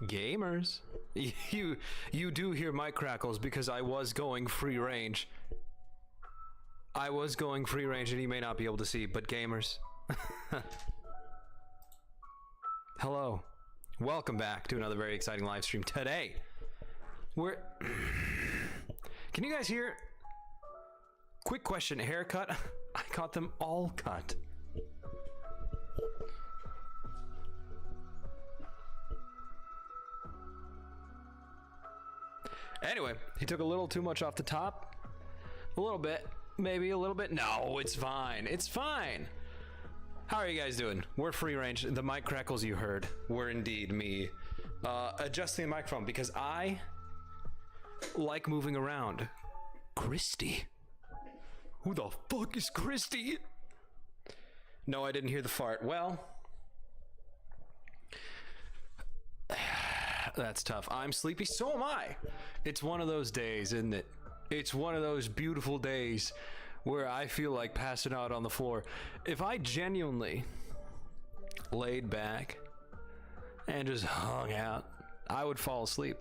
Gamers. You do hear my crackles because I was going free range. I was going free range, and you may not be able to see, but gamers. Hello. Welcome back to another very exciting live stream. Today, we're... Can you guys hear? Quick question, haircut? I got them all cut. Anyway, he took a little too much off the top. A little bit. Maybe a little bit. No, it's fine. It's fine. How are you guys doing? We're free range. The mic crackles you heard were indeed me adjusting the microphone because I like moving around. Christy? Who the fuck is Christy? No, I didn't hear the fart. Well, that's tough. I'm sleepy. So am I. It's one of those days, isn't it? It's one of those beautiful days where I feel like passing out on the floor. If I genuinely laid back and just hung out, I would fall asleep.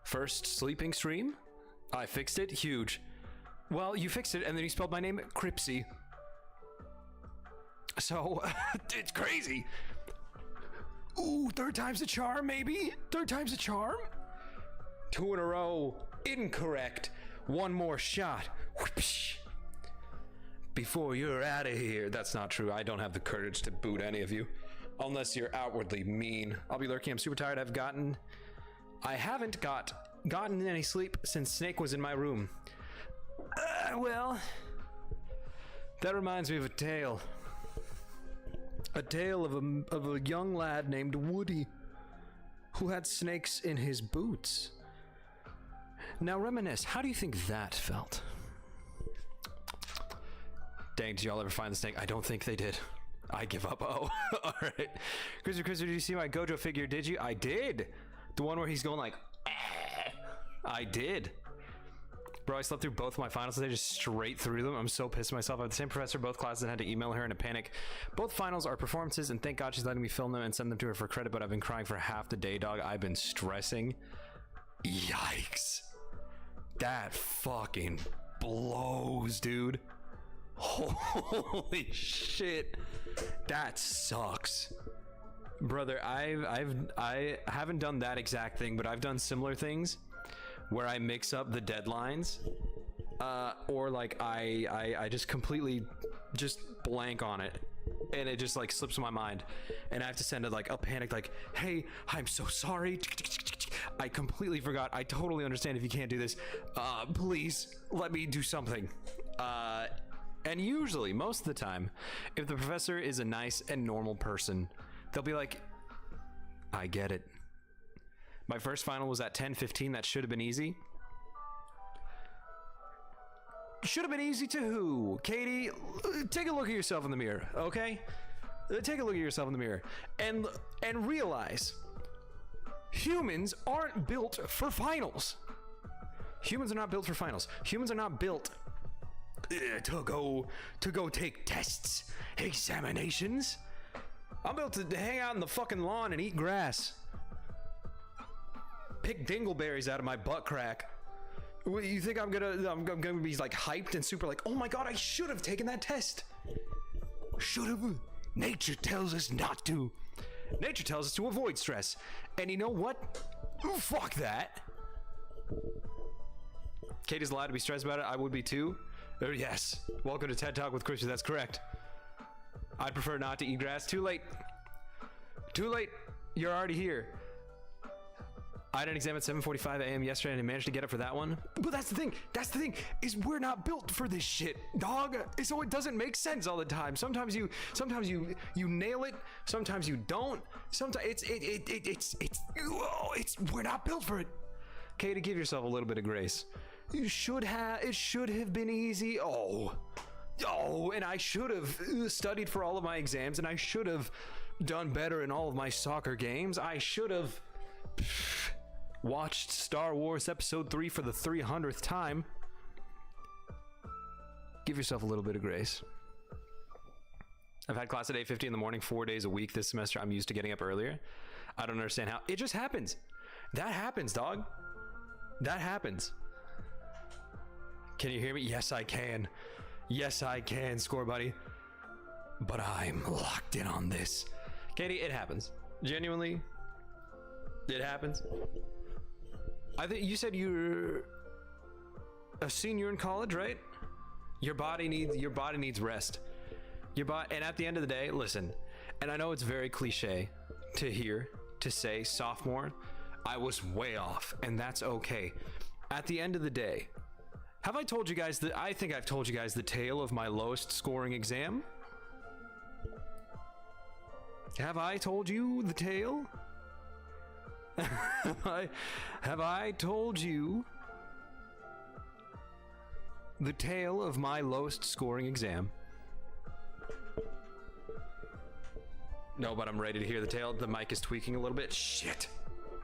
First sleeping stream, I fixed it. Huge. Well, you fixed it, and then you spelled my name Krispy. So, it's crazy. Ooh, third time's a charm, maybe? Third time's a charm? 2 in a row. Incorrect. One more shot. Whoosh. Before you're out of here. That's not true. I don't have the courage to boot any of you. Unless you're outwardly mean. I'll be lurking. I'm super tired. I haven't gotten any sleep since Snake was in my room. Well, that reminds me of a tale. A tale of a young lad named Woody who had snakes in his boots. Now reminisce, how do you think that felt? Dang, did y'all ever find the snake? I don't think they did. I give up. Oh, all right. Chris, did you see my Gojo figure? Did you? I did. The one where he's going like, I did. Bro, I slept through both of my finals today, just straight through them. I'm so pissed at myself. I have the same professor, both classes, and had to email her in a panic. Both finals are performances, and thank God she's letting me film them and send them to her for credit, but I've been crying for half the day, dog. I've been stressing. Yikes. That fucking blows, dude. Holy shit. That sucks. Brother, I haven't done that exact thing, but I've done similar things where I mix up the deadlines, or like I just completely just blank on it, and it just like slips my mind, and I have to send it like a panic like, hey, I'm so sorry. I completely forgot. I totally understand if you can't do this. Please let me do something. And usually, most of the time, if the professor is a nice and normal person, they'll be like, I get it. My first final was at 10:15. That should have been easy. Should have been easy to who? Katie, take a look at yourself in the mirror, okay? Take a look at yourself in the mirror and realize humans aren't built for finals. Humans are not built for finals. Humans are not built to go take tests, examinations. I'm built to hang out in the fucking lawn and eat grass. Pick dingleberries out of my butt crack. You think I'm gonna be like hyped and super like, oh my god, I should have taken that test. Should have. Nature tells us not to. Nature tells us to avoid stress. And you know what? Fuck that. Katie's allowed to be stressed about it. I would be too. Yes. Welcome to TED Talk with Krispy. That's correct. I'd prefer not to eat grass. Too late. Too late. You're already here. I had an exam at 7:45 a.m. yesterday and I managed to get up for that one. But that's the thing. That's the thing is we're not built for this shit, dog. So it doesn't make sense all the time. Sometimes you nail it. Sometimes you don't. Sometimes we're not built for it. Okay, to give yourself a little bit of grace. It should have been easy. Oh, and I should have studied for all of my exams and I should have done better in all of my soccer games. I should have watched Star Wars Episode 3 for the 300th time. Give yourself a little bit of grace. I've had class at 8:50 in the morning 4 days a week this semester. I'm used to getting up earlier. I don't understand how. It just happens. That happens, dog. That happens. Can you hear me? Yes, I can. Yes, I can, Score Buddy. But I'm locked in on this. Katie, it happens. Genuinely, it happens. I think you said you're a senior in college, right? Your body needs rest. And at the end of the day, listen, and I know it's very cliche to say sophomore, I was way off, and that's okay. At the end of the day, have I told you guys that I think I've told you guys the tale of my lowest scoring exam? Have I told you the tale? Have I told you the tale of my lowest scoring exam? No, but I'm ready to hear the tale. The mic is tweaking a little bit. Shit.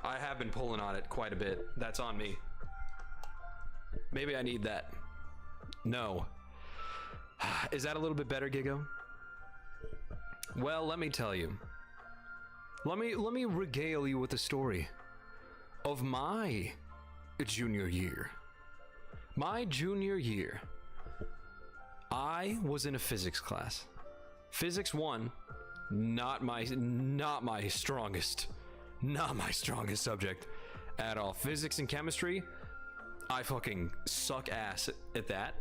I have been pulling on it quite a bit. That's on me. Maybe I need that. No. Is that a little bit better, Gigo? Well, let me tell you. Let me regale you with the story of my junior year. My junior year, I was in a physics class. Physics 1, not my strongest subject at all. Physics and chemistry, I fucking suck ass at that.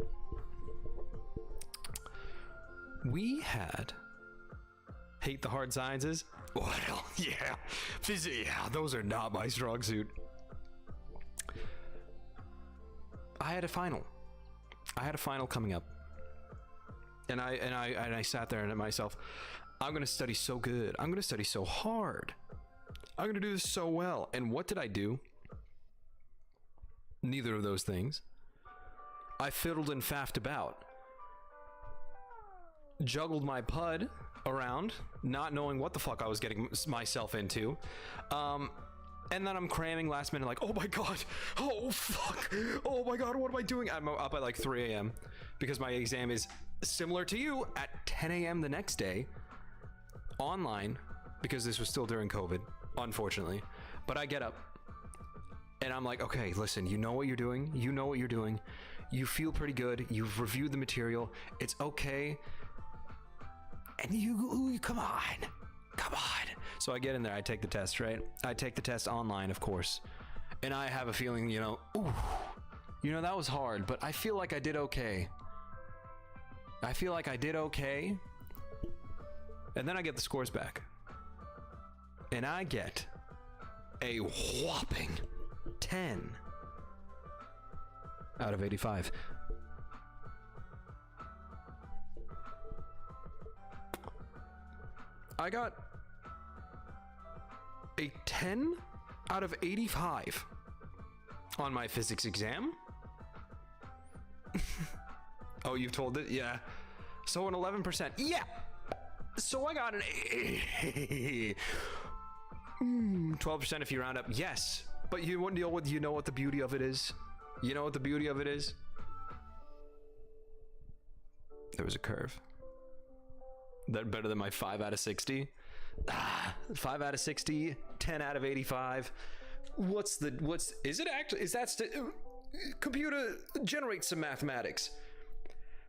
We had hate the hard sciences. Well, yeah, yeah, those are not my strong suit. I had a final coming up, and I sat there and at myself, I'm gonna study so good. I'm gonna study so hard. I'm gonna do this so well. And what did I do? Neither of those things. I fiddled and faffed about, juggled my pud around, not knowing what the fuck I was getting myself into. And then I'm cramming last minute, like, oh my god, oh fuck, oh my god, what am I doing? I'm up at like 3 a.m. because my exam is similar to you at 10 a.m. the next day, online, because this was still during COVID, unfortunately. But I get up and I'm like, okay, listen, you know what you're doing, you feel pretty good, you've reviewed the material, it's okay, and you come on. So I get in there, I take the test, right? I take the test online, of course, and I have a feeling, that was hard, but I feel like I did okay. And then I get the scores back, and I get a whopping 10 out of 85. I got a 10 out of 85 on my physics exam. Oh, you've told it? Yeah. So an 11%. Yeah. So I got an 12% if you round up. Yes. But you know what the beauty of it is? You know what the beauty of it is? There was a curve. That better than my 5 out of 60. 5 out of 60, 10 out of 85. Computer generates some mathematics.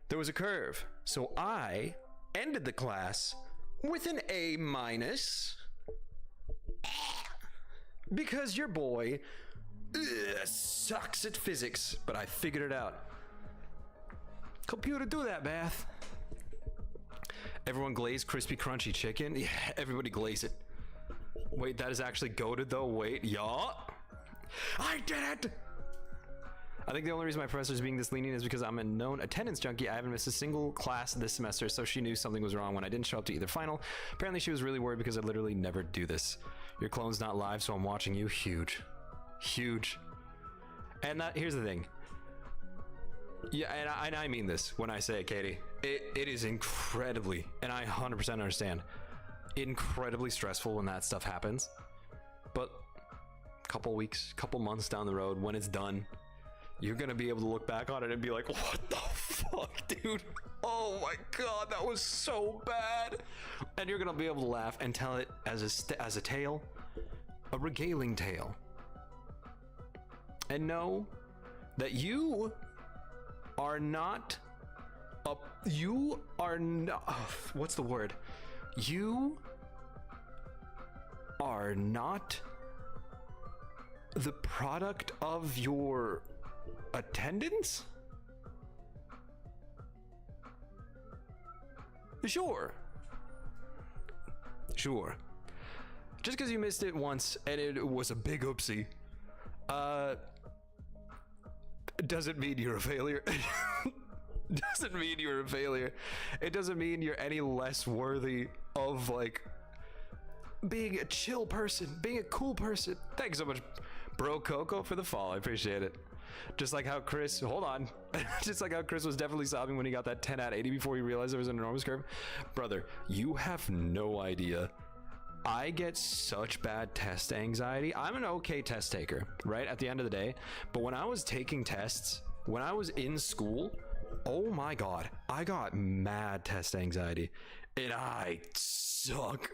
There was a curve. So I ended the class with an A-, because your boy sucks at physics, but I figured it out. Computer, do that math. Everyone glaze crispy crunchy chicken. Yeah, everybody glaze it. Wait, that is actually goated though. Wait, yeah. I did it! I think the only reason my professor is being this lenient is because I'm a known attendance junkie. I haven't missed a single class this semester, so she knew something was wrong when I didn't show up to either final. Apparently she was really worried because I literally never do this. Your clone's not live, so I'm watching you. Huge. And here's the thing. Yeah, and I mean this when I say it, Katie. It is incredibly, and I 100% understand, incredibly stressful when that stuff happens. But couple weeks, couple months down the road, when it's done, you're gonna be able to look back on it and be like, what the fuck, dude? Oh my god, that was so bad. And you're gonna be able to laugh and tell it as a tale, a regaling tale and know that you are not what's the word? You are not the product of your attendance? Sure. Just because you missed it once and it was a big oopsie, doesn't mean you're a failure. Doesn't mean you're a failure. It doesn't mean you're any less worthy of like being a chill person, being a cool person. Thanks so much, Bro Coco, for the follow. I appreciate it. Just like how Chris, hold on. Just like how Chris was definitely sobbing when he got that 10 out of 80 before he realized there was an enormous curve. Brother, you have no idea. I get such bad test anxiety. I'm an okay test taker, right? At the end of the day. But when I was taking tests, when I was in school, oh my God, I got mad test anxiety. And I suck.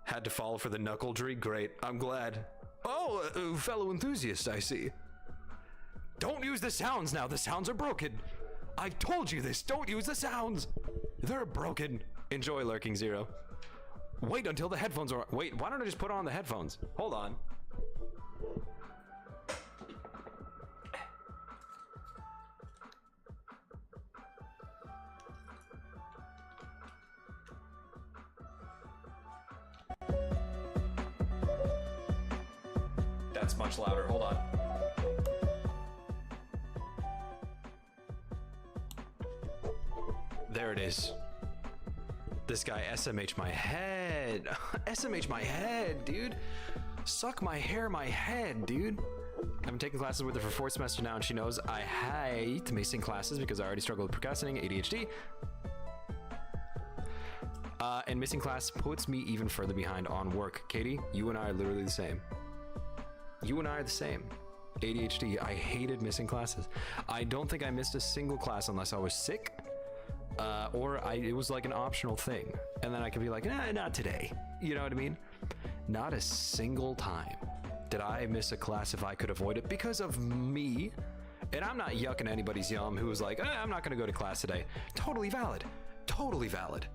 Had to fall for the Knuck-oldry. Great. I'm glad. Oh, fellow enthusiast, I see. Don't use the sounds now. The sounds are broken. I told you this. Don't use the sounds. They're broken. Enjoy Lurking Zero. Wait until the headphones are... Wait, why don't I just put on the headphones? Hold on. That's much louder. Hold on. There it is. This guy SMH my head. SMH my head, dude. Suck my hair, my head, dude. I've been taking classes with her for 4th semester now, and she knows I hate missing classes because I already struggle with procrastinating, ADHD. And missing class puts me even further behind on work. Katie, you and I are literally the same. You and I are the same. ADHD, I hated missing classes. I don't think I missed a single class unless I was sick. It was like an optional thing. And then I could be like, nah, not today. You know what I mean? Not a single time did I miss a class if I could avoid it because of me. And I'm not yucking anybody's yum who was like, I'm not going to go to class today. Totally valid. Totally valid.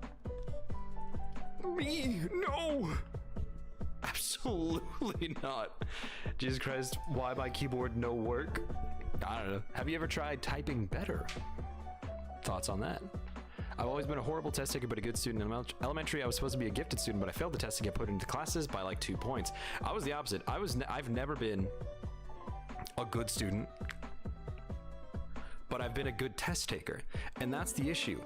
Me? No. Absolutely not. Jesus Christ, why my keyboard no work? I don't know. Have you ever tried typing better? Thoughts on that? I've always been a horrible test taker, but a good student. In elementary, I was supposed to be a gifted student, but I failed the test to get put into classes by like 2 points. I was the opposite. I've never been a good student, but I've been a good test taker. And that's the issue,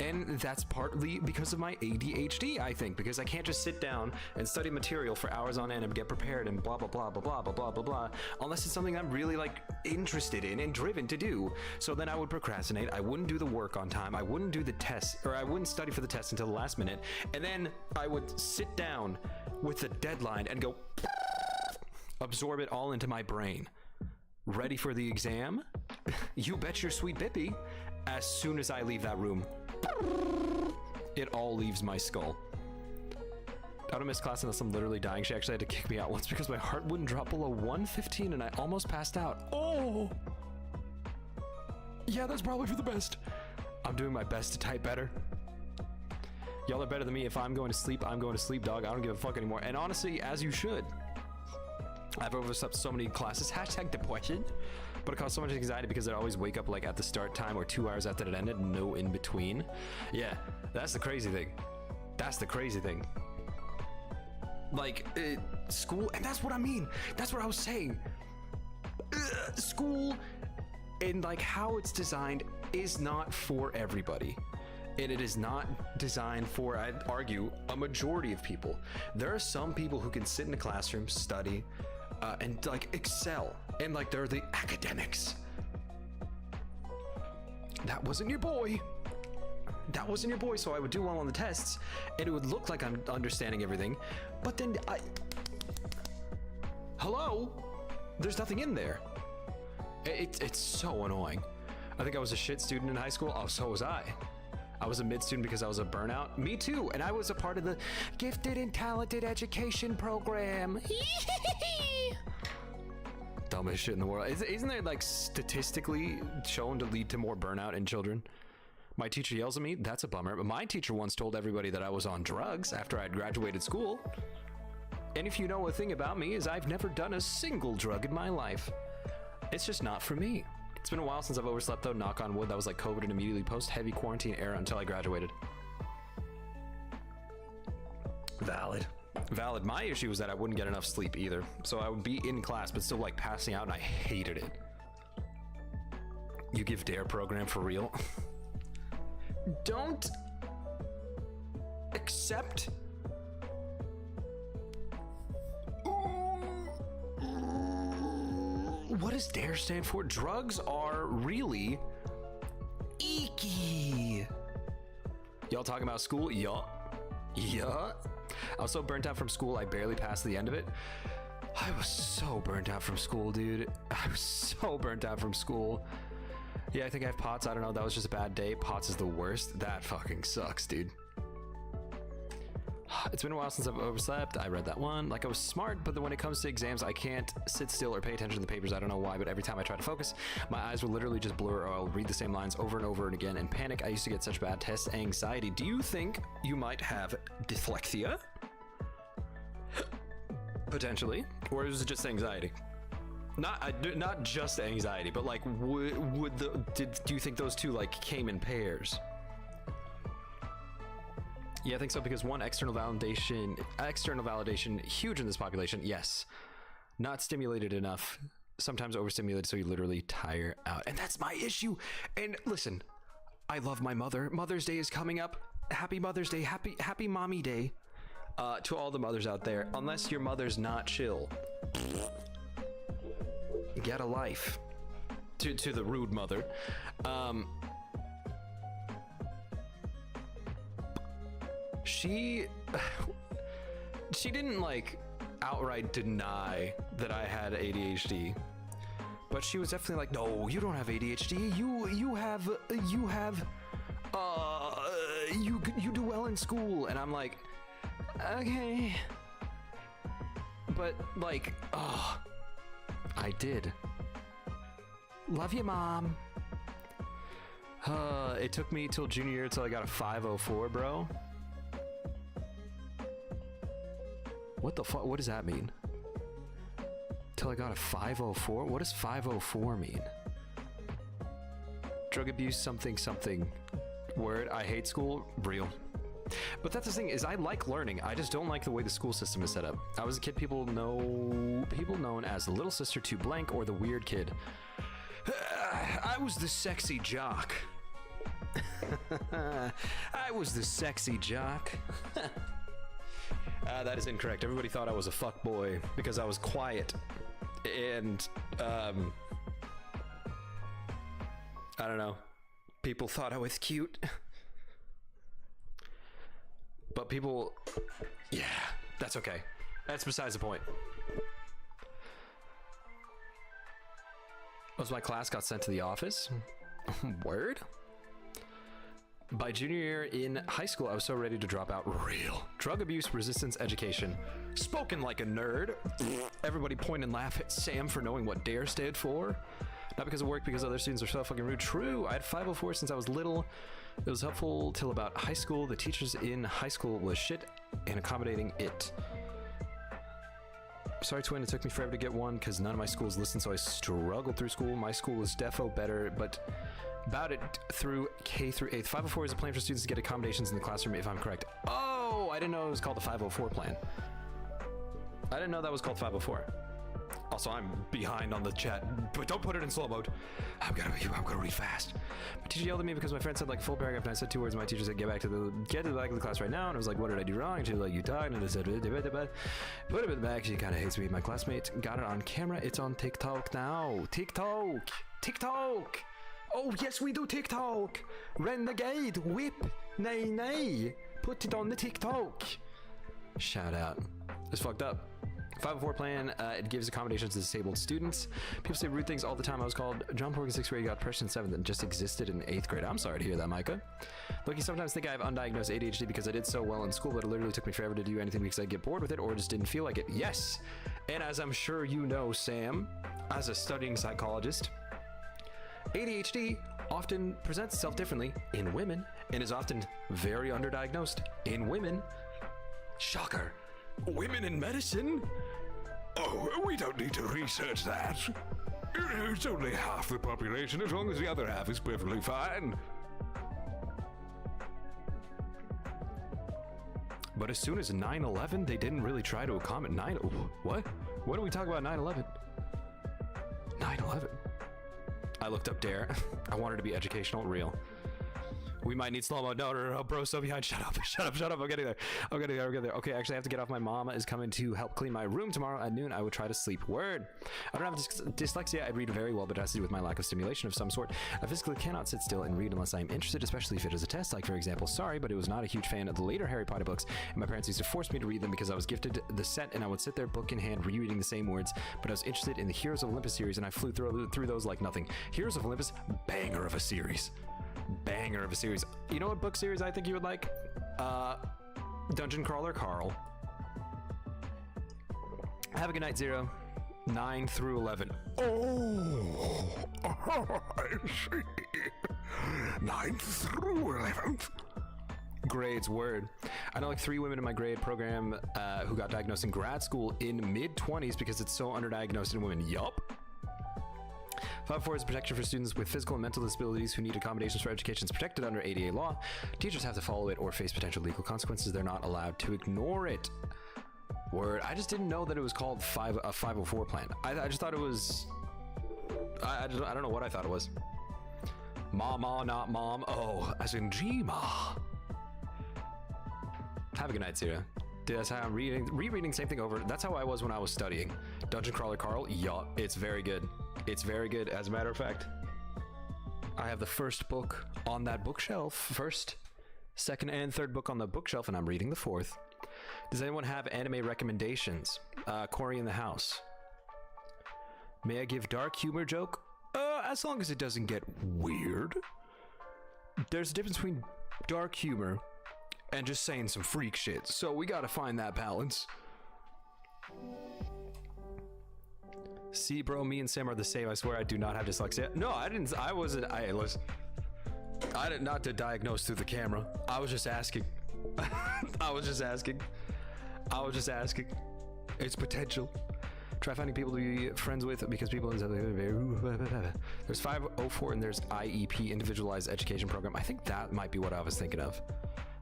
and that's partly because of my ADHD, I think, because I can't just sit down and study material for hours on end and get prepared and blah, blah, blah, blah, blah, blah, blah, blah, blah, unless it's something I'm really like interested in and driven to do. So then I would procrastinate. I wouldn't do the work on time. I wouldn't do the test, or I wouldn't study for the test until the last minute. And then I would sit down with the deadline and go absorb it all into my brain. Ready for the exam? You bet your sweet bippy. As soon as I leave that room, it all leaves my skull. I don't miss class unless I'm literally dying. She actually had to kick me out once because my heart wouldn't drop below 115 and I almost passed out. Oh! Yeah, that's probably for the best. I'm doing my best to type better. Y'all are better than me. If I'm going to sleep, I'm going to sleep, dog. I don't give a fuck anymore. And honestly, as you should. I've overslept so many classes. Hashtag depression. But it caused so much anxiety because I'd always wake up like at the start time or 2 hours after it ended, no in between. Yeah, that's the crazy thing. That's the crazy thing. Like, school, and that's what I mean. That's what I was saying. School and like how it's designed is not for everybody. And it is not designed for, I'd argue, a majority of people. There are some people who can sit in a classroom, study, and like excel, and like they're the academics. That wasn't your boy. That wasn't your boy. So I would do well on the tests, and it would look like I'm understanding everything, but then hello, there's nothing in there. It's so annoying. I think I was a shit student in high school. Oh, so was I. I was a mid student because I was a burnout. Me too. And I was a part of the gifted and talented education program. Dumbest shit in the world. Isn't it like statistically shown to lead to more burnout in children? My teacher yells at me. That's a bummer. But my teacher once told everybody that I was on drugs after I'd graduated school. And if you know a thing about me is I've never done a single drug in my life. It's just not for me. It's been a while since I've overslept though, knock on wood. That was like COVID and immediately post heavy quarantine era until I graduated. Valid. My issue was that I wouldn't get enough sleep either. So I would be in class, but still like passing out, and I hated it. You give DARE program for real? Don't accept. What does DARE stand for? Drugs are really icky. Y'all talking about school? Yeah. I was so burnt out from school, I barely passed the end of it. I was so burnt out from school, dude. I was so burnt out from school. Yeah, I think I have POTS. I don't know. That was just a bad day. POTS is the worst. That fucking sucks, dude. It's been a while since I've overslept. I read that one. Like, I was smart, but then when it comes to exams, I can't sit still or pay attention to the papers. I don't know why, but every time I try to focus, my eyes will literally just blur, or I'll read the same lines over and over and again and panic. I used to get such bad test anxiety. Do you think you might have dyslexia? Potentially. Or is it just anxiety? Not just anxiety, but like, do you think those two like came in pairs? Yeah, I think so, because one, external validation, huge in this population. Yes. Not stimulated enough. Sometimes overstimulated, so you literally tire out. And that's my issue. And listen, I love my mother. Mother's Day is coming up. Happy Mother's Day. Happy Mommy Day. To all the mothers out there, unless your mother's not chill, get a life. To the rude mother. She didn't like outright deny that I had ADHD, but she was definitely like, no, you don't have ADHD. You do well in school. And I'm like, okay, but like, I did. Love you, Mom. It took me till junior year till I got a 504, bro. What the fuck? What does that mean? Till I got a 504? What does 504 mean? Drug abuse, something. Word, I hate school, real. But that's the thing, is I like learning. I just don't like the way the school system is set up. I was a kid people known as the little sister to blank or the weird kid. I was the sexy jock. I was the sexy jock. That is incorrect. Everybody thought I was a fuck boy because I was quiet and I don't know. People thought I was cute. But people, yeah, that's okay. That's besides the point. Was my class got sent to the office? Word? By junior year in high school, I was so ready to drop out. Real. Drug abuse resistance education. Spoken like a nerd. Everybody point and laugh at Sam for knowing what DARE stood for. Not because of work, because other students are so fucking rude. True. I had 504 since I was little. It was helpful till about high school. The teachers in high school was shit and accommodating it. Sorry, twin, it took me forever to get one because none of my schools listened, so I struggled through school. My school was defo better, but about it through K through 8th. 504 is a plan for students to get accommodations in the classroom, if I'm correct. Oh, I didn't know it was called the 504 plan. I didn't know that was called 504. Also, I'm behind on the chat, but don't put it in slow mode. I'm gonna read fast. My teacher yelled at me because my friend said like a full paragraph and I said 2 words. My teacher said, get to the back of the class right now. And I was like, what did I do wrong? And she was like, you talked. And I said, put it in the back. She kind of hates me. My classmate got it on camera. It's on TikTok now. TikTok. Oh, yes, we do TikTok. Renegade, whip, nay. Put it on the TikTok. Shout out. It's fucked up. 504 plan, it gives accommodations to disabled students. People say rude things all the time. I was called John Pork in 6th grade, got depression in 7th, and just existed in 8th grade. I'm sorry to hear that, Micah. Look, you sometimes think I have undiagnosed ADHD because I did so well in school, but it literally took me forever to do anything because I get bored with it or just didn't feel like it. Yes, and as I'm sure you know, Sam, as a studying psychologist, ADHD often presents itself differently in women and is often very underdiagnosed in women. Shocker. Women in medicine? Oh, we don't need to research that. It's only half the population, as long as the other half is perfectly fine. But as soon as 9/11, they didn't really try to accommodate What? What do we talk about 9/11? 9/11. I looked up Dare. I wanted to be educational, real. We might need slow-mo. No, bro, so behind. Shut up. I'm getting there. Okay, actually, I have to get off. My mom is coming to help clean my room tomorrow at noon. I would try to sleep. Word. I don't have dyslexia. I read very well, but it has to do with my lack of stimulation of some sort. I physically cannot sit still and read unless I'm interested, especially if it is a test. Like, for example, sorry, but it was not a huge fan of the later Harry Potter books, and my parents used to force me to read them because I was gifted the set, and I would sit there book in hand rereading the same words, but I was interested in the Heroes of Olympus series, and I flew through those like nothing. Heroes of Olympus, banger of a series. You know what book series I think you would like? Dungeon Crawler Carl. Have a good night, Zero. 9 through 11. Oh, I see. 9th through 11th. Grades, word. I know like 3 women in my grade program who got diagnosed in grad school in mid-20s because it's so underdiagnosed in women. Yup. 504 is protection for students with physical and mental disabilities who need accommodations for education. It's protected under ADA law. Teachers have to follow it or face potential legal consequences. They're not allowed to ignore it. Word. I just didn't know that it was called a 504 plan. I just thought it was... I don't know what I thought it was. Mama, not mom. Oh, as in G-ma. Have a good night, Zira. That's how I'm rereading same thing over. That's how I was when I was studying. Dungeon Crawler Carl, yup, it's very good. It's very good. As a matter of fact, I have the first book on that bookshelf. First, second, and third book on the bookshelf, and I'm reading the 4th. Does anyone have anime recommendations? Corey in the house. May I give dark humor joke? As long as it doesn't get weird. There's a difference between dark humor and just saying some freak shit, so we gotta find that balance. See, bro, me and Sam are the same. I swear I do not have dyslexia. No, I didn't. I wasn't. I did not to diagnose through the camera. I was just asking. I was just asking. It's potential. Try finding people to be friends with because people. There's 504 and there's IEP, Individualized Education Program. I think that might be what I was thinking of.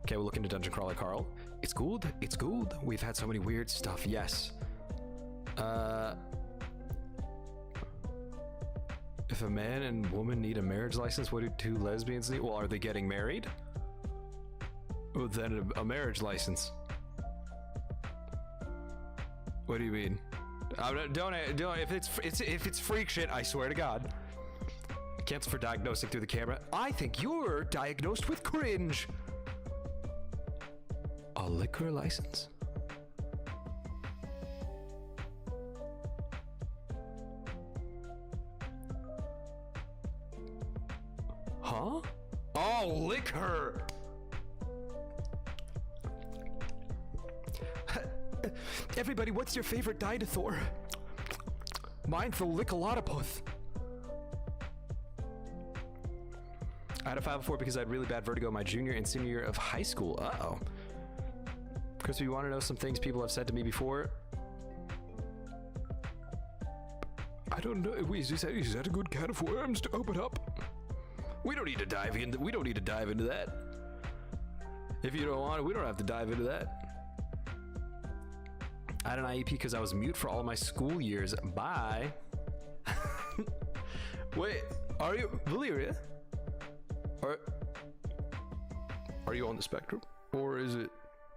Okay, we'll look into Dungeon Crawler Carl. It's good. It's good. We've had so many weird stuff. Yes. If a man and woman need a marriage license, what do 2 lesbians need? Well, are they getting married? Well, then a marriage license. What do you mean? Don't. If it's freak shit, I swear to God. Cancel for diagnosing through the camera. I think you're diagnosed with cringe. A liquor license? Huh? Oh, liquor! Everybody, what's your favorite dinosaur? Mine's the Lickalotopus. I had a 504 because I had really bad vertigo my junior and senior year of high school. Uh-oh. Krispy, you want to know some things people have said to me before? I don't know. Is that a good can of worms to open up? We don't need to dive into that. If you don't want it, we don't have to dive into that. I had an IEP because I was mute for all of my school years. Bye. Wait, are you Valeria? Are you on the spectrum? Or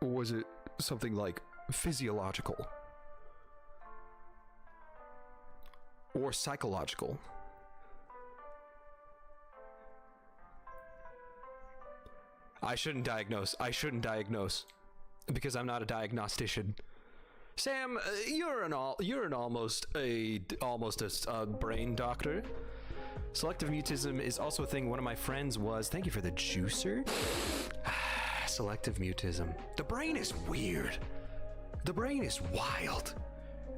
was it something like physiological? Or psychological? I shouldn't diagnose because I'm not a diagnostician. Sam, you're almost a brain doctor. Selective mutism is also a thing one of my friends was. Thank you for the juicer. Selective mutism. The brain is weird. The brain is wild.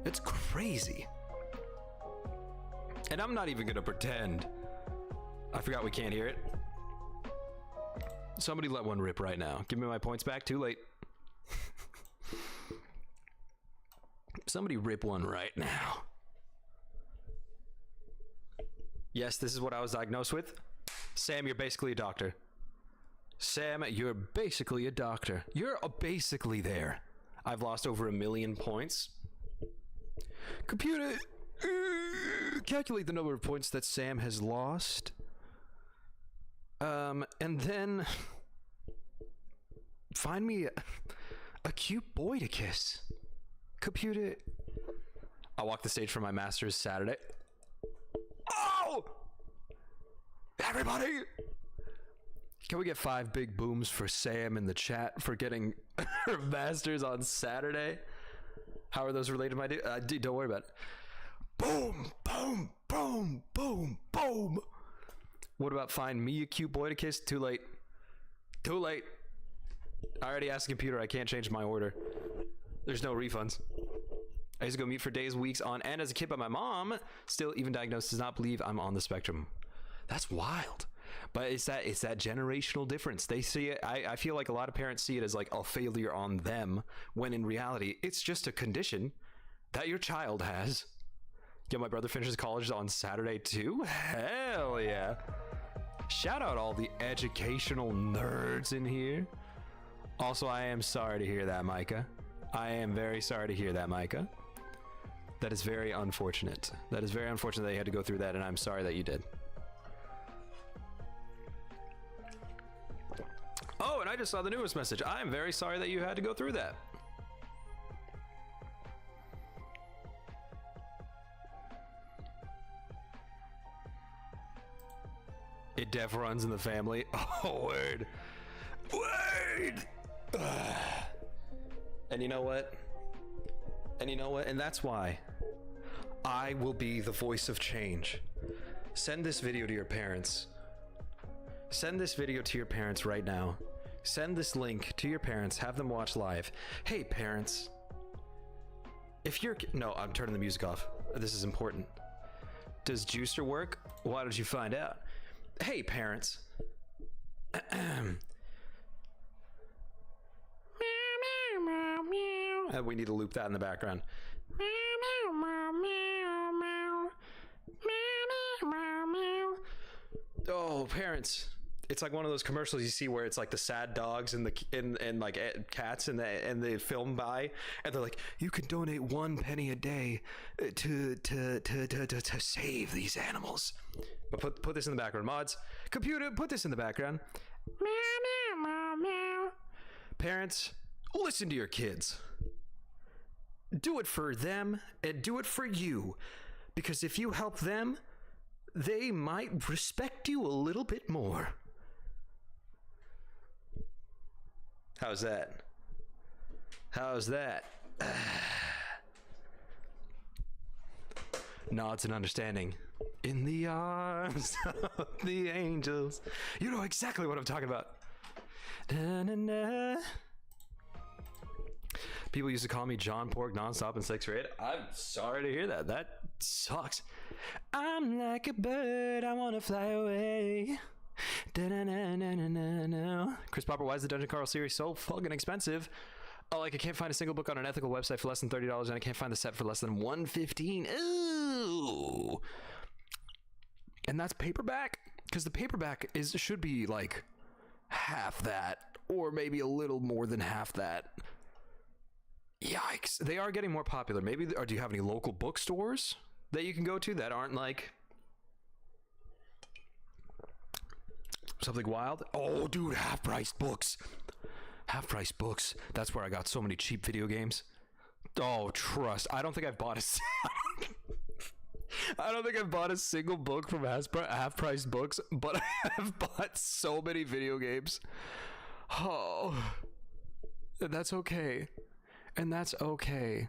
It's crazy. And I'm not even gonna pretend. I forgot we can't hear it. Somebody let one rip right now. Give me my points back. Too late. Somebody rip one right now. Yes, this is what I was diagnosed with. Sam, you're basically a doctor. Sam, you're basically a doctor. You're basically there. I've lost over 1 million points. Computer, calculate the number of points that Sam has lost. And then find me a cute boy to kiss. Computer, I'll walk the stage for my master's Saturday. Oh! Everybody! Can we get 5 big booms for Sam in the chat for getting her master's on Saturday? How are those related to my dude? Don't worry about it. Boom, boom, boom, boom, boom. What about find me a cute boy to kiss? Too late. Too late. I already asked the computer. I can't change my order. There's no refunds. I used to go mute for days, weeks on end as a kid, but my mom, still even diagnosed, does not believe I'm on the spectrum. That's wild. But it's that generational difference. They see it. I feel like a lot of parents see it as like a failure on them, when in reality, it's just a condition that your child has. Yeah, my brother finishes college on Saturday too. Hell yeah. Shout out all the educational nerds in here. Also, I am sorry to hear that, Micah. I am very sorry to hear that, Micah. That is very unfortunate. That is very unfortunate that you had to go through that, and I'm sorry that you did. Oh, and I just saw the newest message. I am very sorry that you had to go through that. It def runs in the family. Oh, word. Word! And you know what? And you know what? And that's why I will be the voice of change. Send this video to your parents. Send this video to your parents right now. Send this link to your parents. Have them watch live. Hey, parents. If you're... No, I'm turning the music off. This is important. Does Juicer work? Why did you find out? Hey, parents. We need to loop that in the background. Oh, parents. It's like one of those commercials you see where it's like the sad dogs and like cats and they film by, and they're like, you can donate 1 penny a day to save these animals. But put this in the background, mods. Computer, put this in the background. Parents, listen to your kids. Do it for them and do it for you, because if you help them, they might respect you a little bit more. How's that? How's that? Nods and understanding. In the arms of the angels. You know exactly what I'm talking about. Da-na-na. People used to call me John Pork nonstop in 6th grade. I'm sorry to hear that. That sucks. I'm like a bird, I want to fly away. Da-na-na-na-na-na. Chris Popper, why is the Dungeon Carl series so fucking expensive? Oh, like I can't find a single book on an ethical website for less than $30, and I can't find the set for less than $115. Ooh. And that's paperback? Because the paperback should be like half that, or maybe a little more than half that. Yikes. They are getting more popular. Maybe, or do you have any local bookstores that you can go to that aren't like something wild? Oh, dude, half-price books. Half-price books. That's where I got so many cheap video games. Oh, trust. I don't think I've bought I don't think I've bought a single book from half-price books, but I have bought so many video games. Oh, that's okay. And that's okay.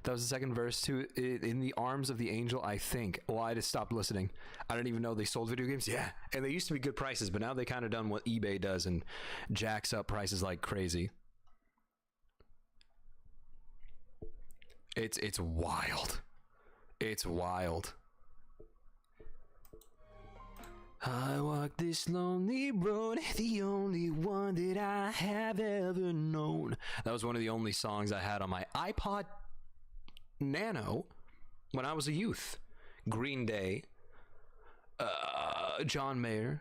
That was the second verse to In the Arms of the Angel, I think. Well, I just stopped listening. I didn't even know they sold video games. Yeah, and they used to be good prices, but now they kind of done what eBay does and jacks up prices like crazy. It's wild. It's wild. I walk this lonely road, the only one that I have ever known. That was one of the only songs I had on my iPod Nano when I was a youth. Green Day, John Mayer.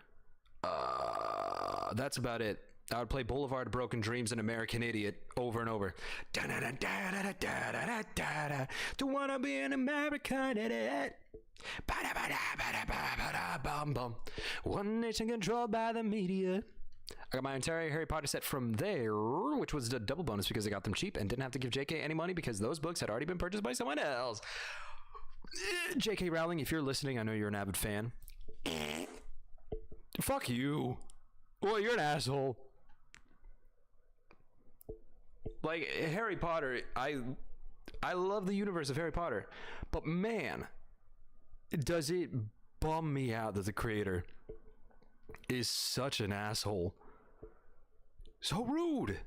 That's about it. I would play Boulevard of Broken Dreams and American Idiot over and over. Don't wanna be an American idiot. One nation controlled by the media. I got my entire Harry Potter set from there, which was a double bonus because I got them cheap and didn't have to give JK any money because those books had already been purchased by someone else. JK Rowling, if you're listening, I know you're an avid fan. Fuck you. Well, you're an asshole. Like, Harry Potter, I love the universe of Harry Potter, but man, does it bum me out that the creator is such an asshole. So rude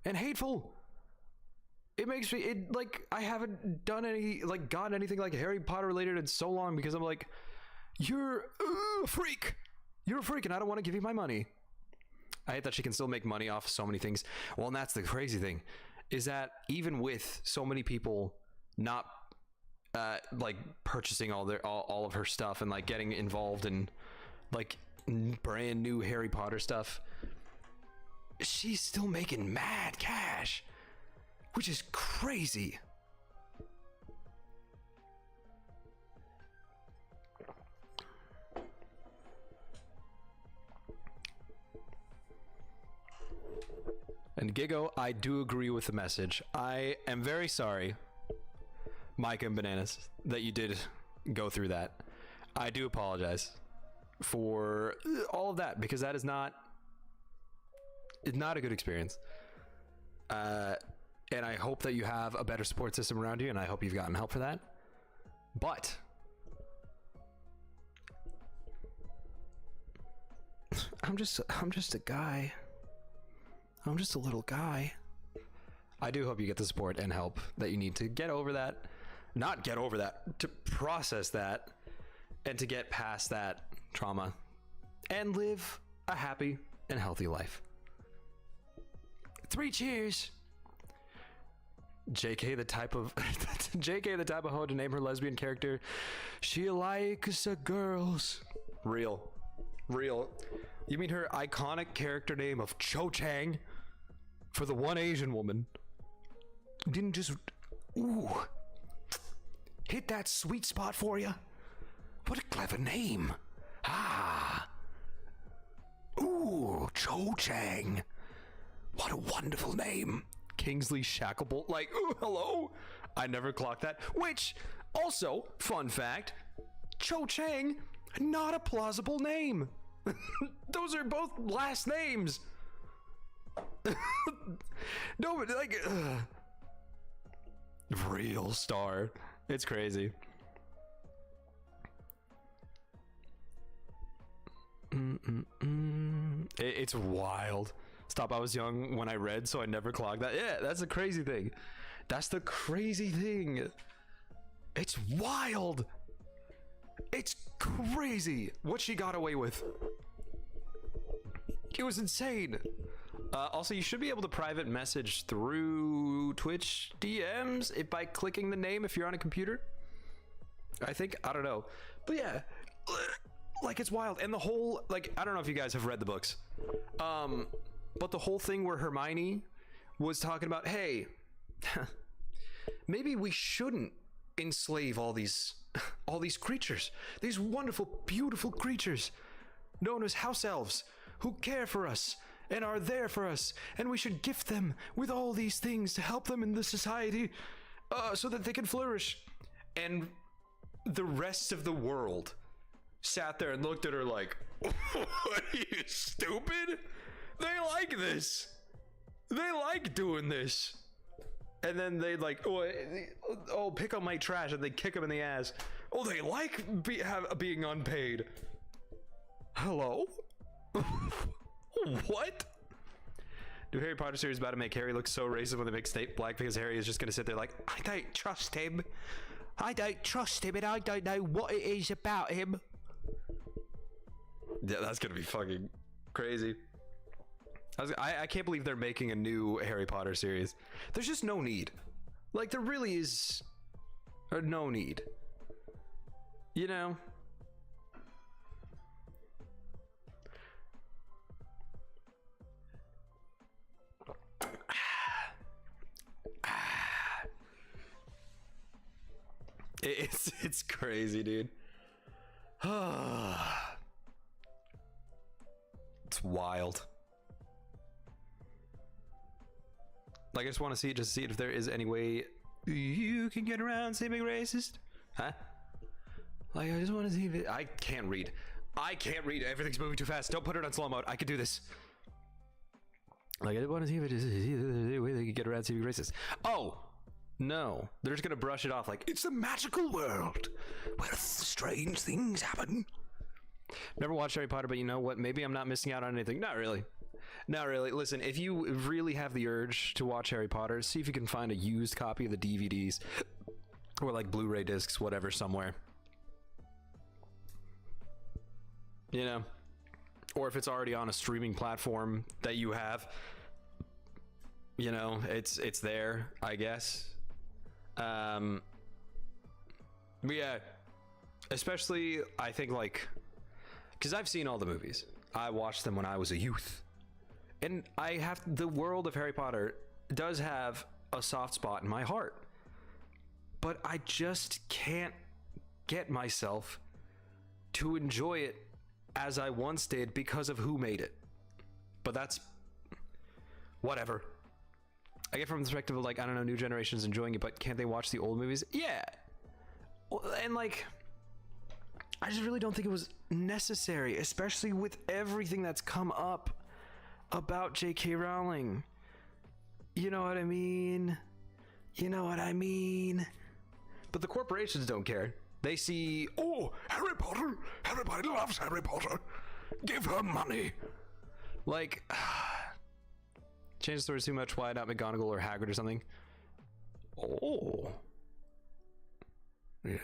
and hateful. It makes me, like, I haven't done any, like, gotten anything like Harry Potter related in so long because I'm like, you're a freak. You're a freak and I don't want to give you my money. I hate that she can still make money off so many things. Well, and that's the crazy thing, is that even with so many people not like purchasing all of her stuff and like getting involved in like brand new Harry Potter stuff, she's still making mad cash, which is crazy. And Gigo, I do agree with the message. I am very sorry, Micah and Bananas, that you did go through that. I do apologize for all of that because that is not a good experience. And I hope that you have a better support system around you, and I hope you've gotten help for that. But I'm just a guy. I'm just a little guy. I do hope you get the support and help that you need to get over that. Not get over that, to process that and to get past that trauma and live a happy and healthy life. 3 cheers. JK the type of hoe to name her lesbian character. She likes girls. Real. You mean her iconic character name of Cho Chang for the one Asian woman didn't just hit that sweet spot for you? What a clever name. Cho Chang. What a wonderful name. Kingsley Shacklebolt. Like, ooh, hello. I never clocked that. Which, also, fun fact, Cho Chang, not a plausible name. Those are both last names. No, but like, real star. It's crazy. It's wild. Stop, I was young when I read, so I never clogged that. Yeah, that's the crazy thing. That's the crazy thing. It's wild. It's crazy what she got away with. It was insane. Also, you should be able to private message through Twitch DMs by clicking the name if you're on a computer. I think, I don't know. But yeah, like, it's wild. And the whole, like, I don't know if you guys have read the books. But the whole thing where Hermione was talking about, hey, maybe we shouldn't enslave all these creatures, these wonderful, beautiful creatures known as house elves who care for us and are there for us, and we should gift them with all these things to help them in the society so that they can flourish. And the rest of the world sat there and looked at her like, what, are you stupid? They like this. They like doing this. And then they'd like, pick up my trash, and they kick him in the ass. Oh, they like being unpaid. Hello? What? New Harry Potter series about to make Harry look so racist when they make Snape black, because Harry is just gonna sit there like, I don't trust him. I don't trust him, and I don't know what it is about him. Yeah, that's gonna be fucking crazy. I can't believe they're making a new Harry Potter series. There's just no need. Like, there really is no need. You know? It's crazy, dude. It's wild. Like, I just want to see it if there is any way you can get around saying being racist. Huh? Like, I just want to see if it... I can't read. Everything's moving too fast. Don't put it on slow mode. I can do this. Like, I just want to see if it is a way they can get around saying being racist. Oh! No. They're just gonna brush it off like, it's a magical world where strange things happen. Never watched Harry Potter, but you know what? Maybe I'm not missing out on anything. Not really. Not really. Listen, if you really have the urge to watch Harry Potter, see if you can find a used copy of the DVDs or like Blu-ray discs, whatever, somewhere. You know? Or if it's already on a streaming platform that you have, you know, it's there, I guess. But yeah, especially I think, like, because I've seen all the movies. I watched them when I was a youth. And the world of Harry Potter does have a soft spot in my heart. But I just can't get myself to enjoy it as I once did because of who made it. But that's whatever. I get from the perspective of, like, I don't know, new generations enjoying it, but can't they watch the old movies? Yeah. Well, and, like, I just really don't think it was necessary, especially with everything that's come up about J.K. Rowling. You know what I mean? You know what I mean? But the corporations don't care. They see, oh, Harry Potter. Everybody loves Harry Potter. Give her money. Like, change the story too much. Why not McGonagall or Hagrid or something? Oh. Yes.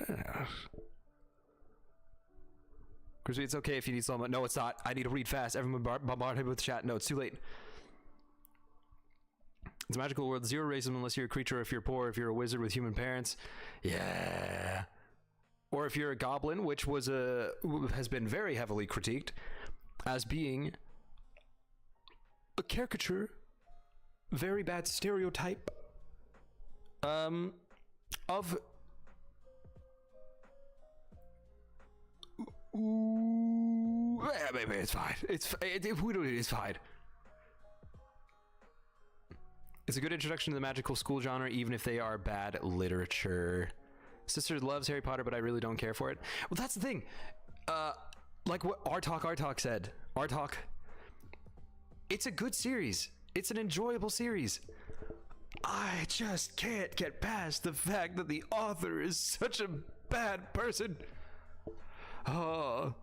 Krispy, it's okay if you need slow mo. No, it's not. I need to read fast. Everyone bombard him with chat. No, it's too late. It's a magical world. Zero racism unless you're a creature, or if you're poor, if you're a wizard with human parents. Yeah. Or if you're a goblin, which has been very heavily critiqued as being a caricature, very bad stereotype of yeah, maybe it's fine. If we don't, it's fine. It's a good introduction to the magical school genre, even if they are bad literature. Sister loves Harry Potter, but I really don't care for it. Well, that's the thing. Like what Artalk said. Artalk. It's a good series. It's an enjoyable series. I just can't get past the fact that the author is such a bad person. Oh.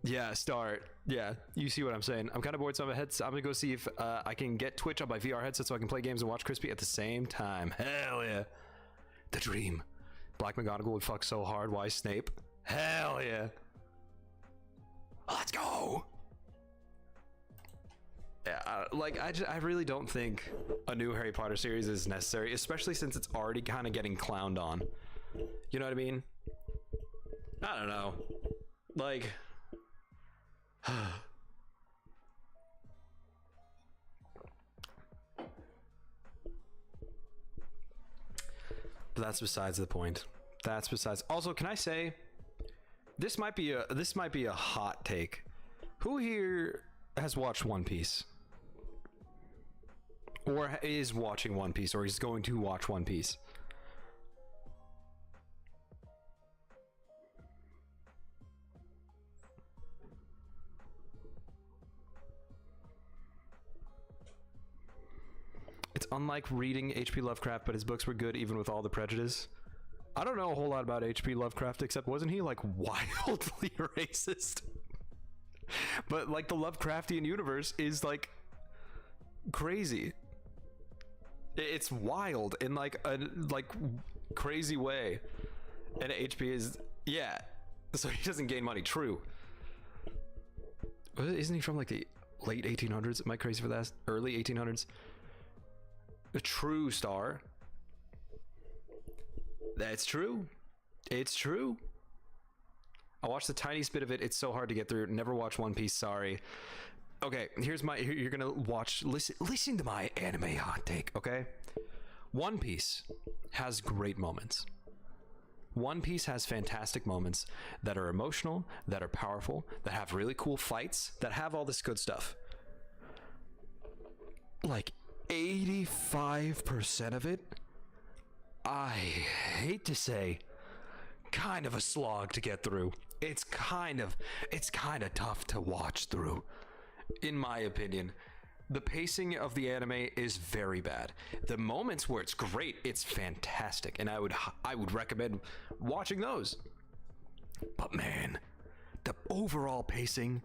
Yeah, start. Yeah, you see what I'm saying. I'm kind of bored, so I'm gonna go see if I can get Twitch on my VR headset so I can play games and watch Krispy at the same time. Hell yeah. The dream. Black McGonagall would fuck so hard. Why Snape? Hell yeah. Let's go. Yeah, I really don't think a new Harry Potter series is necessary, especially since it's already kind of getting clowned on. You know what I mean? I don't know. Like, but that's besides the point. That's besides. Also, can I say this might be a hot take. Who here has watched One Piece? Or is watching One Piece, or is going to watch One Piece? It's unlike reading H.P. Lovecraft, but his books were good even with all the prejudice. I don't know a whole lot about H.P. Lovecraft, except wasn't he like wildly racist? But like the Lovecraftian universe is like crazy. It's wild in like a crazy way. And HP is, yeah. So he doesn't gain money, true. Isn't he from like the late 1800s? Am I crazy for that? Early 1800s? A true star. That's true. It's true. I watched the tiniest bit of it. It's so hard to get through. Never watch One Piece. Sorry. Okay, here's my. You're gonna watch. Listen to my anime hot take. Okay. One Piece has great moments. One Piece has fantastic moments that are emotional, that are powerful, that have really cool fights, that have all this good stuff. Like 85% of it, I hate to say, kind of a slog to get through. It's kind of tough to watch through, in my opinion. The pacing of the anime is very bad. The moments where it's great, it's fantastic, and I would recommend watching those. But man, the overall pacing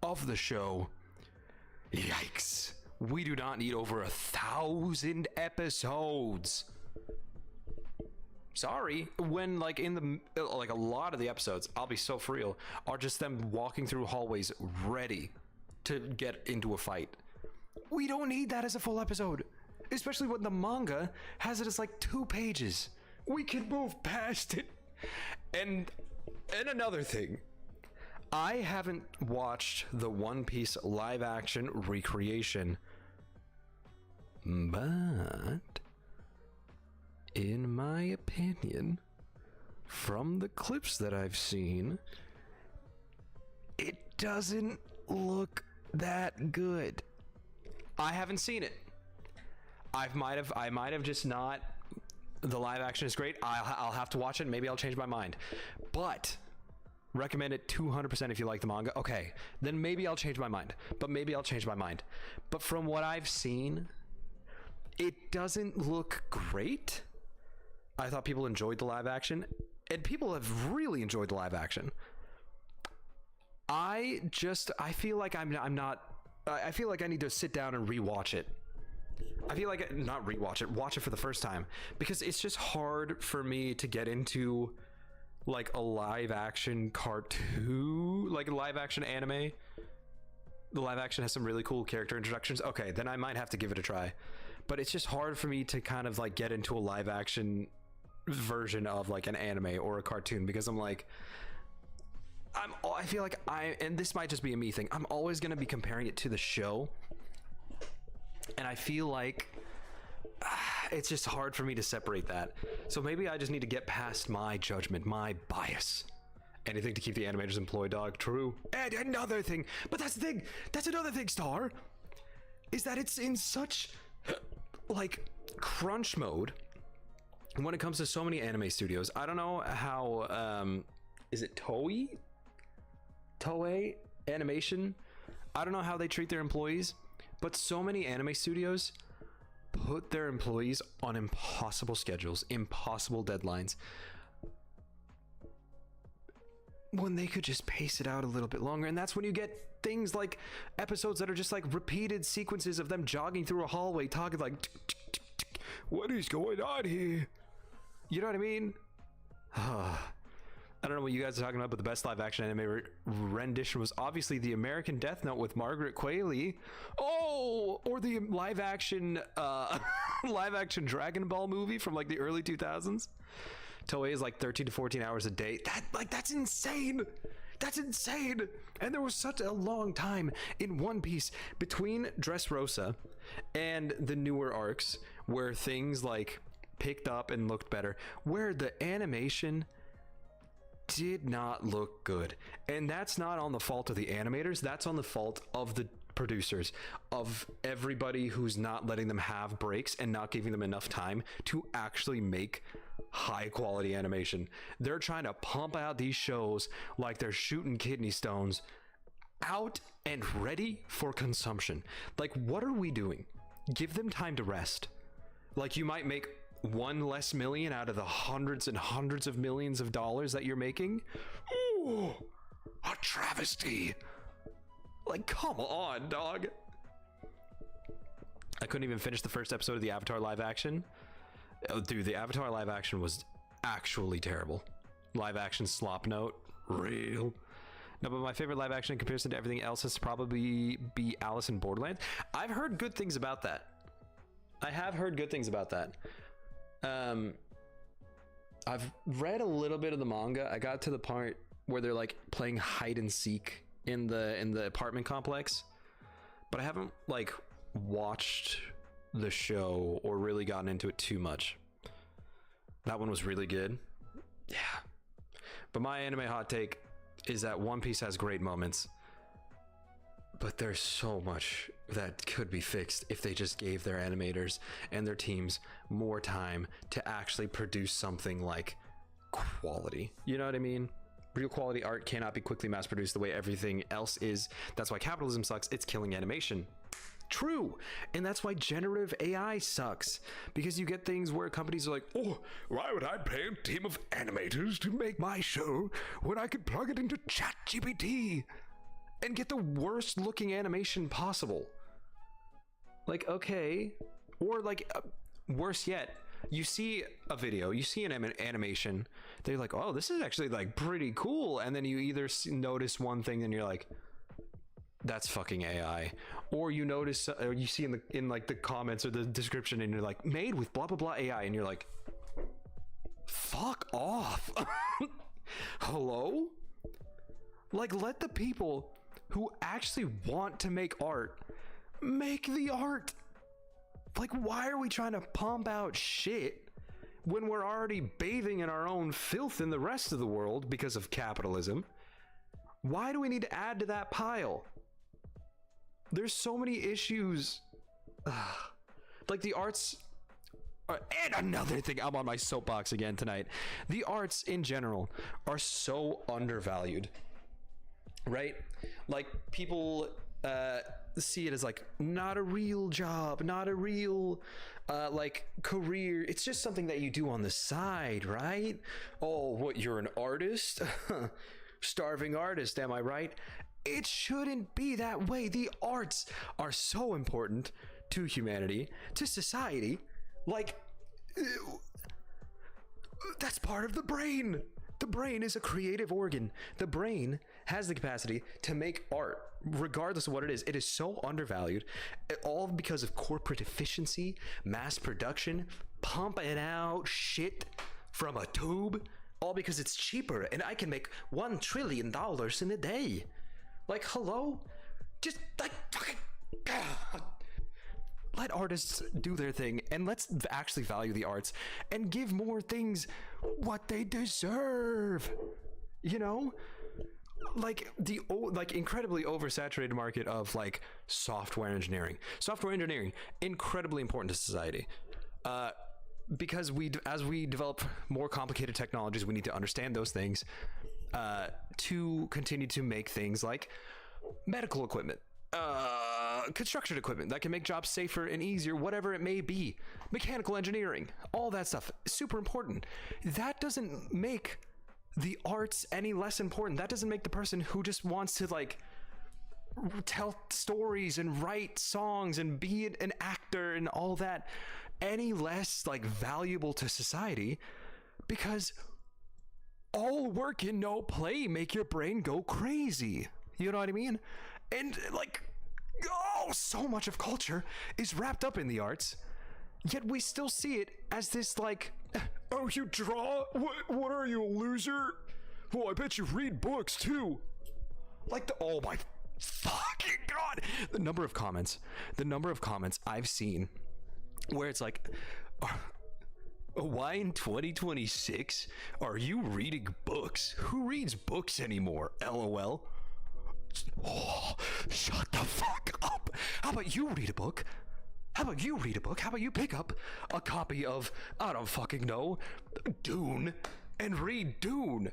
of the show, yikes. We do not need over 1,000 episodes. Sorry, when like in the like a lot of the episodes, I'll be so for real, are just them walking through hallways ready to get into a fight. We don't need that as a full episode, especially when the manga has it as like 2 pages. We can move past it. And another thing, I haven't watched the One Piece live action recreation, but in my opinion, from the clips that I've seen, it doesn't look that good. I haven't seen it. I might have just not. The live action is great. I'll have to watch it. Maybe I'll change my mind. But recommend it 200% if you like the manga. Okay, then maybe I'll change my mind. But from what I've seen, it doesn't look great. I thought people enjoyed the live action, and people have really enjoyed the live action. I feel like I feel like I need to sit down and rewatch it. I feel like not rewatch it, watch it for the first time, because it's just hard for me to get into like a live action cartoon, like a live action anime. The live action has some really cool character introductions. Okay, then I might have to give it a try. But it's just hard for me to kind of like get into a live action version of like an anime or a cartoon, because I'm like, I feel like and this might just be a me thing, I'm always going to be comparing it to the show, and I feel like it's just hard for me to separate that. So maybe I just need to get past my judgment, my bias. Anything to keep the animators employed, dog. True. And another thing, but that's the thing, that's another thing, Star, is that it's in such like crunch mode when it comes to so many anime studios. I don't know how is it Toei Animation? I don't know how they treat their employees, but so many anime studios put their employees on impossible schedules, impossible deadlines, when they could just pace it out a little bit longer. And that's when you get things like episodes that are just like repeated sequences of them jogging through a hallway talking like, tick, tick, tick, tick. What is going on here? You know what I mean? I don't know what you guys are talking about, but the best live action anime rendition was obviously the American Death Note with Margaret Qualley. Oh, or the live action Dragon Ball movie from like the early 2000s. Toei is like 13 to 14 hours a day. That's insane. That's insane. And there was such a long time in One Piece between Dressrosa and the newer arcs where things like picked up and looked better, where the animation did not look good. And that's not on the fault of the animators, that's on the fault of the producers, of everybody who's not letting them have breaks and not giving them enough time to actually make high quality animation. They're trying to pump out these shows like they're shooting kidney stones out and ready for consumption. Like, what are we doing? give them time to rest. Like, you might make one less million out of the hundreds and hundreds of millions of dollars that you're making. Ooh, a travesty. Like, come on, dog. I couldn't even finish the first episode of the Avatar live action. Oh, dude, the Avatar live action was actually terrible. Live action slop note, real. No, but my favorite live action in comparison to everything else has to probably be Alice in Borderland. I've heard good things about that. I have heard good things about that. I've read a little bit of the manga. I got to the part where they're like playing hide and seek in the apartment complex, but I haven't like watched the show or really gotten into it too much. That one was really good. Yeah. But my anime hot take is that One Piece has great moments, but there's so much that could be fixed if they just gave their animators and their teams more time to actually produce something like quality. You know what I mean? Real quality art cannot be quickly mass produced the way everything else is. That's why capitalism sucks. It's killing animation. True. And that's why generative AI sucks, because you get things where companies are like, oh, why would I pay a team of animators to make my show when I could plug it into ChatGPT and get the worst looking animation possible? Like, okay. Or like, worse yet, you see a video, you see an animation, they're like, oh, this is actually like pretty cool. And then you either notice one thing and you're like, that's fucking AI, or you notice, or you see in like the comments or the description and you're like, made with blah blah blah AI, and you're like, fuck off. Hello? Like, let the people who actually want to make art make the art. Like, why are we trying to pump out shit when we're already bathing in our own filth in the rest of the world because of capitalism? Why do we need to add to that pile? There's so many issues. Like the arts. And another thing, I'm on my soapbox again tonight. The arts in general are so undervalued, right? Like, people see it as like not a real job, not a real like career. It's just something that you do on the side, right? Oh, what, you're an artist? Starving artist, am I right? It shouldn't be that way. The arts are so important to humanity, to society. Like, that's part of the brain. The brain is a creative organ. The brain has the capacity to make art, regardless of what it is. It is so undervalued, all because of corporate efficiency, mass production, pumping out shit from a tube, all because it's cheaper and I can make $1 trillion in a day. Like, hello? Just like fucking let artists do their thing, and let's actually value the arts and give more things what they deserve. You know? Like the incredibly oversaturated market of like software engineering. Software engineering, incredibly important to society. Because as we develop more complicated technologies, we need to understand those things to continue to make things like medical equipment, construction equipment that can make jobs safer and easier, whatever it may be, mechanical engineering, all that stuff, super important. That doesn't make the arts any less important. That doesn't make the person who just wants to like tell stories and write songs and be an actor and all that any less like valuable to society, because all work and no play make your brain go crazy. You know what I mean? And like, oh, so much of culture is wrapped up in the arts, yet we still see it as this like, oh, you draw? What are you, a loser? Well, I bet you read books too. Like oh my fucking God. The number of comments I've seen where it's like, why in 2026 are you reading books? Who reads books anymore? LOL. Oh, shut the fuck up. How about you read a book? How about you pick up a copy of, I don't fucking know, Dune, and read Dune?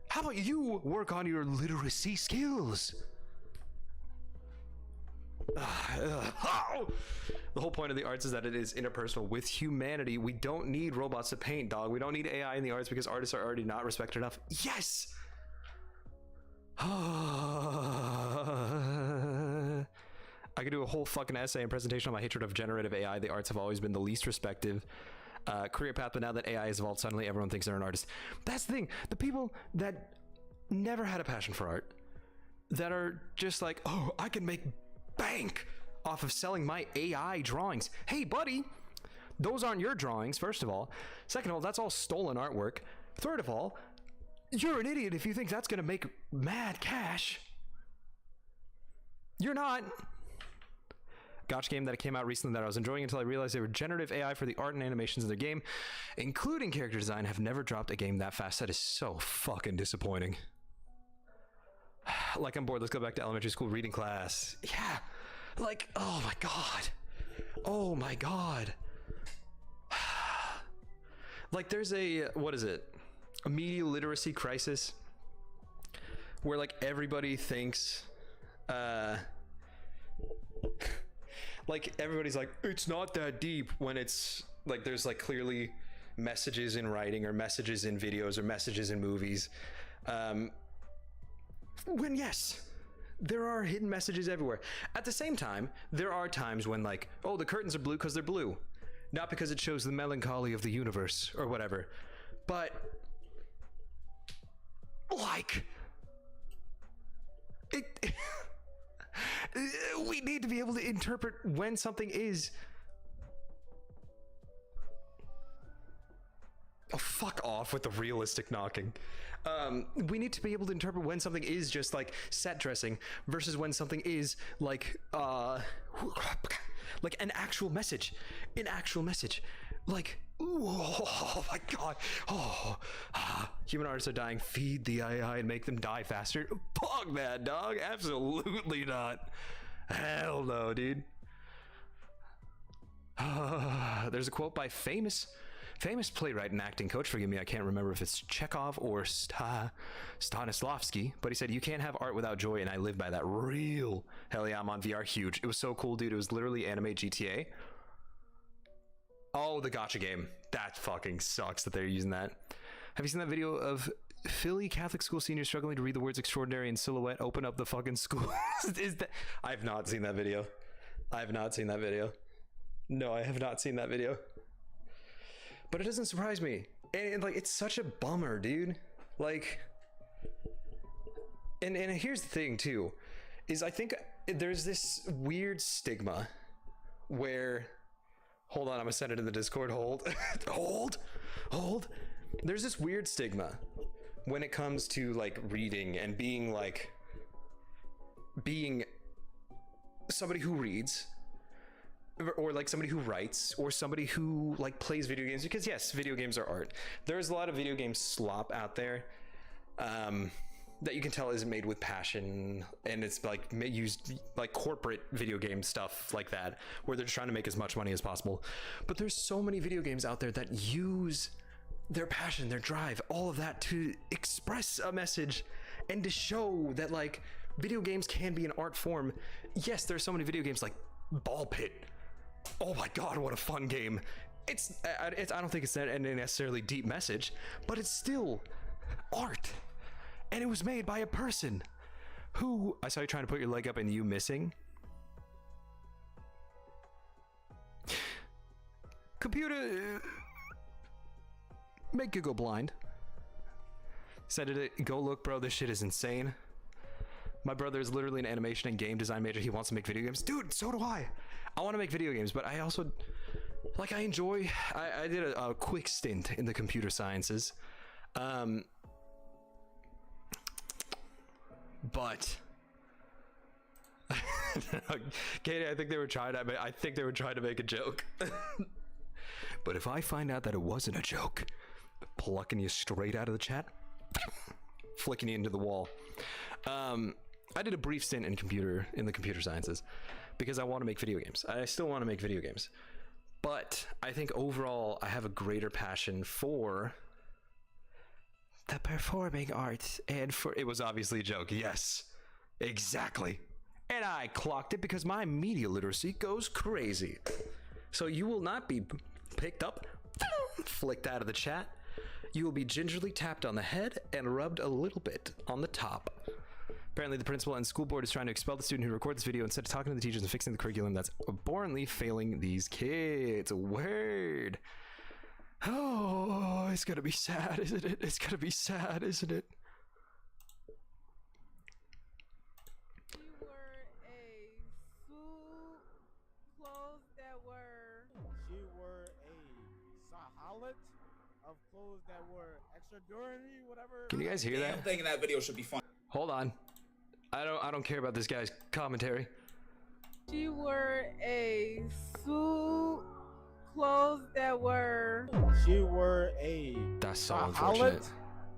How about you work on your literacy skills? Oh! The whole point of the arts is that it is interpersonal with humanity. We don't need robots to paint, dog. We don't need AI in the arts because artists are already not respected enough. Yes! I could do a whole fucking essay and presentation on my hatred of generative AI. The arts have always been the least respective career path, but now that AI has evolved, suddenly everyone thinks they're an artist. That's the thing. The people that never had a passion for art, that are just like, oh, I can make bank off of selling my AI drawings. Hey, buddy, those aren't your drawings, first of all. Second of all, that's all stolen artwork. Third of all, you're an idiot if you think that's gonna make mad cash. You're not. Gotcha game that came out recently that I was enjoying until I realized they were generative AI for the art and animations in their game, including character design. Have never dropped a game that fast. That is so fucking disappointing. Like, I'm bored. Let's go back to elementary school reading class. Yeah. Like, oh my God. Oh my God. Like, there's a, what is it? A media literacy crisis where like everybody thinks, like everybody's like, it's not that deep, when it's like, there's like clearly messages in writing or messages in videos or messages in movies. When yes, there are hidden messages everywhere. At the same time, there are times when like, oh, the curtains are blue because they're blue, not because it shows the melancholy of the universe or whatever. But like, it we need to be able to interpret when something is. Oh, fuck off with the realistic knocking. We need to be able to interpret when something is just like set dressing versus when something is like an actual message. An actual message. Like, ooh, oh my God. Oh, human artists are dying. Feed the AI and make them die faster. Fuck that, dog. Absolutely not. Hell no, dude. There's a quote by famous playwright and acting coach. Forgive me, I can't remember if it's Chekhov or Stanislavski, but he said, you can't have art without joy, and I live by that. Real. Hell yeah, I'm on VR. Huge. It was so cool, dude. It was literally Animate GTA. Oh, the gotcha game. That fucking sucks that they're using that. Have you seen that video of Philly Catholic school seniors struggling to read the words extraordinary in silhouette? Open up the fucking school. Is that? I have not seen that video. I have not seen that video. No, I have not seen that video. But it doesn't surprise me. And like, it's such a bummer, dude. Like, and here's the thing too, is I think there's this weird stigma where, hold on, I'm gonna send it in the Discord. Hold. hold. There's this weird stigma when it comes to like reading and being somebody who reads, or like somebody who writes, or somebody who like plays video games, because yes, video games are art. There's a lot of video game slop out there that you can tell isn't made with passion, and it's like used like corporate video game stuff like that, where they're trying to make as much money as possible. But there's so many video games out there that use their passion, their drive, all of that to express a message and to show that like video games can be an art form. Yes, there's so many video games like Ball Pit. Oh my God, what a fun game. I don't think it's a necessarily deep message, but it's still art. And it was made by a person who, I saw you trying to put your leg up and you missing. Computer, make you go blind. Said it, go look, bro, this shit is insane. My brother is literally an animation and game design major. He wants to make video games. Dude, so do I. I want to make video games, but I also, like, I enjoy, I did a quick stint in the computer sciences. But Katie, I think they were trying to make a joke. But if I find out that it wasn't a joke, plucking you straight out of the chat, flicking you into the wall. I did a brief stint in the computer sciences because I want to make video games. I still want to make video games, but I think overall I have a greater passion for the performing arts, and for, it was obviously a joke. Yes, exactly. And I clocked it because my media literacy goes crazy. So you will not be picked up, flicked out of the chat. You will be gingerly tapped on the head and rubbed a little bit on the top. Apparently the principal and school board is trying to expel the student who recorded this video instead of talking to the teachers and fixing the curriculum that's abhorrently failing these kids. Word. Oh, it's gonna be sad, isn't it? It's gonna be sad, isn't it? She wore a suit, clothes that were. She wore a sahalit of clothes that were extraordinary, whatever. Can you guys hear that? I'm thinking that video should be fun. Hold on. I don't care about this guy's commentary. She wore a suit, clothes that were. She wore a That's so sahalit unfortunate.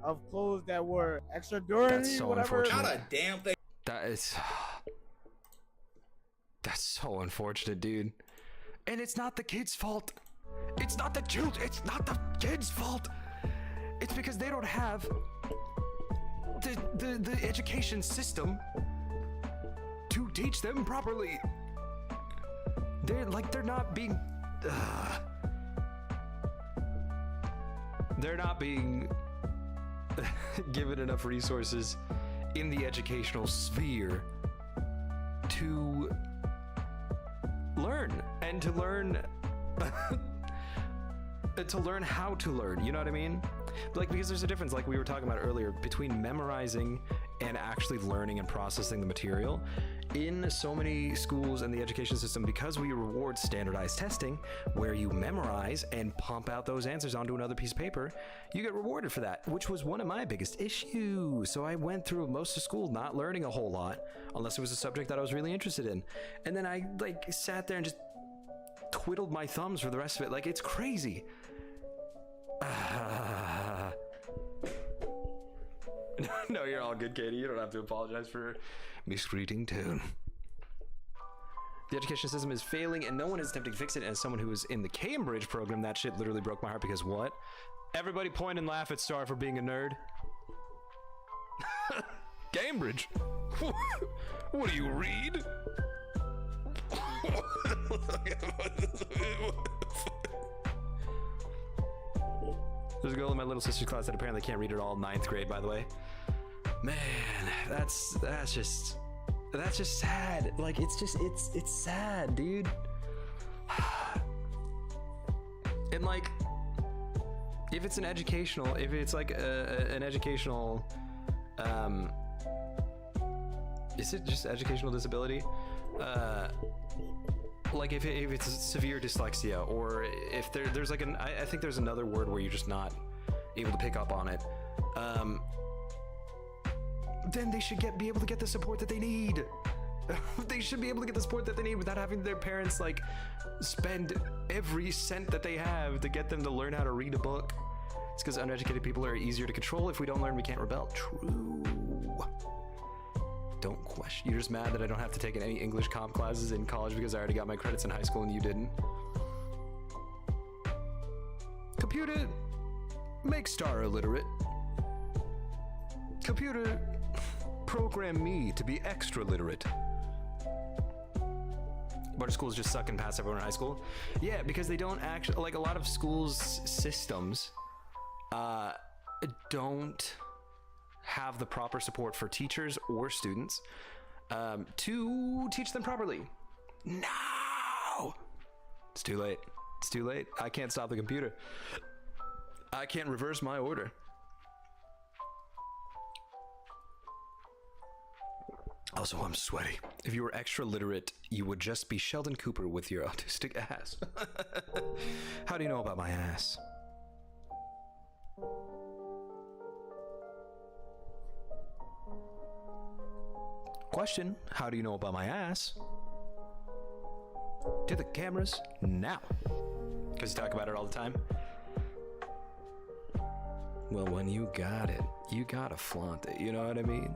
of clothes that were extraordinary, That's so whatever. unfortunate. Not a damn thing. That's so unfortunate, dude. And it's not the kid's fault. It's not the children. It's not the kid's fault. It's because they don't have the education system to teach them properly. They're not being given enough resources in the educational sphere to learn and to learn to learn how to learn, you know what I mean? Like, because there's a difference, like we were talking about earlier, between memorizing and actually learning and processing the material. In so many schools and the education system, because we reward standardized testing, where you memorize and pump out those answers onto another piece of paper, you get rewarded for that, which was one of my biggest issues. So I went through most of school not learning a whole lot, unless it was a subject that I was really interested in. And then I like sat there and just twiddled my thumbs for the rest of it. Like, it's crazy. No, you're all good, Katie. You don't have to apologize for misreading tone. The education system is failing and no one is attempting to fix it. And as someone who was in the Cambridge program, that shit literally broke my heart because what? Everybody point and laugh at Star for being a nerd. Cambridge? What do you read? There's a girl in my little sister's class that apparently can't read at all, 9th grade, by the way. Man, that's just sad. Like, it's sad, dude. And like, if it's an educational, if it's like an educational, is it just educational disability? Like if it's severe dyslexia, or if there's like I think there's another word where you're just not able to pick up on it, then they should be able to get the support that they need. They should be able to get the support that they need without having their parents like spend every cent that they have to get them to learn how to read a book. It's because uneducated people are easier to control. If we don't learn, we can't rebel. True. Don't question. You're just mad that I don't have to take any English comp classes in college because I already got my credits in high school and you didn't. Computer, make Star illiterate. Computer, program me to be extra literate. A bunch of schools just suck and pass everyone in high school. Yeah, because they don't actually, like a lot of schools' systems don't have the proper support for teachers or students to teach them properly. No! It's too late. It's too late. I can't stop the computer. I can't reverse my order. Also, I'm sweaty. If you were extra literate, you would just be Sheldon Cooper with your autistic ass. How do you know about my ass? Question, how do you know about my ass? To the cameras now. Because you talk about it all the time. Well, when you got it, you gotta flaunt it, you know what I mean?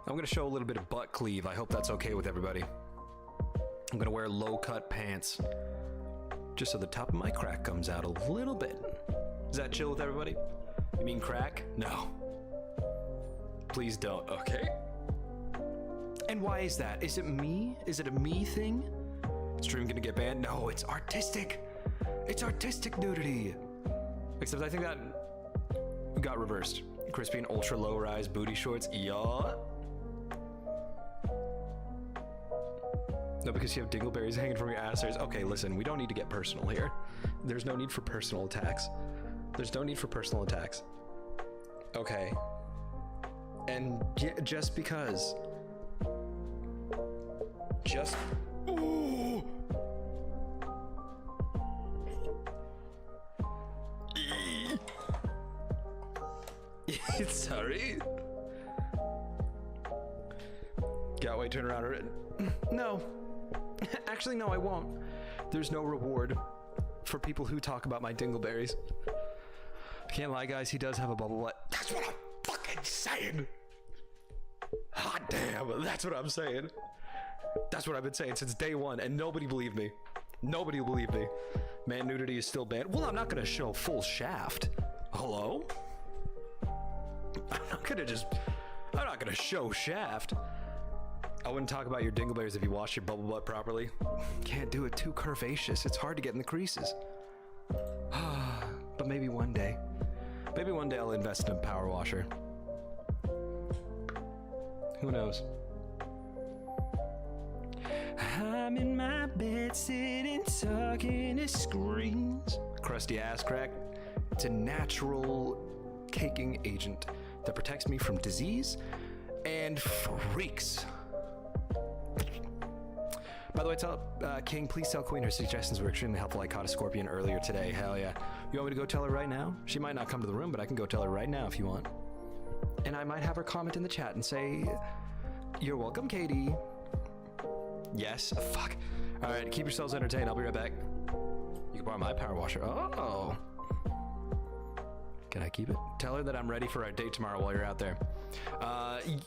I'm gonna show a little bit of butt cleave. I hope that's okay with everybody. I'm gonna wear low-cut pants. Just so the top of my crack comes out a little bit. Is that chill with everybody? You mean crack? No. Please don't, okay? And why is that? Is it me? Is it a me thing? Stream gonna get banned? No, it's artistic. It's artistic nudity. Except I think that got reversed. Crispy and ultra low rise booty shorts. Yeah. No, because you have dingleberries hanging from your ass hairs. Okay, listen, we don't need to get personal here. There's no need for personal attacks. There's no need for personal attacks. Okay. And just because. Just. Ooh. Sorry. Got way turn around. No. Actually, no, I won't. There's no reward for people who talk about my dingleberries. I can't lie, guys. He does have a bubble butt. That's what I'm fucking saying. Hot damn. That's what I'm saying. That's what I've been saying since day one, and nobody believed me. Nobody will believe me. Man nudity is still banned. Well, I'm not gonna show full shaft. Hello? I'm not gonna show shaft. I wouldn't talk about your dingleberries if you wash your bubble butt properly. Can't do it, too curvaceous. It's hard to get in the creases. But maybe one day. Maybe one day I'll invest in a power washer. Who knows? I'm in my bed sitting talking to screens. Crusty ass crack. It's a natural caking agent that protects me from disease and freaks. By the way, tell King, please tell Queen her suggestions were extremely helpful. I caught a scorpion earlier today. Hell yeah. You want me to go tell her right now? She might not come to the room, but I can go tell her right now if you want. And I might have her comment in the chat and say, "You're welcome, Katie." Yes. Fuck. All right, keep yourselves entertained. I'll be right back. You can borrow my power washer. Oh. Can I keep it? Tell her that I'm ready for our date tomorrow while you're out there.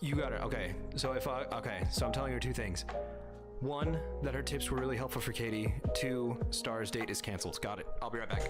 You got her. Okay. So I'm telling her two things. One, that her tips were really helpful for Katie. Two, Star's date is canceled. Got it. I'll be right back.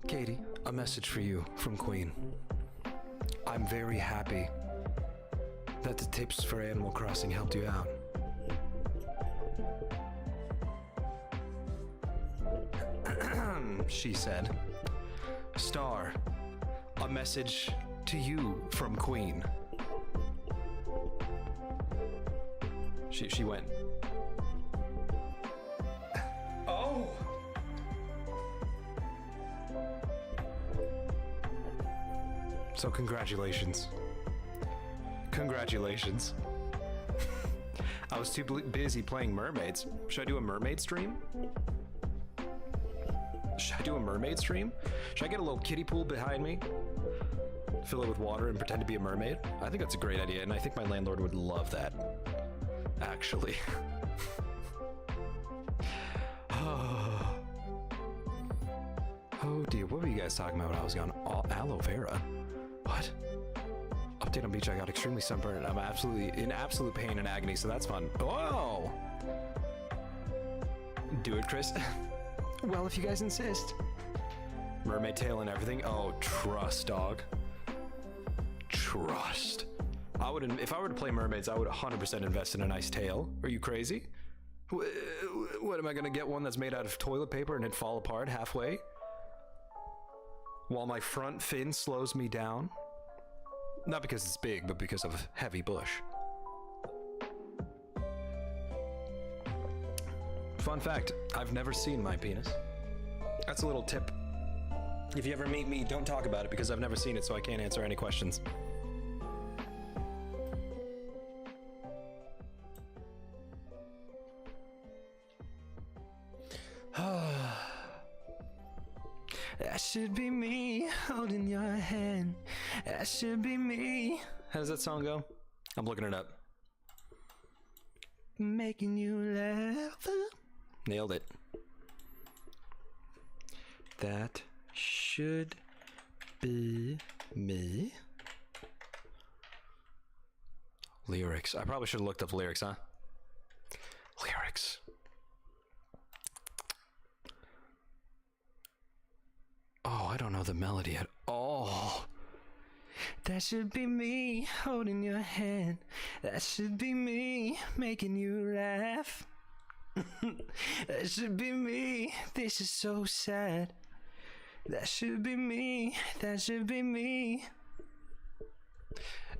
Katie, a message for you from Queen. I'm very happy that the tips for Animal Crossing helped you out. She said. Star, a message to you from Queen. She went. Oh! So congratulations. Congratulations. I was too busy playing mermaids. Should I do a mermaid stream? Should I do a mermaid stream? Should I get a little kiddie pool behind me? Fill it with water and pretend to be a mermaid? I think that's a great idea, and I think my landlord would love that. Actually. Oh dear, what were you guys talking about when I was gone? Aloe vera? What? Update on beach, I got extremely sunburned. I'm in absolute pain and agony, so that's fun. Oh! Do it, Chris. Well, if you guys insist. Mermaid tail and everything. Oh, trust, dog. Trust. If I were to play mermaids, I would 100% invest in a nice tail. Are you crazy? What am I gonna get, one that's made out of toilet paper and it'd fall apart halfway? While my front fin slows me down? Not because it's big, but because of heavy bush. Fun fact, I've never seen my penis. That's a little tip. If you ever meet me, don't talk about it because I've never seen it, so I can't answer any questions. That should be me holding your hand. That should be me. How does that song go? I'm looking it up. Making you laugh. Nailed it. That should be me. Lyrics. I probably should have looked up lyrics, huh? Lyrics. Oh, I don't know the melody at all. That should be me holding your hand. That should be me making you laugh. That should be me. This is so sad. That should be me. That should be me.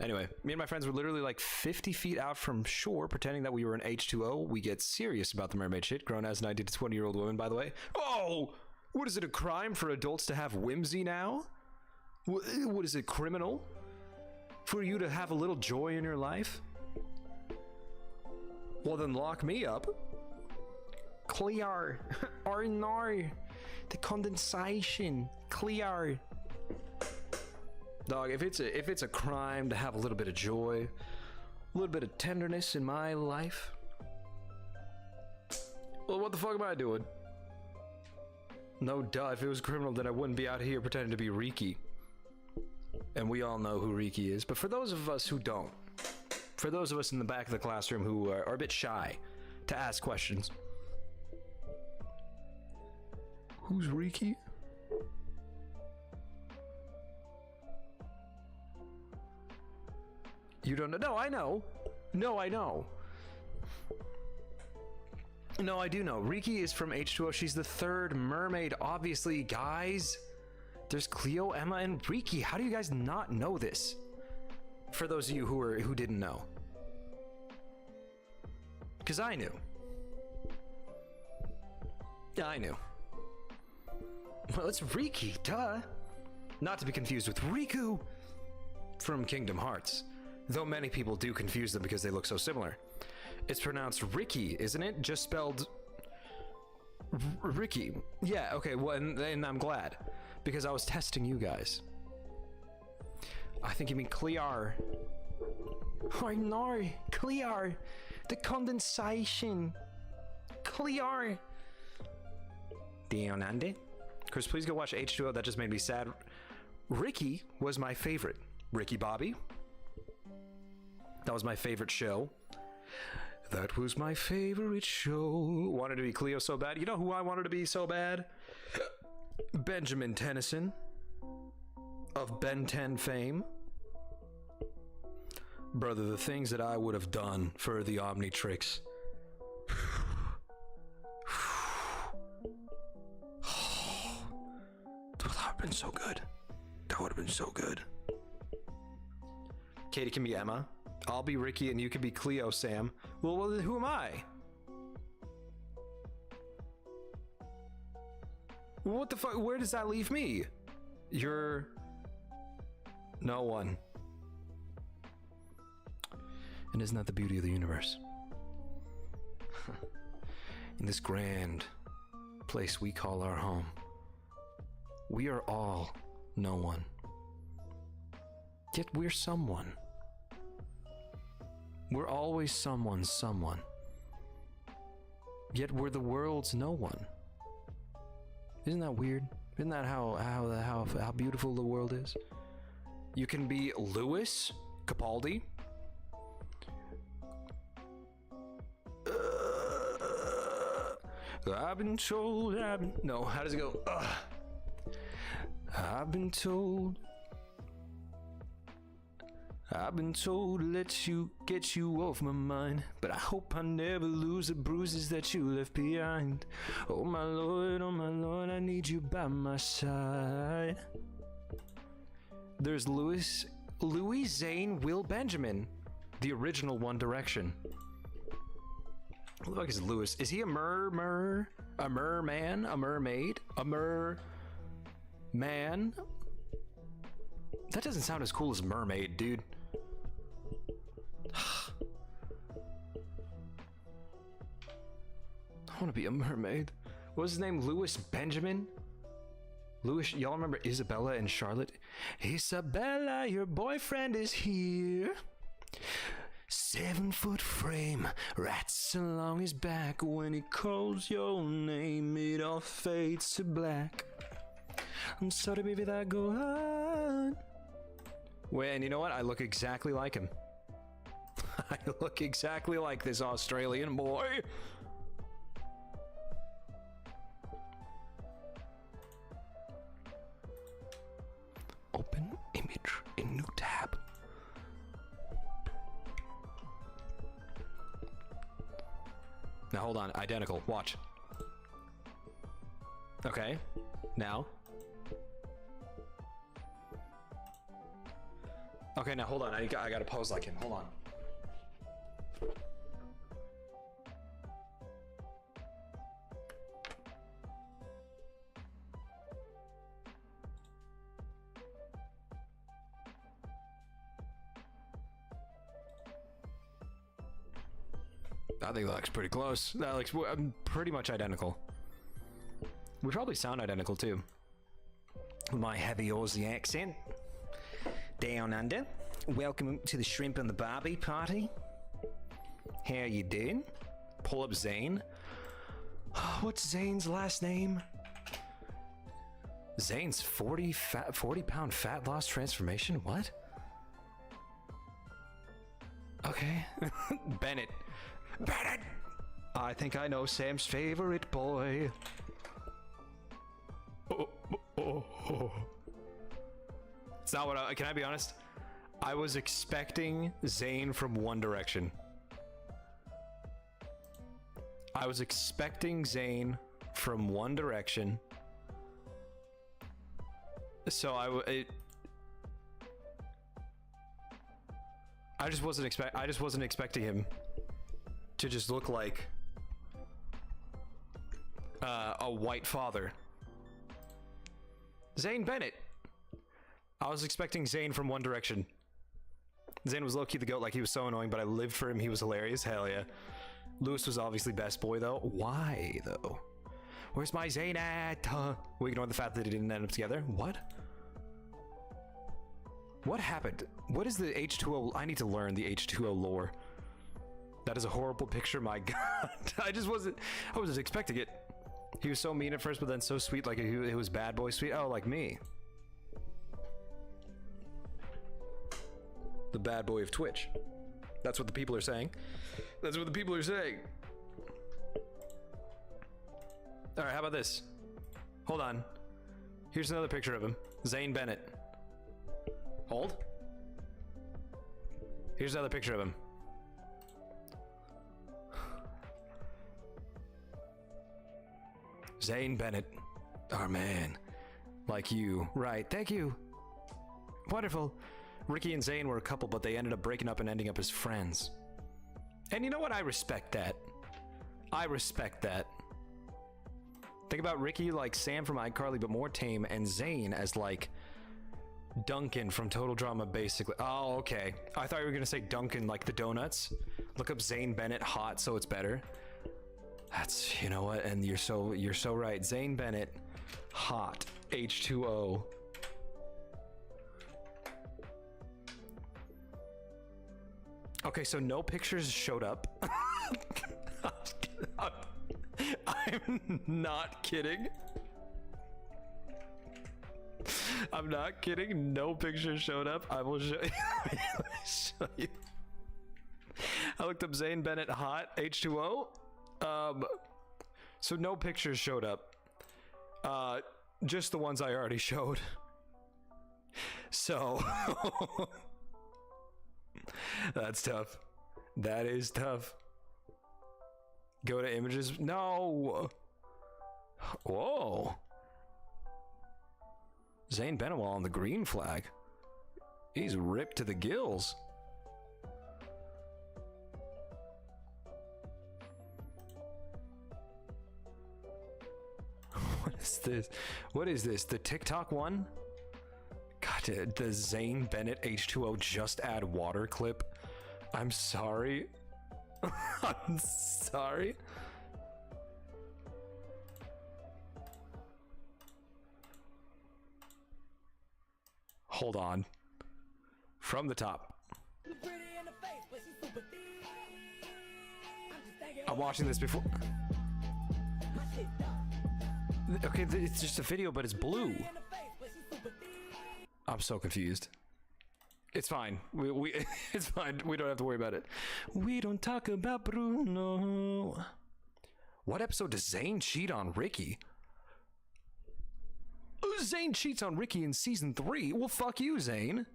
Anyway, me and my friends were literally like 50 feet out from shore pretending that we were in H2O. We get serious about the mermaid shit. Grown as 19 to 20-year-old women, by the way. Oh! What is it, a crime for adults to have whimsy now? What is it, criminal? For you to have a little joy in your life? Well, then lock me up. Clear. Or no. The condensation. Clear. Dog, if it's a crime to have a little bit of joy, a little bit of tenderness in my life, well, what the fuck am I doing? No, duh, if it was criminal, then I wouldn't be out here pretending to be Riki. And we all know who Riki is. But for those of us who don't, for those of us in the back of the classroom who are a bit shy to ask questions, who's Riki? You don't know? No, I know. No, I know. No, I do know. Riki is from H2O. She's the third mermaid, obviously, guys. There's Cleo, Emma, and Riki. How do you guys not know this? For those of you who didn't know. Because I knew. Yeah, I knew. Well, it's Riki, duh. Not to be confused with Riku from Kingdom Hearts. Though many people do confuse them because they look so similar. It's pronounced Ricky, isn't it? Just spelled Ricky. Yeah, okay, well, and I'm glad. Because I was testing you guys. I think you mean clear. Oh no, clear. The condensation. Clear. Down under. Chris, please go watch H2O. That just made me sad. Ricky was my favorite. Ricky Bobby. That was my favorite show. That was my favorite show. Wanted to be Cleo so bad. You know who I wanted to be so bad? Benjamin Tennyson of Ben 10 fame. Brother, the things that I would have done for the Omnitrix. That would have been so good. That would have been so good. Katie can be Emma. I'll be Ricky and you can be Cleo, Sam. Well, who am I? What the fuck? Where does that leave me? You're... no one. And isn't that the beauty of the universe? In this grand place we call our home, we are all no one. Yet we're someone. We're always someone's someone. Yet we're the world's no one. Isn't that weird? Isn't that how beautiful the world is? You can be Lewis Capaldi. I've been told, no, how does it go? I've been told to get you off my mind, but I hope I never lose the bruises that you left behind. Oh my Lord, I need you by my side. There's Louis Zane Will Benjamin, the original One Direction. Who the fuck is Louis? Is he a merman? A mermaid? A merman? That doesn't sound as cool as mermaid, dude. I want to be a mermaid. What was his name? Louis Benjamin? Louis, y'all remember Isabella and Charlotte? Isabella, your boyfriend is here. 7-foot frame, rats along his back. When he calls your name, it all fades to black. I'm sorry, baby, that go on. Wait, and you know what? I look exactly like him. I look exactly like this Australian boy. Open image in new tab. Now hold on, identical, watch. Okay, now. Okay, now hold on, I gotta pose like him, hold on. I think that looks pretty close. That looks pretty much identical. We probably sound identical too. With my heavy Aussie accent. Down under. Welcome to the Shrimp and the Barbie party. How you doing? Pull up Zane. What's Zane's last name? Zane's 40 pound fat loss transformation? What? Okay. Bennett. Bennett! I think I know Sam's favorite boy. It's not what can I be honest? I was expecting Zayn from One Direction. I was expecting Zayn from One Direction. So I just wasn't expecting him to just look like a white father. Zayn Bennett. I was expecting Zayn from One Direction. Zayn was low-key the goat, like he was so annoying, but I lived for him. He was hilarious. Hell yeah. Lewis was obviously best boy though. Why though? Where's my Zayn at? We ignore the fact that they didn't end up together. What? What happened? What is the H2O? I need to learn the H2O lore. That is a horrible picture, my god. I wasn't expecting it. He was so mean at first, but then so sweet, like it was bad boy sweet. Oh, like me. The bad boy of Twitch. That's what the people are saying. That's what the people are saying. All right, how about this? Hold on. Here's another picture of him. Zane Bennett. Hold. Here's another picture of him. Zane Bennett. Our man. Like you. Right. Thank you. Wonderful. Ricky and Zane were a couple, but they ended up breaking up and ending up as friends. And you know what? I respect that. I respect that. Think about Ricky like Sam from iCarly, but more tame, and Zane as like Duncan from Total Drama, basically. Oh, okay. I thought you were gonna say Duncan like the donuts. Look up Zane Bennett hot, so it's better. That's, you know what? And you're so right. Zane Bennett hot H2O. Okay, so no pictures showed up. I'm not kidding. I'm not kidding. No pictures showed up. I will show you. Show you. I looked up Zane Bennett hot H2O. So no pictures showed up. Just the ones I already showed. So that's tough. That is tough. Go to images. No. Whoa. Zane Bennett on the green flag. He's ripped to the gills. What is this? What is this? The TikTok one? God, the Zane Bennett H2O just add water clip. I'm sorry. I'm sorry. Hold on. From the top. I'm watching this before. Okay, it's just a video, but it's blue. I'm so confused. It's fine. We it's fine. We don't have to worry about it. We don't talk about Bruno. What episode does Zane cheat on Ricky? Zane cheats on Ricky in season 3. Well, fuck you, Zane.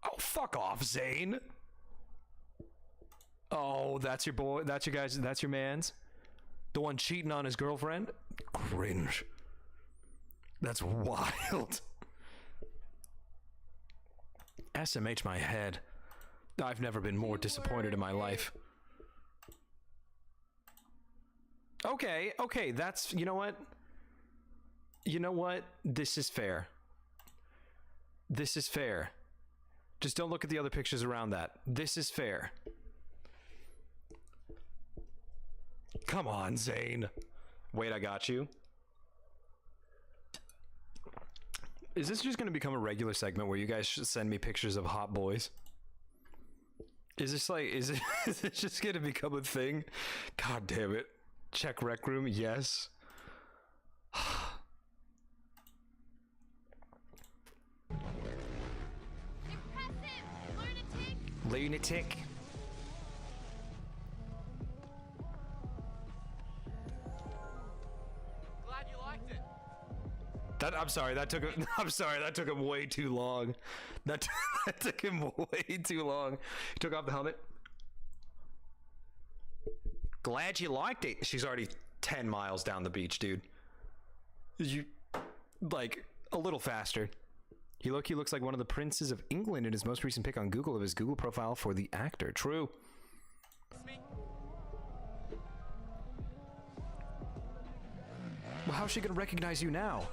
Oh, fuck off, Zane. Oh, that's your boy. That's your guys. That's your man's. The one cheating on his girlfriend. Cringe. That's wild. SMH my head. I've never been more disappointed in my life. Okay, okay, that's, you know what? You know what? This is fair. This is fair. Just don't look at the other pictures around that. This is fair. Come on, Zane. Wait, I got you. Is this just going to become a regular segment where you guys should send me pictures of hot boys? Is this like, is it just going to become a thing? God damn it. Check rec room, yes. Impressive, lunatic. Lunatic. Glad you liked it. I'm sorry, that took him way too long. That took him way too long. He took off the helmet. Glad you liked it. She's already 10 miles down the beach, dude. You, like, a little faster. He looks like one of the princes of England in his most recent pic on Google of his Google profile for the actor. True. Well, how's she gonna recognize you now?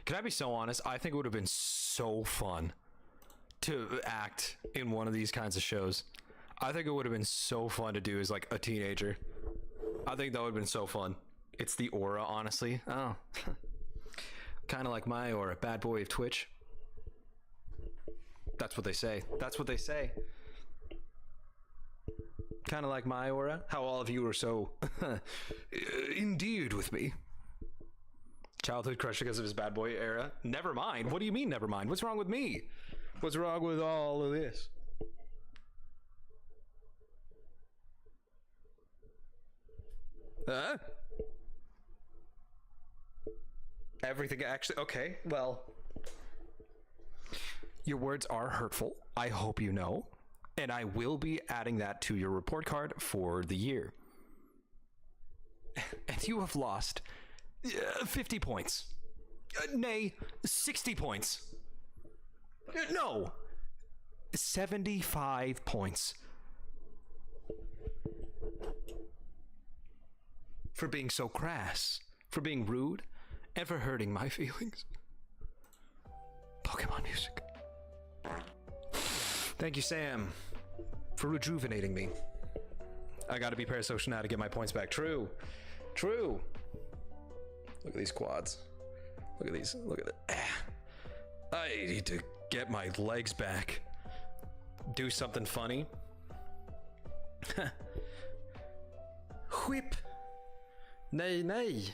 Can I be so honest? I think it would have been so fun to act in one of these kinds of shows. I think it would have been so fun to do as like a teenager. I think that would have been so fun. It's the aura, honestly. Oh, kind of like my aura, bad boy of Twitch. That's what they say. That's what they say. kind of like my aura? How all of you are so endeared with me. Childhood crush because of his bad boy era. Never mind. What do you mean, never mind? What's wrong with me? What's wrong with all of this? Huh? Everything actually... Okay, well... Your words are hurtful. I hope you know. And I will be adding that to your report card for the year. And you have lost 50 points. Nay, 60 points. No, 75 points. For being so crass, for being rude, and for hurting my feelings. Pokemon music. Thank you, Sam, for rejuvenating me. I gotta be parasocial now to get my points back. True. True. Look at these quads. Look at these. Look at it. I need to get my legs back. Do something funny. Whip. Nay, nay.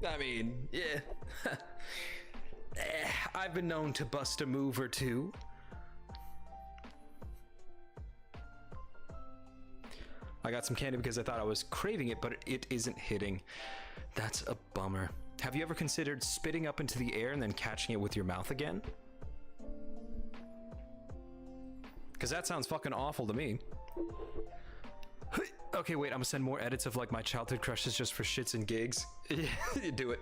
I mean, yeah. I've been known to bust a move or two. I got some candy because I thought I was craving it, but it isn't hitting. That's a bummer. Have you ever considered spitting up into the air and then catching it with your mouth again? Because that sounds fucking awful to me. Okay, wait, I'm gonna send more edits of like my childhood crushes just for shits and gigs. Do it.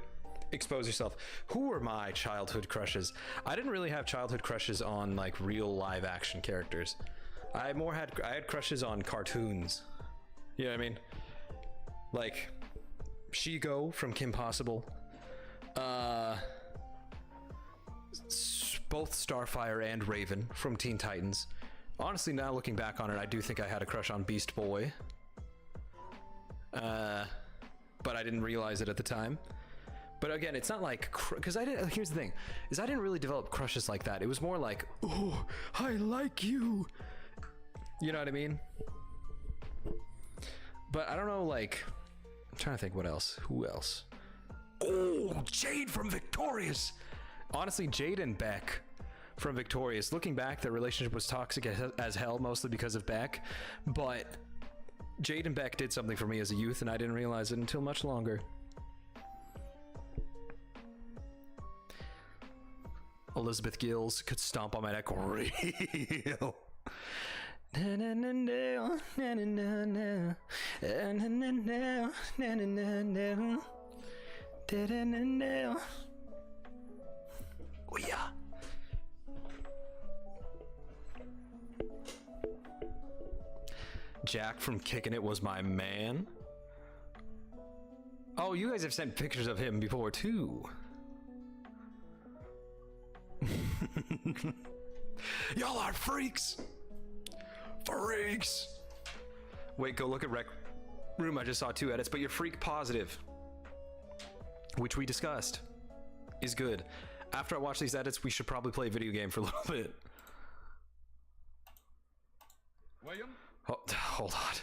Expose yourself. Who were my childhood crushes? I didn't really have childhood crushes on like real live action characters. I had crushes on cartoons. You know what I mean? Like Shigo from Kim Possible. Both Starfire and Raven from Teen Titans. Honestly, now looking back on it, I do think I had a crush on Beast Boy. But I didn't realize it at the time. But again, it's not like, because here's the thing, is I didn't really develop crushes like that. It was more like, oh, I like you. You know what I mean? But I don't know, like, I'm trying to think what else. Who else? Oh, Jade from Victorious. Honestly, Jade and Beck from Victorious. Looking back, their relationship was toxic as hell, mostly because of Beck. But Jade and Beck did something for me as a youth, and I didn't realize it until much longer. Elizabeth Gills could stomp on my neck real. Oh yeah. Jack from Kicking It was my man. Oh, you guys have sent pictures of him before too. Y'all are freaks. Freaks. Wait, go look at Rec Room. I just saw 2 edits, but you're freak positive, which we discussed is good. After I watch these edits, we should probably play a video game for a little bit. William? Oh, hold on.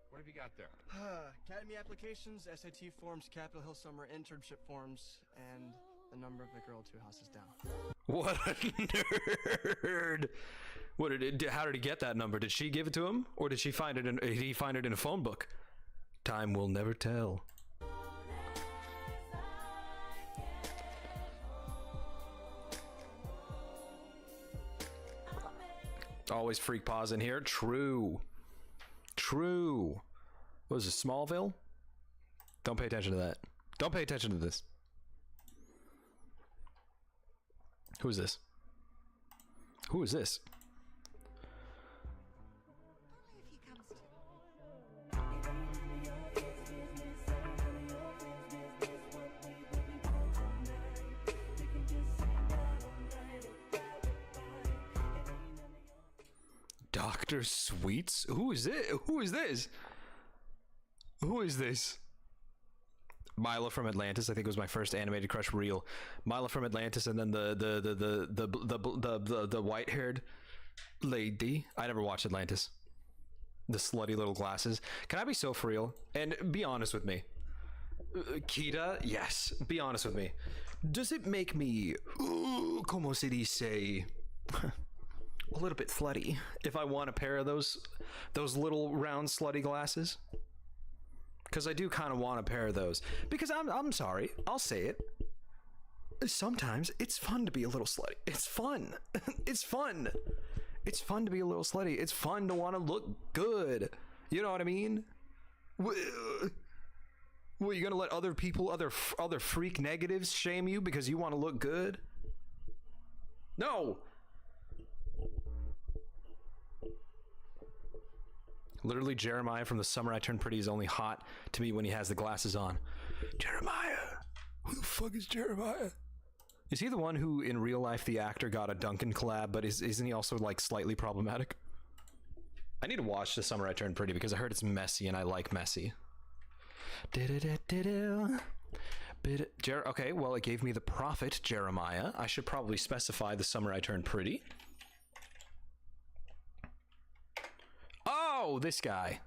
What have you got there? Academy applications, SAT forms, Capitol Hill summer internship forms, and the number of the girl 2 houses down. What a nerd! What did it? How did he get that number? Did she give it to him, or did he find it in a phone book? Time will never tell. Always freak pause in here. True. True. What was it, Smallville? Don't pay attention to that. Don't pay attention to this. Who is this? Who is this? Dr. Sweets? Who is it? Who is this? Who is this? Milo from Atlantis, I think, was my first animated crush real. Milo from Atlantis, and then the white-haired lady. I never watched Atlantis. The slutty little glasses. Can I be so for real? And be honest with me. Kita, yes. Be honest with me. Does it make me, como se dice, a little bit slutty if I want a pair of those little round slutty glasses? Because I do kind of want a pair of those. Because I'm sorry, I'll say it. Sometimes it's fun to be a little slutty. It's fun. It's fun. It's fun to be a little slutty. It's fun to want to look good. You know what I mean? Well, you gonna let other people, other freak negatives shame you because you want to look good? No. Literally, Jeremiah from The Summer I Turned Pretty is only hot to me when he has the glasses on. Jeremiah. Who the fuck is Jeremiah? Is he the one who, in real life, the actor got a Duncan collab, but isn't he also, like, slightly problematic? I need to watch The Summer I Turned Pretty because I heard it's messy and I like messy. Okay, well, it gave me the prophet, Jeremiah. I should probably specify The Summer I Turned Pretty. Oh, this guy.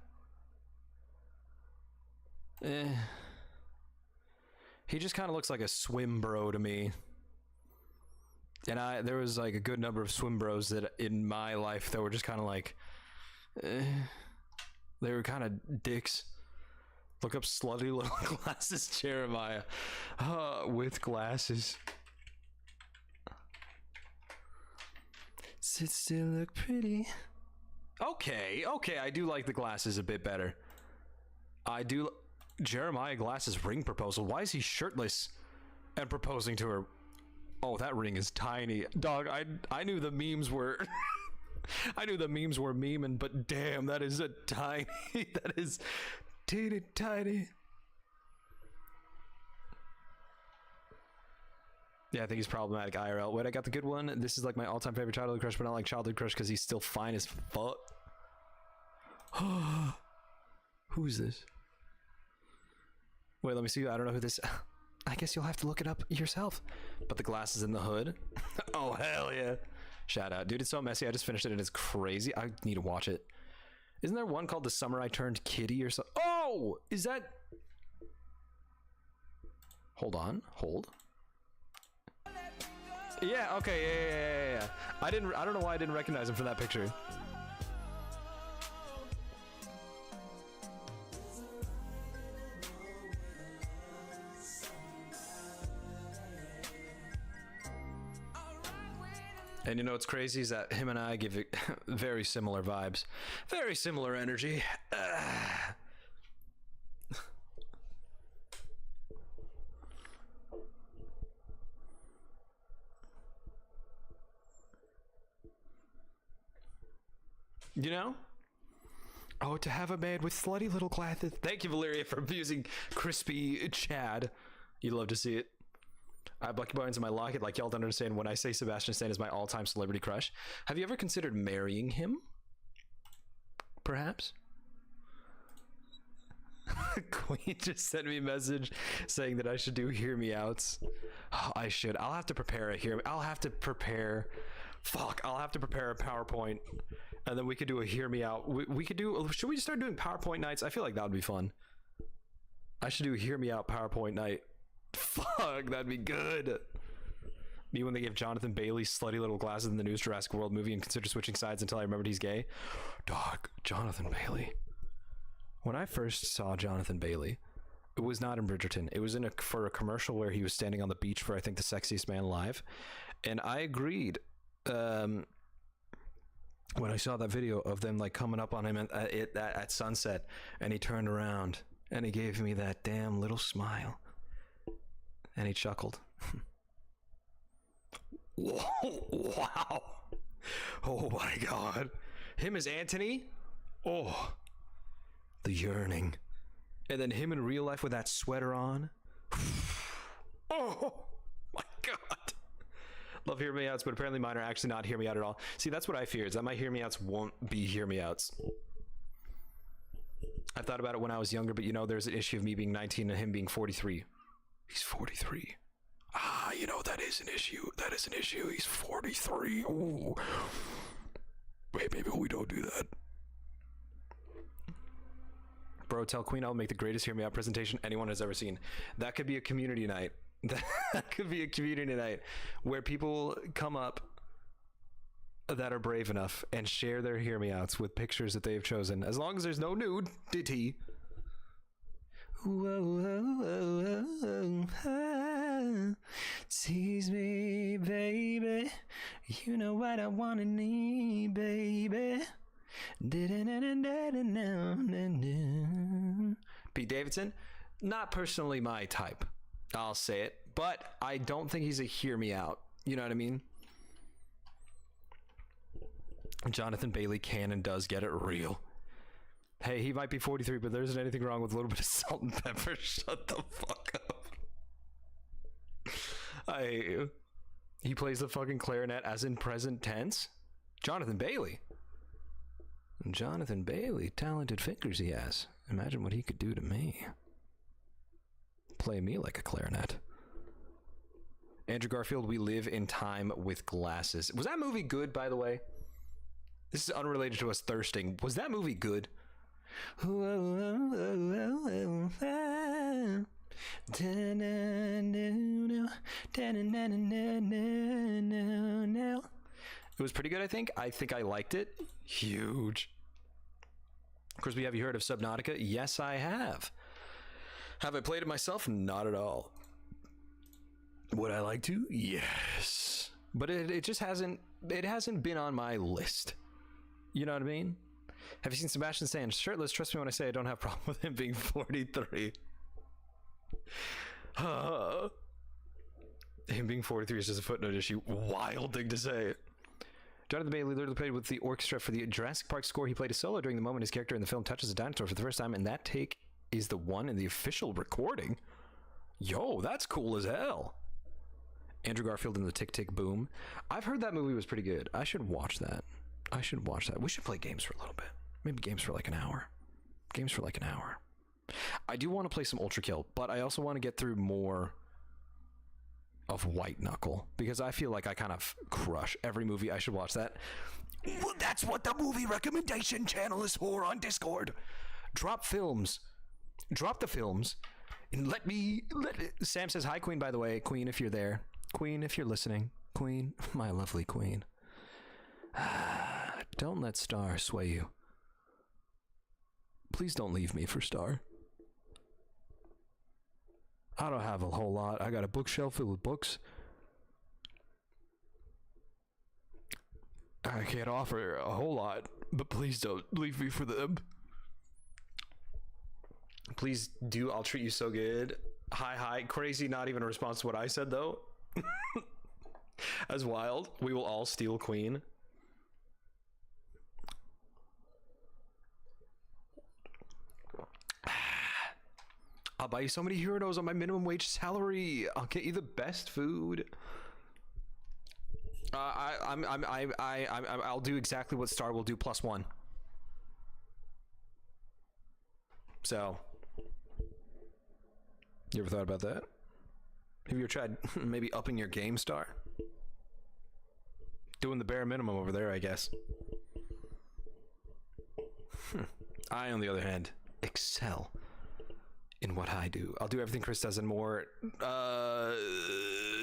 He just kind of looks like a swim bro to me. And there was like a good number of swim bros that in my life that were just kind of like, they were kind of dicks. Look up slutty little glasses, Jeremiah. With glasses. Sit still, look pretty. Okay, I do like the glasses a bit better. I do. Jeremiah Glass's ring proposal. Why is he shirtless and proposing to her? Oh, that ring is tiny. Dog, I knew the memes were... I knew the memes were memeing, but damn, that is a tiny... that is teeny tiny. Yeah, I think he's problematic IRL. Wait, I got the good one. This is like my all-time favorite childhood crush, but not like childhood crush because he's still fine as fuck. Who is this? Wait, let me see. I don't know who this... I guess you'll have to look it up yourself. But the glasses in the hood. Oh, hell yeah. Shout out. Dude, it's so messy. I just finished it and it's crazy. I need to watch it. Isn't there one called The Summer I Turned Kitty or something? Oh! Is that... Hold on. Hold. Yeah, okay, yeah. I don't know why I didn't recognize him from that picture. And you know what's crazy is that him and I give very similar vibes. Very similar energy. You know? Oh, to have a man with slutty little glasses. Thank you, Valeria, for abusing Krispy Chad. You'd love to see it. I have Bucky Barnes in my locket, like y'all don't understand when I say Sebastian Stan is my all-time celebrity crush. Have you ever considered marrying him? Perhaps? Queen just sent me a message saying that I should do hear me outs. Oh, I should. I'll have to prepare a I'll have to prepare a PowerPoint and then we could do a hear me out. We could do, should we just start doing PowerPoint nights? I feel like that would be fun. I should do a hear me out PowerPoint night. Fuck, that'd be good. Me when they gave Jonathan Bailey slutty little glasses in the newest Jurassic World movie and consider switching sides until I remembered he's gay. Dog, Jonathan Bailey. When I first saw Jonathan Bailey, it was not in Bridgerton. It was for a commercial where he was standing on the beach for, I think, The Sexiest Man Alive. And I agreed. When I saw that video of them like coming up on him at sunset, and he turned around and he gave me that damn little smile. And he chuckled. Whoa, wow. Oh my God. Him as Anthony? Oh, the yearning. And then him in real life with that sweater on. Oh my God. Love hear me outs, but apparently mine are actually not hear me out at all. See, that's what I fear, is that my hear me outs won't be hear me outs. I thought about it when I was younger, but you know, there's an issue of me being 19 and him being 43. He's 43. Ah, you know, that is an issue. That is an issue. He's 43. Ooh. Wait, maybe we don't do that. Bro, tell Queen I'll make the greatest Hear Me Out presentation anyone has ever seen. That could be a community night. That could be a community night where people come up that are brave enough and share their Hear Me Outs with pictures that they've chosen. As long as there's no nudity. Tease me, baby. You know what I want and need, baby. Pete Davidson, not personally my type. I'll say it, but I don't think he's a hear me out. You know what I mean? Jonathan Bailey can and does get it real. Hey, he might be 43, but there isn't anything wrong with a little bit of salt and pepper. Shut the fuck up. I hate you. He plays the fucking clarinet as in present tense? Jonathan Bailey. Jonathan Bailey, talented fingers he has. Imagine what he could do to me. Play me like a clarinet. Andrew Garfield, We Live in Time with Glasses. Was that movie good, by the way? This is unrelated to us thirsting. Was that movie good? It was pretty good, I think. I think I liked it. Huge. Crispy, have you heard of Subnautica? Yes, I have. Have I played it myself? Not at all. Would I like to? Yes. But it just hasn't been on my list. You know what I mean? Have you seen Sebastian Stan shirtless? Trust me when I say I don't have a problem with him being 43. Him being 43 is just a footnote issue. Wild thing to say. Jonathan Bailey literally played with the orchestra for the Jurassic Park score. He played a solo during the moment his character in the film touches a dinosaur for the first time, and that take is the one in the official recording. Yo, that's cool as hell. Andrew Garfield in the Tick Tick Boom. I've heard that movie was pretty good. I should watch that. We should play games for a little bit. Maybe games for like an hour. I do want to play some Ultra Kill, but I also want to get through more of White Knuckle because I feel like I kind of crush every movie. I should watch that. Well, that's what the movie recommendation channel is for on Discord. Drop the films and let Sam says hi, Queen, by the way. Queen, if you're there. Queen, if you're listening. Queen, my lovely queen. Don't let Star sway you. Please don't leave me for Star. I don't have a whole lot. I got a bookshelf filled with books. I can't offer a whole lot, but please don't leave me for them. Please do. I'll treat you so good. Hi. Crazy, not even a response to what I said, though. As wild. We will all steal Queen. I'll buy you so many Heroes on my minimum wage salary. I'll get you the best food. I'll do exactly what Star will do +1. So, you ever thought about that? Have you ever tried maybe upping your game, Star? Doing the bare minimum over there, I guess. I, on the other hand, excel in what I do. I'll do everything Chris does and more.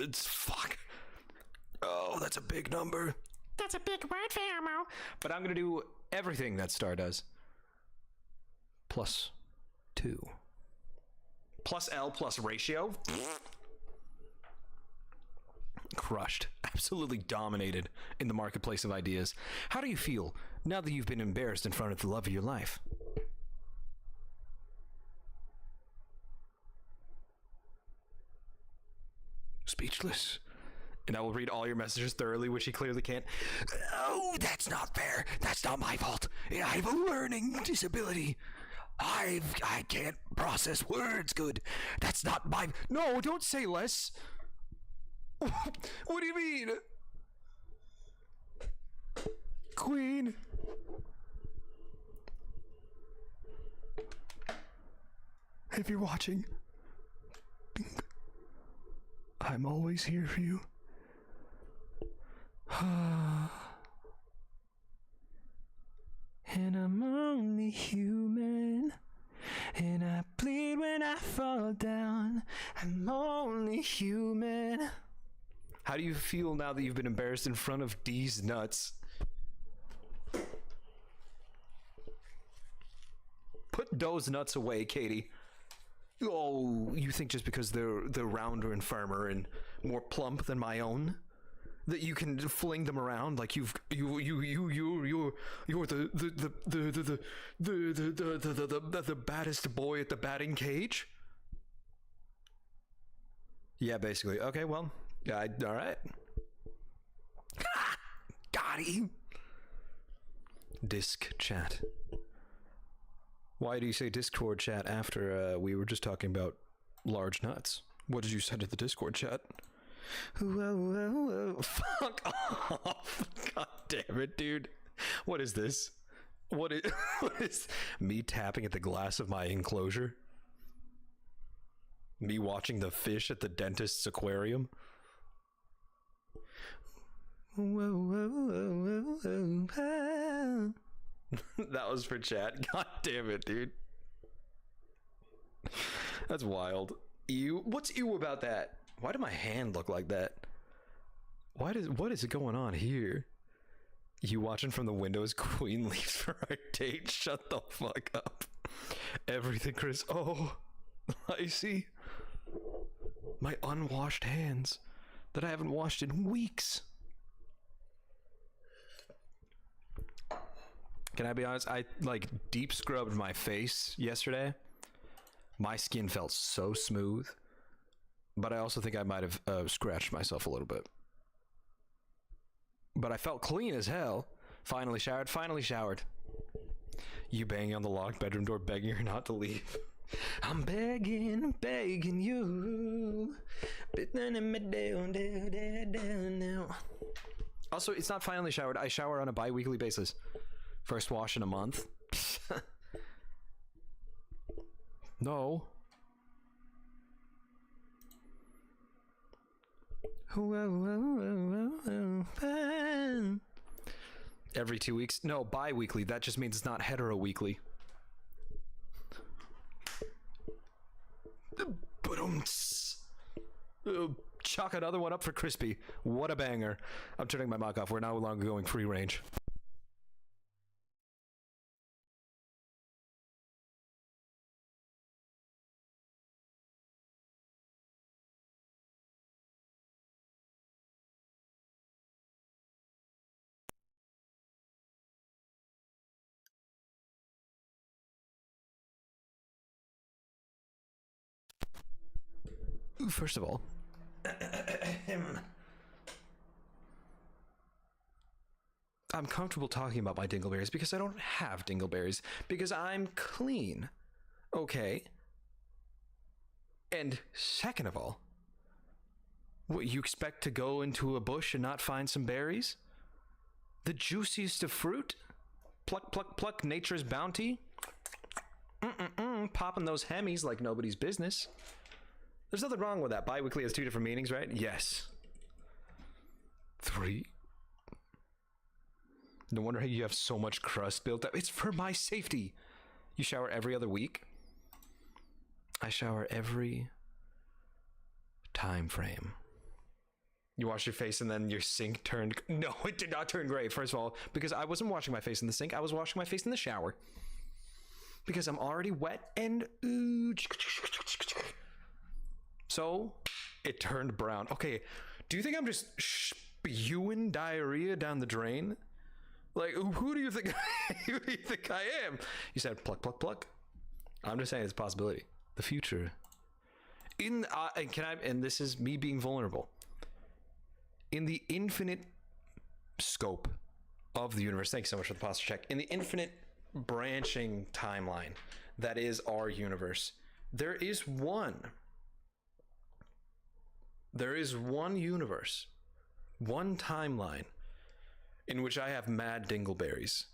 It's fuck. Oh, that's a big number. That's a big word for ammo. But I'm gonna do everything that Star does. +2. Plus L plus ratio. Crushed. Absolutely dominated in the marketplace of ideas. How do you feel now that you've been embarrassed in front of the love of your life? Speechless. And I will read all your messages thoroughly, which he clearly can't. Oh, that's not fair. That's not my fault. I have a learning disability. I can't process words good. That's not my... No, don't say less. What do you mean? Queen. if you're watching, I'm always here for you. And I'm only human, and I bleed when I fall down. I'm only human. How do you feel now that you've been embarrassed in front of D's nuts? Put those nuts away, Katie. Oh, you think just because they're rounder and firmer and more plump than my own, that you can fling them around like you're the baddest boy at the batting cage? Yeah, basically. Okay, well, yeah, all right. Got him. Disc chat. Why do you say Discord chat after we were just talking about large nuts? What did you say to the Discord chat? Whoa. Fuck off. God damn it, dude. What is this? What is me tapping at the glass of my enclosure? Me watching the fish at the dentist's aquarium? Whoa. That was for chat. God damn it, dude. That's wild. Ew. What's ew about that? Why did my hand look like that? What is going on here? You watching from the windows, Queen leaves for our date. Shut the fuck up. Everything, Chris. Oh, I see. My unwashed hands that I haven't washed in weeks. Can I be honest? I like deep scrubbed my face yesterday. My skin felt so smooth, but I also think I might have scratched myself a little bit. But I felt clean as hell. Finally showered. You banging on the locked bedroom door, begging her not to leave. I'm begging you. Also, it's not finally showered. I shower on a bi-weekly basis. First wash in a month. No. Every 2 weeks? No, bi-weekly. That just means it's not hetero-weekly. Chuck another one up for Krispy. What a banger. I'm turning my mic off. We're no longer going free range. First of all, I'm comfortable talking about my dingleberries because I don't have dingleberries, because I'm clean. Okay. And second of all, what, you expect to go into a bush and not find some berries? The juiciest of fruit? Pluck, pluck, pluck, nature's bounty? Popping those Hemis like nobody's business. There's nothing wrong with that. Bi-weekly has 2 different meanings, right? Yes. 3. No wonder how you have so much crust built up. It's for my safety. You shower every other week? I shower every time frame. You wash your face and then your sink turned... No, it did not turn gray, first of all, because I wasn't washing my face in the sink. I was washing my face in the shower. Because I'm already wet and... So, it turned brown. Okay, do you think I'm just spewing diarrhea down the drain? Like, who do you think who do you think I am? You said pluck, pluck, pluck. I'm just saying it's a possibility. The future. And this is me being vulnerable. In the infinite scope of the universe, thank you so much for the posture check. In the infinite branching timeline that is our universe, there is one universe, one timeline in which I have mad dingleberries.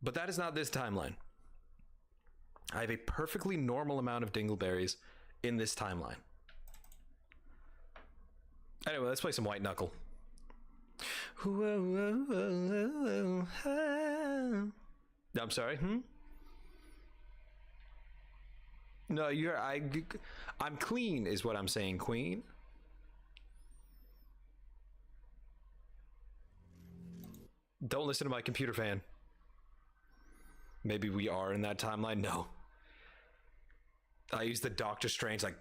But that is not this timeline. I have a perfectly normal amount of dingleberries in this timeline. Anyway, let's play some White Knuckle. I'm sorry. No, I'm clean, is what I'm saying, Queen. Don't listen to my computer fan. Maybe we are in that timeline. No. I use the Doctor Strange, like,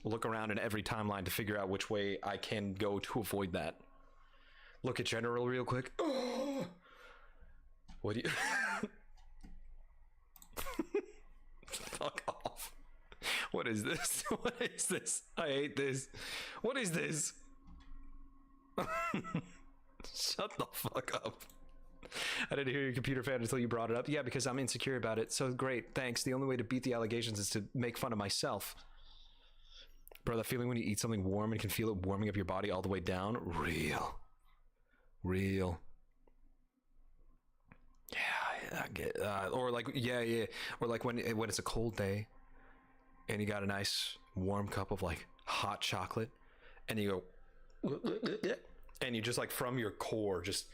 look around in every timeline to figure out which way I can go to avoid that. Look at General real quick. Oh! What do you... Fuck off. What is this? What is this? I hate this. What is this? Shut the fuck up. I didn't hear your computer fan until you brought it up. Yeah, because I'm insecure about it. So great, thanks. The only way to beat the allegations is to make fun of myself. Bro, that feeling when you eat something warm and can feel it warming up your body all the way down? Real. Real. Yeah, I get or like, yeah. Or like when it's a cold day and you got a nice warm cup of like hot chocolate and you go, and you just like from your core just...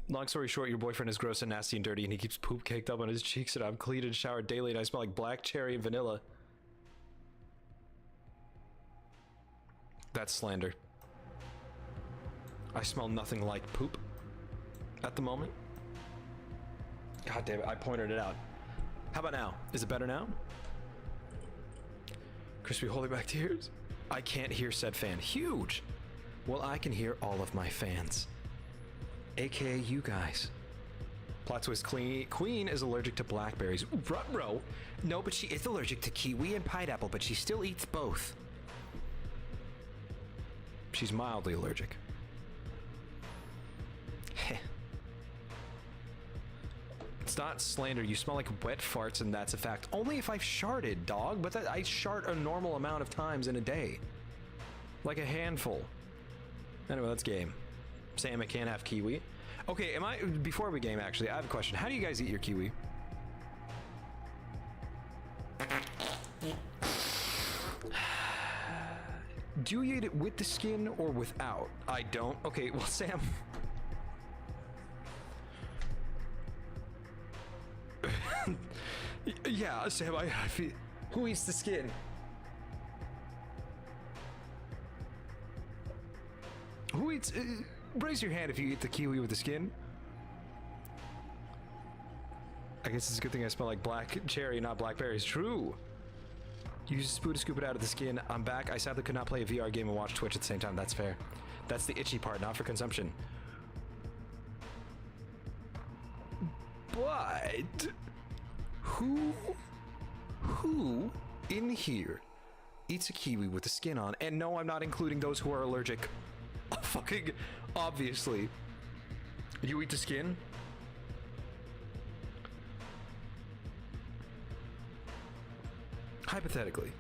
Long story short, your boyfriend is gross and nasty and dirty and he keeps poop caked up on his cheeks and I'm clean and showered daily and I smell like black cherry and vanilla. That's slander. I smell nothing like poop at the moment. God damn it, I pointed it out. How about now? Is it better now? Krispy holding back tears? I can't hear said fan. Huge! Well, I can hear all of my fans. AKA you guys. Plot twist, Queen is allergic to blackberries. Ruh-roh. No, but she is allergic to kiwi and pineapple, but she still eats both. She's mildly allergic. Heh. It's not slander. You smell like wet farts and that's a fact. Only if I've sharted, dog. But I shart a normal amount of times in a day. Like a handful. Anyway, that's game. Sam, I can't have kiwi. Okay, before we game, actually, I have a question. How do you guys eat your kiwi? Do you eat it with the skin or without? I don't. Okay, well, Sam... yeah, Sam, who eats the skin? Who eats... raise your hand if you eat the kiwi with the skin. I guess it's a good thing I smell like black cherry, not blackberries. True. Use a spoon to scoop it out of the skin. I'm back. I sadly could not play a VR game and watch Twitch at the same time. That's fair. That's the itchy part, not for consumption. But... Who in here eats a kiwi with the skin on? And no, I'm not including those who are allergic. Fucking obviously. You eat the skin? Hypothetically,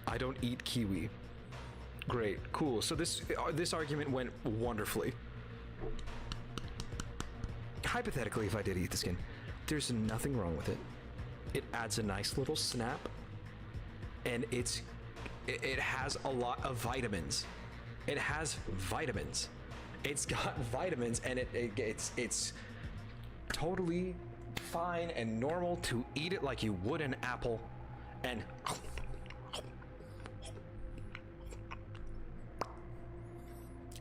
I don't eat kiwi. Great, cool. So this argument went wonderfully. Hypothetically, if I did eat the skin, there's nothing wrong with it. It adds a nice little snap, and it has a lot of vitamins. It has vitamins. It's got vitamins, and it's totally fine and normal to eat it like you would an apple, and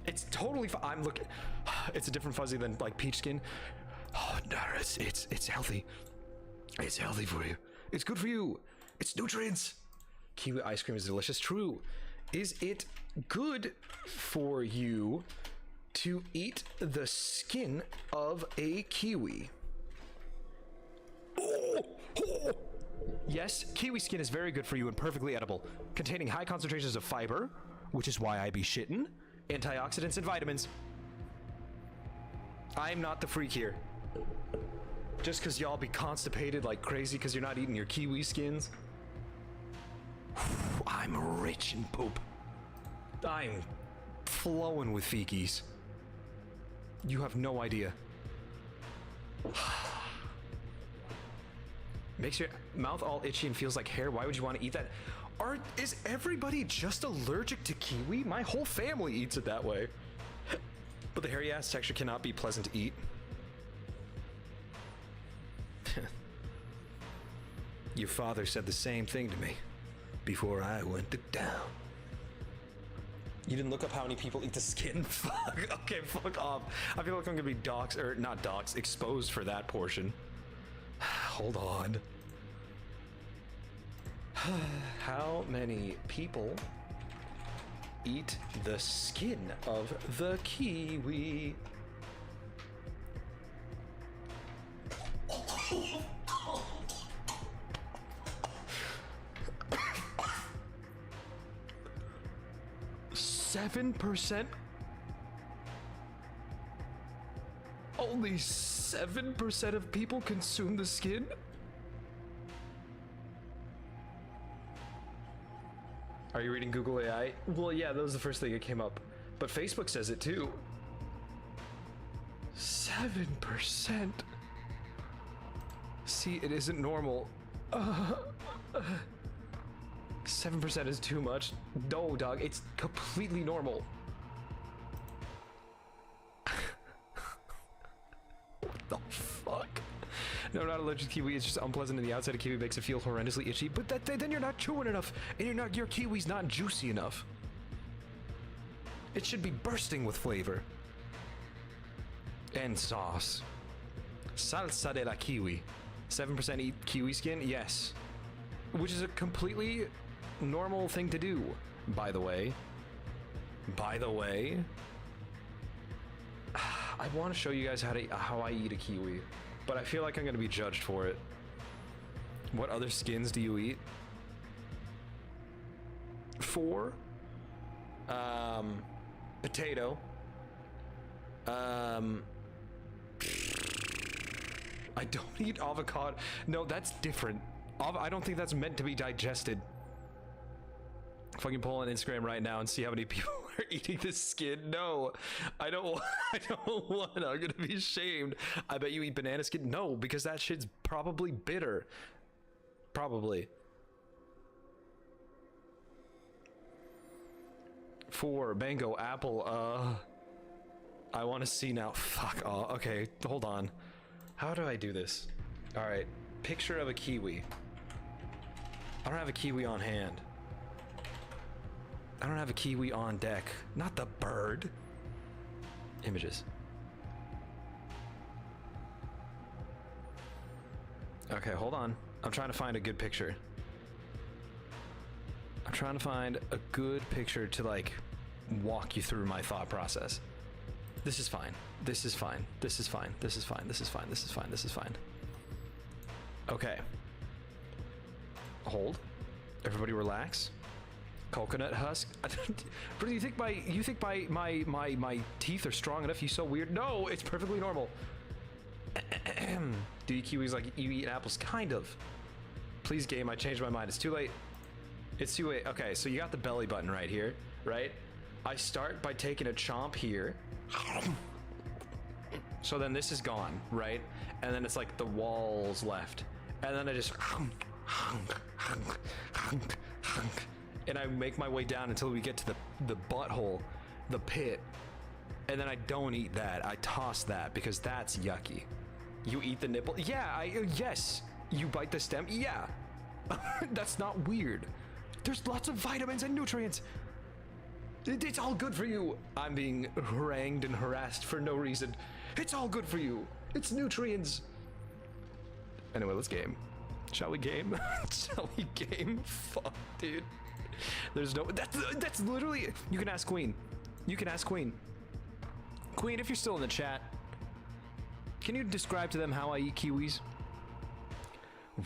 it's totally fine. I'm looking. It's a different fuzzy than like peach skin. Oh no, it's healthy. It's healthy for you. It's good for you. It's nutrients. Kiwi ice cream is delicious. True. Is it good for you to eat the skin of a kiwi? Yes, kiwi skin is very good for you and perfectly edible, containing high concentrations of fiber, which is why I be shittin', antioxidants, and vitamins. I'm not the freak here. Just because y'all be constipated like crazy because you're not eating your kiwi skins. I'm rich in poop. I'm flowing with feekies. You have no idea. Makes your mouth all itchy and feels like hair. Why would you want to eat that? Is everybody just allergic to kiwi? My whole family eats it that way. But the hairy ass texture cannot be pleasant to eat. Your father said the same thing to me before I went to town. You didn't look up how many people eat the skin? Fuck. Okay, fuck off. I feel like I'm gonna be doxxed, or not doxxed, exposed for that portion. Hold on. How many people eat the skin of the kiwi? %? Only 7% of people consume the skin? Are you reading Google AI? Well, yeah, that was the first thing that came up. But Facebook says it too. 7%. See, it isn't normal. 7% is too much. No, dog, it's completely normal. What the fuck? No, not allergic to kiwi. It's just unpleasant and the outside of kiwi makes it feel horrendously itchy. But then you're not chewing enough, and your kiwi's not juicy enough. It should be bursting with flavor. And sauce. Salsa de la kiwi. 7% eat kiwi skin? Yes. Which is a completely normal thing to do, by the way. By the way. I want to show you guys how I eat a kiwi, but I feel like I'm going to be judged for it. What other skins do you eat? 4. Potato. I don't eat avocado. No, that's different. I don't think that's meant to be digested. Fucking pull on Instagram right now and see how many people are eating this skin. No, I don't want. I'm gonna be ashamed. I bet you eat banana skin. No, because that shit's probably bitter. Probably. 4, mango, apple. I want to see now. Fuck. Oh, okay, hold on. How do I do this? All right, picture of a kiwi. I don't have a kiwi on hand. I don't have a kiwi on deck. Not the bird. Images. Okay, hold on. I'm trying to find a good picture. I'm trying to find a good picture to like walk you through my thought process. This is fine. This is fine. This is fine. This is fine. This is fine. This is fine. This is fine. Okay. Hold. Everybody relax. Coconut husk. Bro, you think my teeth are strong enough? You so weird. No, it's perfectly normal. Do you kiwis like you eat apples? Kind of. Please, game. I changed my mind. It's too late. It's too late. Okay, so you got the belly button right here, right? I start by taking a chomp here. So then this is gone, right? And then it's like the walls left. And then I just and I make my way down until we get to the butthole, the pit. And then I don't eat that. I toss that because that's yucky. You eat the nipple? Yeah, yes. You bite the stem? Yeah. That's not weird. There's lots of vitamins and nutrients. It's all good for you. I'm being harangued and harassed for no reason. It's all good for you. It's nutrients. Anyway, let's game. Shall we game? Shall we game? Fuck, dude. There's no... That's literally... You can ask Queen. You can ask Queen. Queen, if you're still in the chat, can you describe to them how I eat kiwis?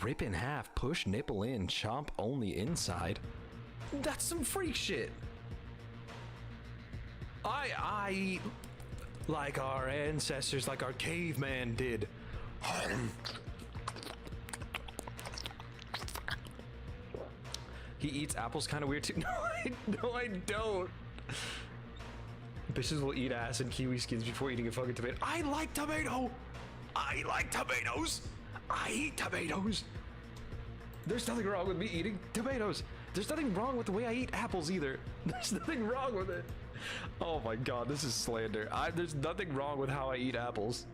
Rip in half, push nipple in, chomp only inside. That's some freak shit. I eat like our ancestors, like our caveman did. He eats apples kind of weird too. No, I don't. Bitches will eat ass and kiwi skins before eating a fucking tomato. I like tomato. I I like tomatoes. I eat tomatoes. There's nothing wrong with me eating tomatoes. There's nothing wrong with the way I eat apples either. There's nothing wrong with it. Oh my god, this is slander. There's nothing wrong with how I eat apples.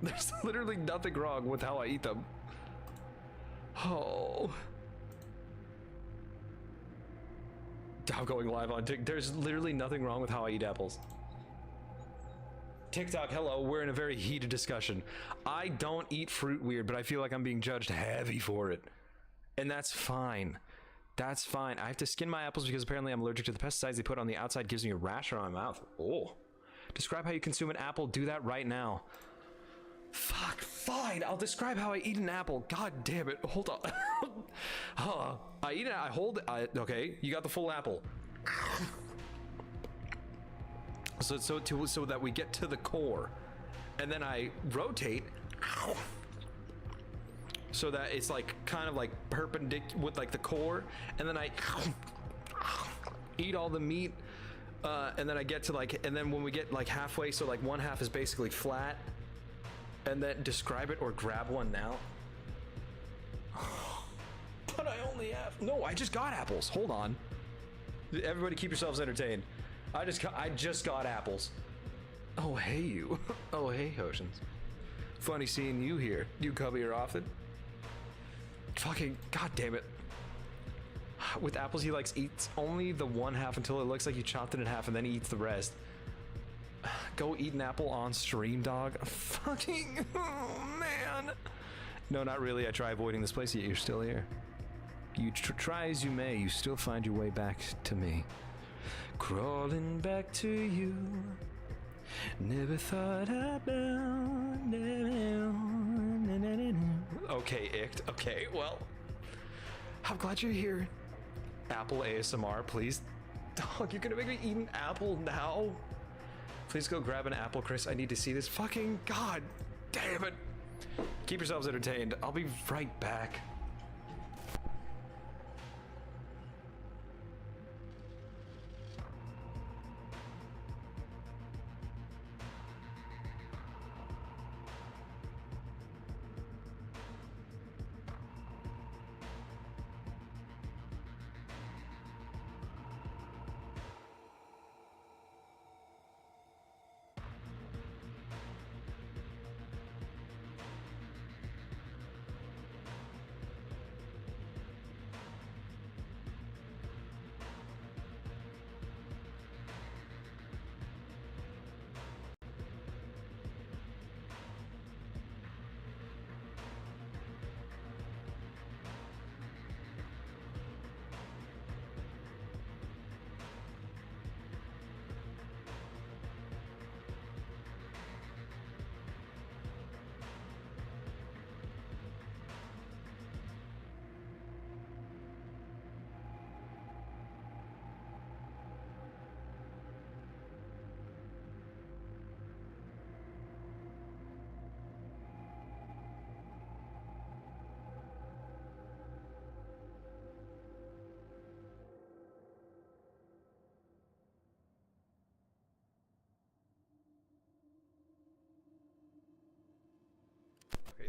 There's literally nothing wrong with how I eat them. Oh. I'm going live on TikTok. There's literally nothing wrong with how I eat apples. TikTok, hello, we're in a very heated discussion. I don't eat fruit weird, but I feel like I'm being judged heavy for it. And that's fine. That's fine. I have to skin my apples because apparently I'm allergic to the pesticides they put on the outside. Gives me a rash around my mouth. Oh. Describe how you consume an apple. Do that right now. Fuck, fine. I'll describe how I eat an apple. God damn it. Hold on. I eat it. I hold it. Okay, you got the full apple. So that we get to the core. And then I rotate. So that it's like kind of like perpendicular with like the core, and then I eat all the meat, and then I get to like, and then when we get like halfway, so like one half is basically flat, and then describe it or grab one now. But I only have I just got apples. Hold on, everybody, keep yourselves entertained. I just got apples. Oh hey you. Oh hey Oceans. Funny seeing you here. You come here often? Fucking god damn it. With apples he eats only the one half until it looks like you chopped it in half, and then he eats the rest. Go eat an apple on stream, dog. Fucking man. No, not really. I try avoiding this place, yet you're still here. You try as you may, you still find your way back to me. Crawling back to you. Never thought about. Okay, Icked. Okay, well, I'm glad you're here. Apple ASMR, please. Dog, you're gonna make me eat an apple now? Please go grab an apple, Chris. I need to see this. Fucking god damn it. Keep yourselves entertained. I'll be right back.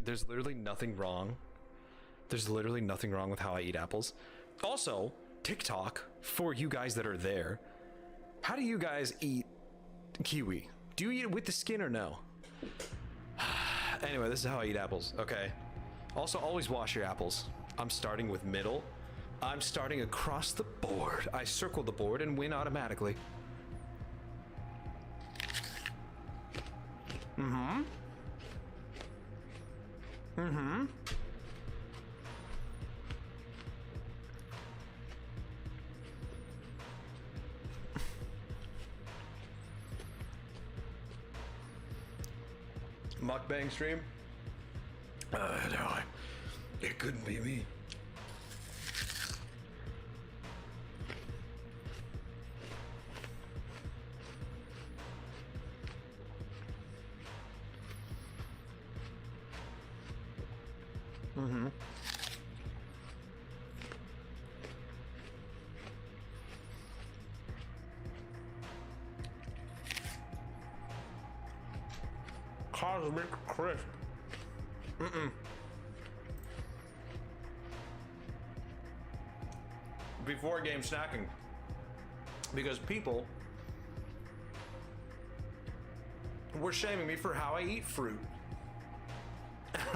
There's literally nothing wrong. There's literally nothing wrong with how I eat apples. Also, TikTok, for you guys that are there, how do you guys eat kiwi? Do you eat it with the skin or no? Anyway, this is how I eat apples, okay? Also, always wash your apples. I'm starting with middle. I'm starting across the board. I circle the board and win automatically. Mm-hmm. Mm-hmm. Mukbang stream? No, it couldn't be me. Mm-hmm. Cosmic crisp. Before game snacking. Because people were shaming me for how I eat fruit.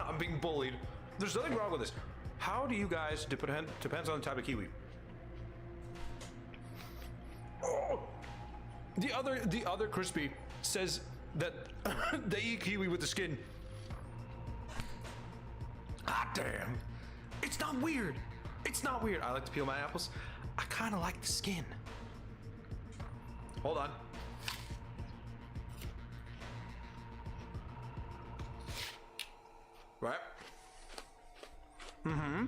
I'm being bullied. There's nothing wrong with this. How do you guys, depends on the type of kiwi. Oh. The other Krispy says that they eat kiwi with the skin. Ah, damn. It's not weird. It's not weird. I like to peel my apples. I kind of like the skin. Hold on. Right? Mm-hmm.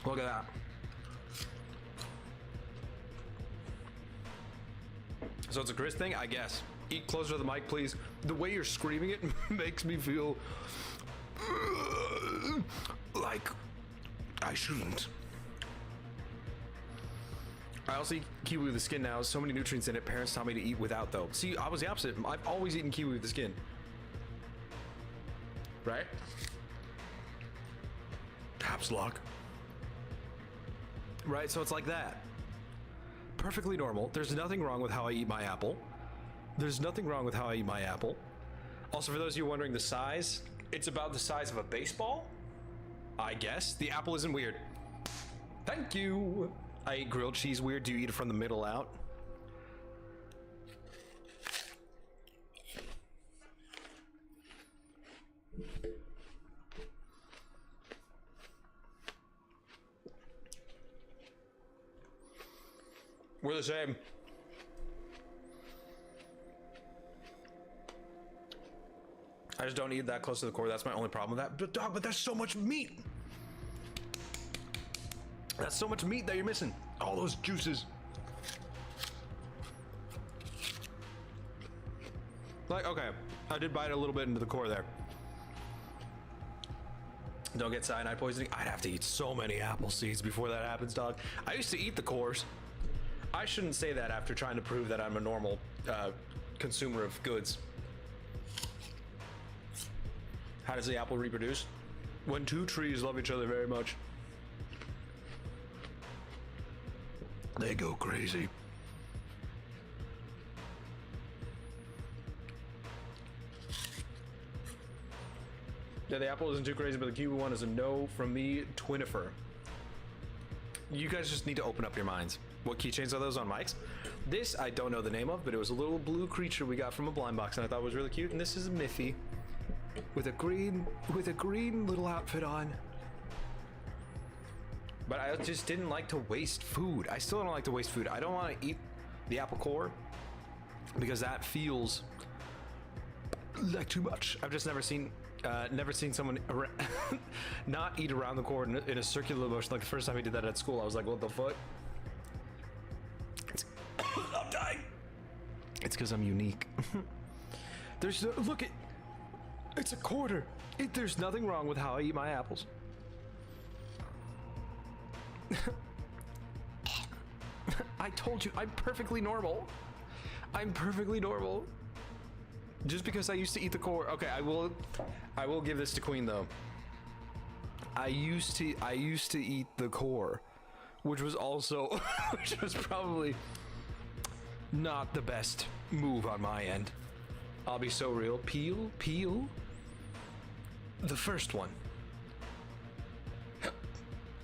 Look at that. So it's a Chris thing, I guess. Eat closer to the mic, please. The way you're screaming it makes me feel like I shouldn't. I also eat kiwi with the skin now. So many nutrients in it. Parents taught me to eat without, though. See, I was the opposite. I've always eaten kiwi with the skin. Right? Caps lock. Right, so it's like that. Perfectly normal. There's nothing wrong with how I eat my apple. There's nothing wrong with how I eat my apple. Also, for those of you wondering the size, it's about the size of a baseball, I guess. The apple isn't weird. Thank you. I eat grilled cheese weird. Do you eat it from the middle out? We're the same. I just don't eat that close to the core. That's my only problem with that. But dog, but that's so much meat. That's so much meat that you're missing. All those juices. Like, okay, I did bite a little bit into the core there. Don't get cyanide poisoning. I'd have to eat so many apple seeds before that happens, dog. I used to eat the cores. I shouldn't say that after trying to prove that I'm a normal consumer of goods. How does the apple reproduce? When two trees love each other very much, they go crazy. Yeah, the apple isn't too crazy, but the kiwi one is a no from me, Twinifer. You guys just need to open up your minds. What keychains are those on mics? This I don't know the name of, but it was a little blue creature we got from a blind box and I thought was really cute. And this is a Miffy with a green little outfit on. But I just didn't like to waste food. I still don't like to waste food. I don't want to eat the apple core because that feels like too much. I've just never seen someone not eat around the core in a circular motion. Like the first time he did that at school, I was like, what the fuck? I'm dying. It's because I'm unique. There's no, look, it's a quarter. There's nothing wrong with how I eat my apples. I told you, I'm perfectly normal. I'm perfectly normal. Just because I used to eat the core. Okay, I will give this to Queen though. I used to eat the core, which was also which was probably not the best move on my end. I'll be so real. Peel. The first one.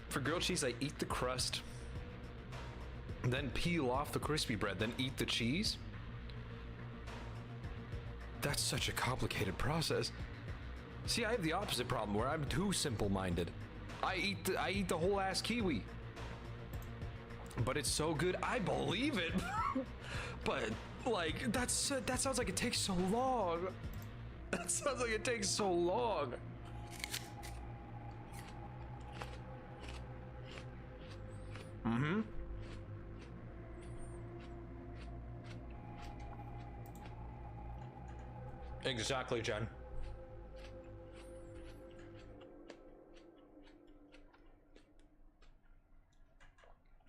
For grilled cheese, I eat the crust, then peel off the crispy bread, then eat the cheese. That's such a complicated process. See, I have the opposite problem where I'm too simple-minded. I eat the whole ass kiwi. But it's so good, I believe it. But like that sounds like it takes so long. That sounds like it takes so long. Mm-hmm. Exactly, Jen.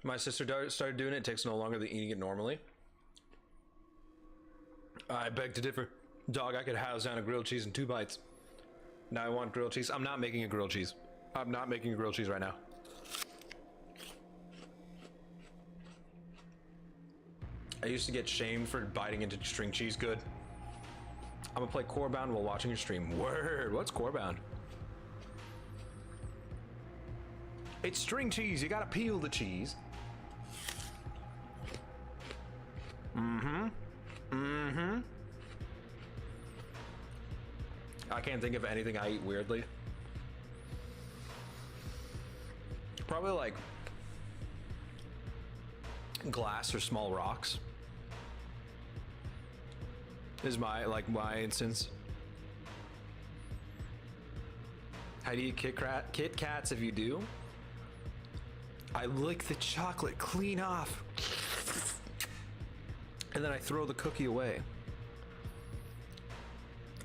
My sister started doing it. It takes no longer than eating it normally. I beg to differ. Dog, I could house down a grilled cheese in 2 bites. Now I want grilled cheese. I'm not making a grilled cheese. I'm not making a grilled cheese right now. I used to get shamed for biting into string cheese good. I'm gonna play Corebound while watching your stream. Word, what's Corebound? It's string cheese, you gotta peel the cheese. I can't think of anything I eat weirdly. Probably like glass or small rocks is my instance. How do you eat Kit Kats if you do? I lick the chocolate clean off. And then I throw the cookie away.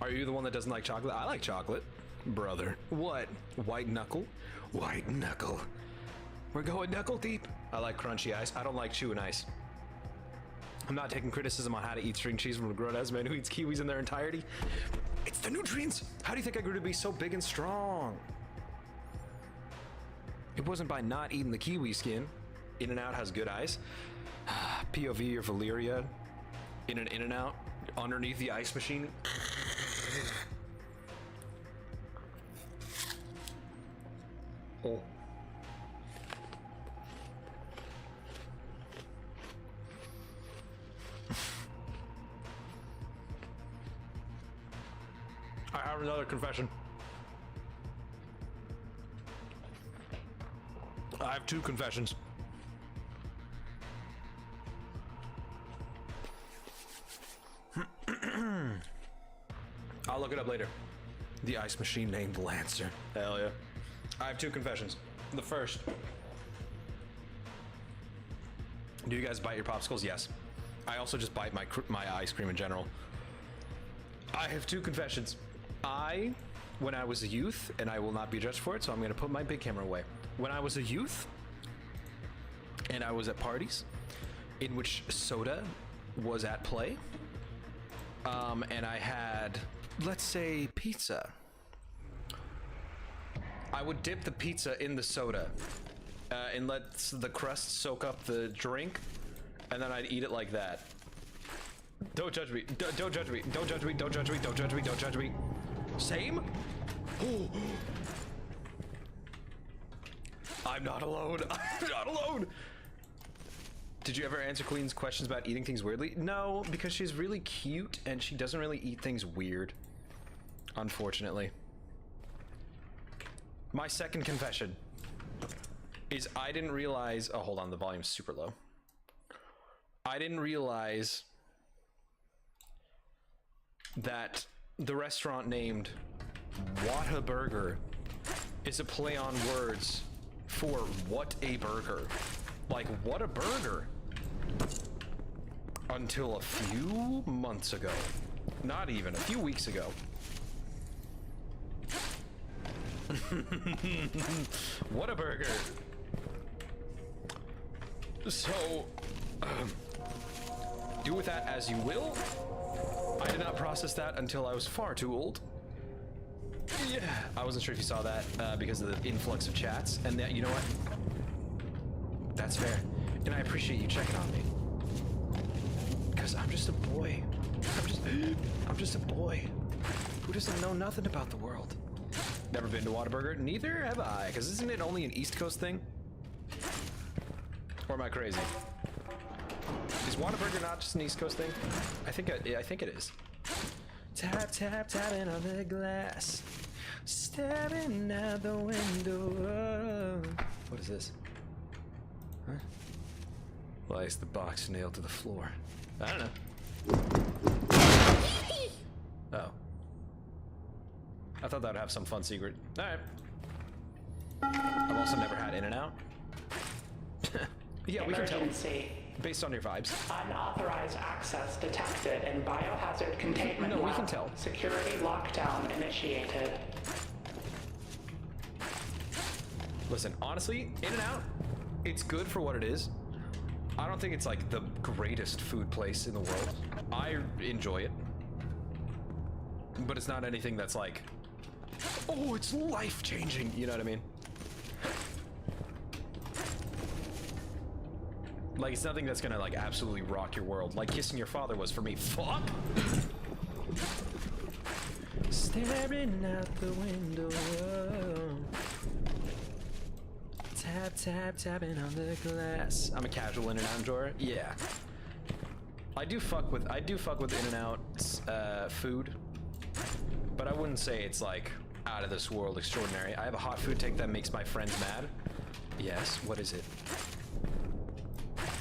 Are you the one that doesn't like chocolate? I like chocolate. Brother. What? White knuckle? White knuckle. We're going knuckle deep. I like crunchy ice. I don't like chewing ice. I'm not taking criticism on how to eat string cheese from a grown-ass man who eats kiwis in their entirety. It's the nutrients. How do you think I grew to be so big and strong? It wasn't by not eating the kiwi skin. In-N-Out has good ice. POV or Valyria in an In-N-Out underneath the ice machine. Oh. I have another confession. I have 2 confessions. I'll look it up later. The ice machine named Lancer. Hell yeah. I have 2 confessions. The first. Do you guys bite your popsicles? Yes. I also just bite my ice cream in general. I have 2 confessions. When I was a youth, and I will not be judged for it, so I'm gonna put my big camera away. When I was a youth, and I was at parties in which soda was at play, and I had, let's say, pizza. I would dip the pizza in the soda and let the crust soak up the drink, and then I'd eat it like that. Don't judge me. Don't judge me. Don't judge me. Don't judge me. Don't judge me. Don't judge me. Same? Oh. I'm not alone. I'm not alone. Did you ever answer Queen's questions about eating things weirdly? No, because she's really cute and she doesn't really eat things weird. Unfortunately. My second confession is I didn't realize... Oh, hold on. The volume's super low. I didn't realize that the restaurant named Whataburger is a play on words for what a burger. Like, what a burger. Until a few months ago. Not even, a few weeks ago. What a burger. So, do with that as you will. I did not process that until I was far too old. Yeah, I wasn't sure if you saw that because of the influx of chats, and that, you know what? That's fair, and I appreciate you checking on me. Because I'm just a boy. I'm just a boy who doesn't know nothing about the world. Never been to Whataburger? Neither have I, because isn't it only an East Coast thing? Or am I crazy? Is Whataburger not just an East Coast thing? I think it is. Tap, tap, tapping on the glass. Staring out the window. What is this? Huh? Lies the box nailed to the floor. I don't know. Oh. I thought that would have some fun secret. Alright. I've also never had In-N-Out. Yeah, we can tell. Based on your vibes. Unauthorized access detected in biohazard containment lab. We can tell. Security lockdown initiated. Listen, honestly, In-N-Out, it's good for what it is. I don't think it's like the greatest food place in the world. I enjoy it. but it's not anything that's like, oh, it's life-changing, you know what I mean? Like, it's nothing that's gonna, like, absolutely rock your world, like kissing your father was for me. Fuck! Staring out the window. Tap, tap, tapping on the glass. I'm a casual In-N-Out enjoyer. Yeah. I do fuck with In-N-Out's food, but I wouldn't say it's like out of this world extraordinary. I have a hot food take that makes my friends mad. Yes, what is it?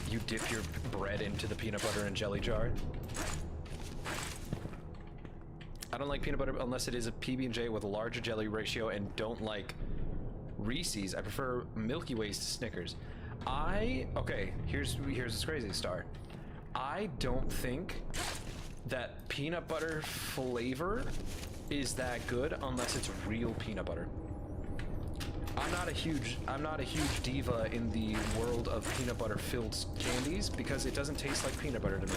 You dip your bread into the peanut butter and jelly jar. I don't like peanut butter unless it is a PB&J with a larger jelly ratio, and don't like Reese's. I prefer Milky Ways to Snickers. Okay, here's this crazy star. I don't think that peanut butter flavor is that good unless it's real peanut butter. I'm not a huge diva in the world of peanut butter filled candies because it doesn't taste like peanut butter to me.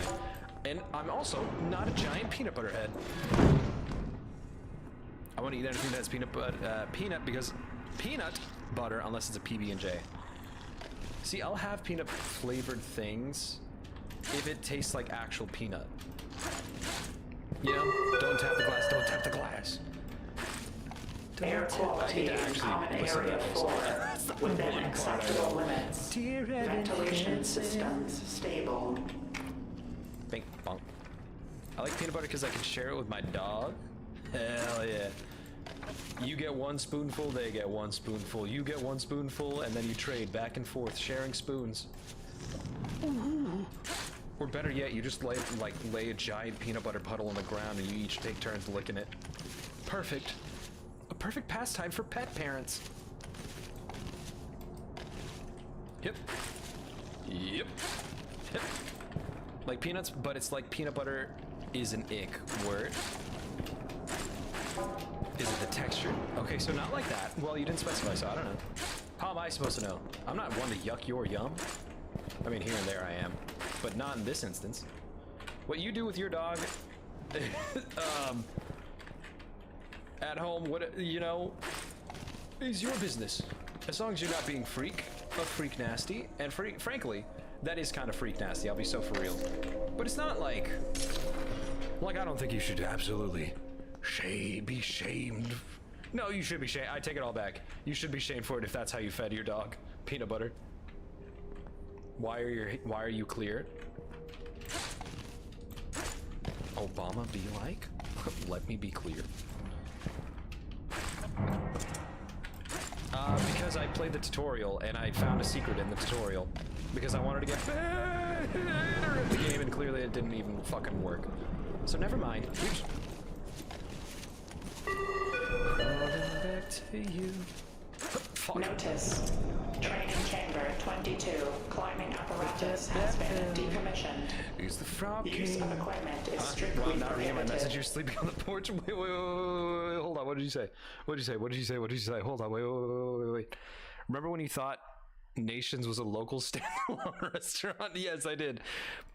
And I'm also not a giant peanut butter head. I want to eat anything that has peanut butter unless it's a PB&J. See, I'll have peanut flavored things if it tastes like actual peanut. You know? Don't tap the glass, don't tap the glass. Air quality in common area 4 within acceptable limits. Ventilation systems stable. Bink, bonk. I like peanut butter because I can share it with my dog. Hell yeah. You get one spoonful, they get one spoonful. You get one spoonful, and then you trade back and forth, sharing spoons. Ooh. Or better yet, you just lay a giant peanut butter puddle on the ground and you each take turns licking it. Perfect. A perfect pastime for pet parents. Yep. Yep. Yep. Like peanuts, but it's like peanut butter is an ick word. Is it the texture? Okay, so not like that. Well, you didn't specify, so I don't know. How am I supposed to know? I'm not one to yuck your yum. I mean, here and there I am, but not in this instance. What you do with your dog, at home, what, you know, is your business. As long as you're not being a freak nasty, and frankly, that is kind of freak nasty, I'll be so for real. But it's not like I don't think you should absolutely be shamed. No, you should be shamed. I take it all back. You should be shamed for it if that's how you fed your dog peanut butter. Why are you clear? Obama be like? Let me be clear. Because I played the tutorial and I found a secret in the tutorial because I wanted to get better at the game, and clearly it didn't even fucking work. So never mind. Back to you. Fuck. Notice. Training chamber 22. Climbing apparatus has been decommissioned. Use the frog Use of equipment is strictly Well, I'm not reading my prohibited. message. You're sleeping on the porch. Wait. Hold on. What did you say? What did you say? Hold on. Wait. Remember when you thought Nations was a local standalone restaurant? Yes, I did.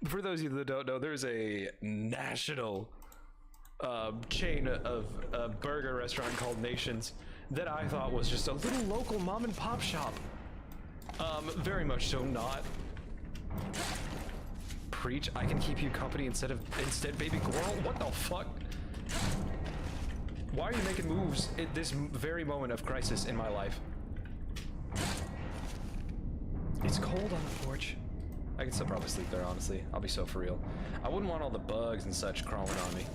For those of you that don't know, there's a national chain of a burger restaurant called Nations that I thought was just a little local mom and pop shop. Very much so not. Preach, I can keep you company instead baby girl. What the fuck? Why are you making moves at this very moment of crisis in my life? It's cold on the porch. I can still probably sleep there, honestly. I'll be so for real. I wouldn't want all the bugs and such crawling on me,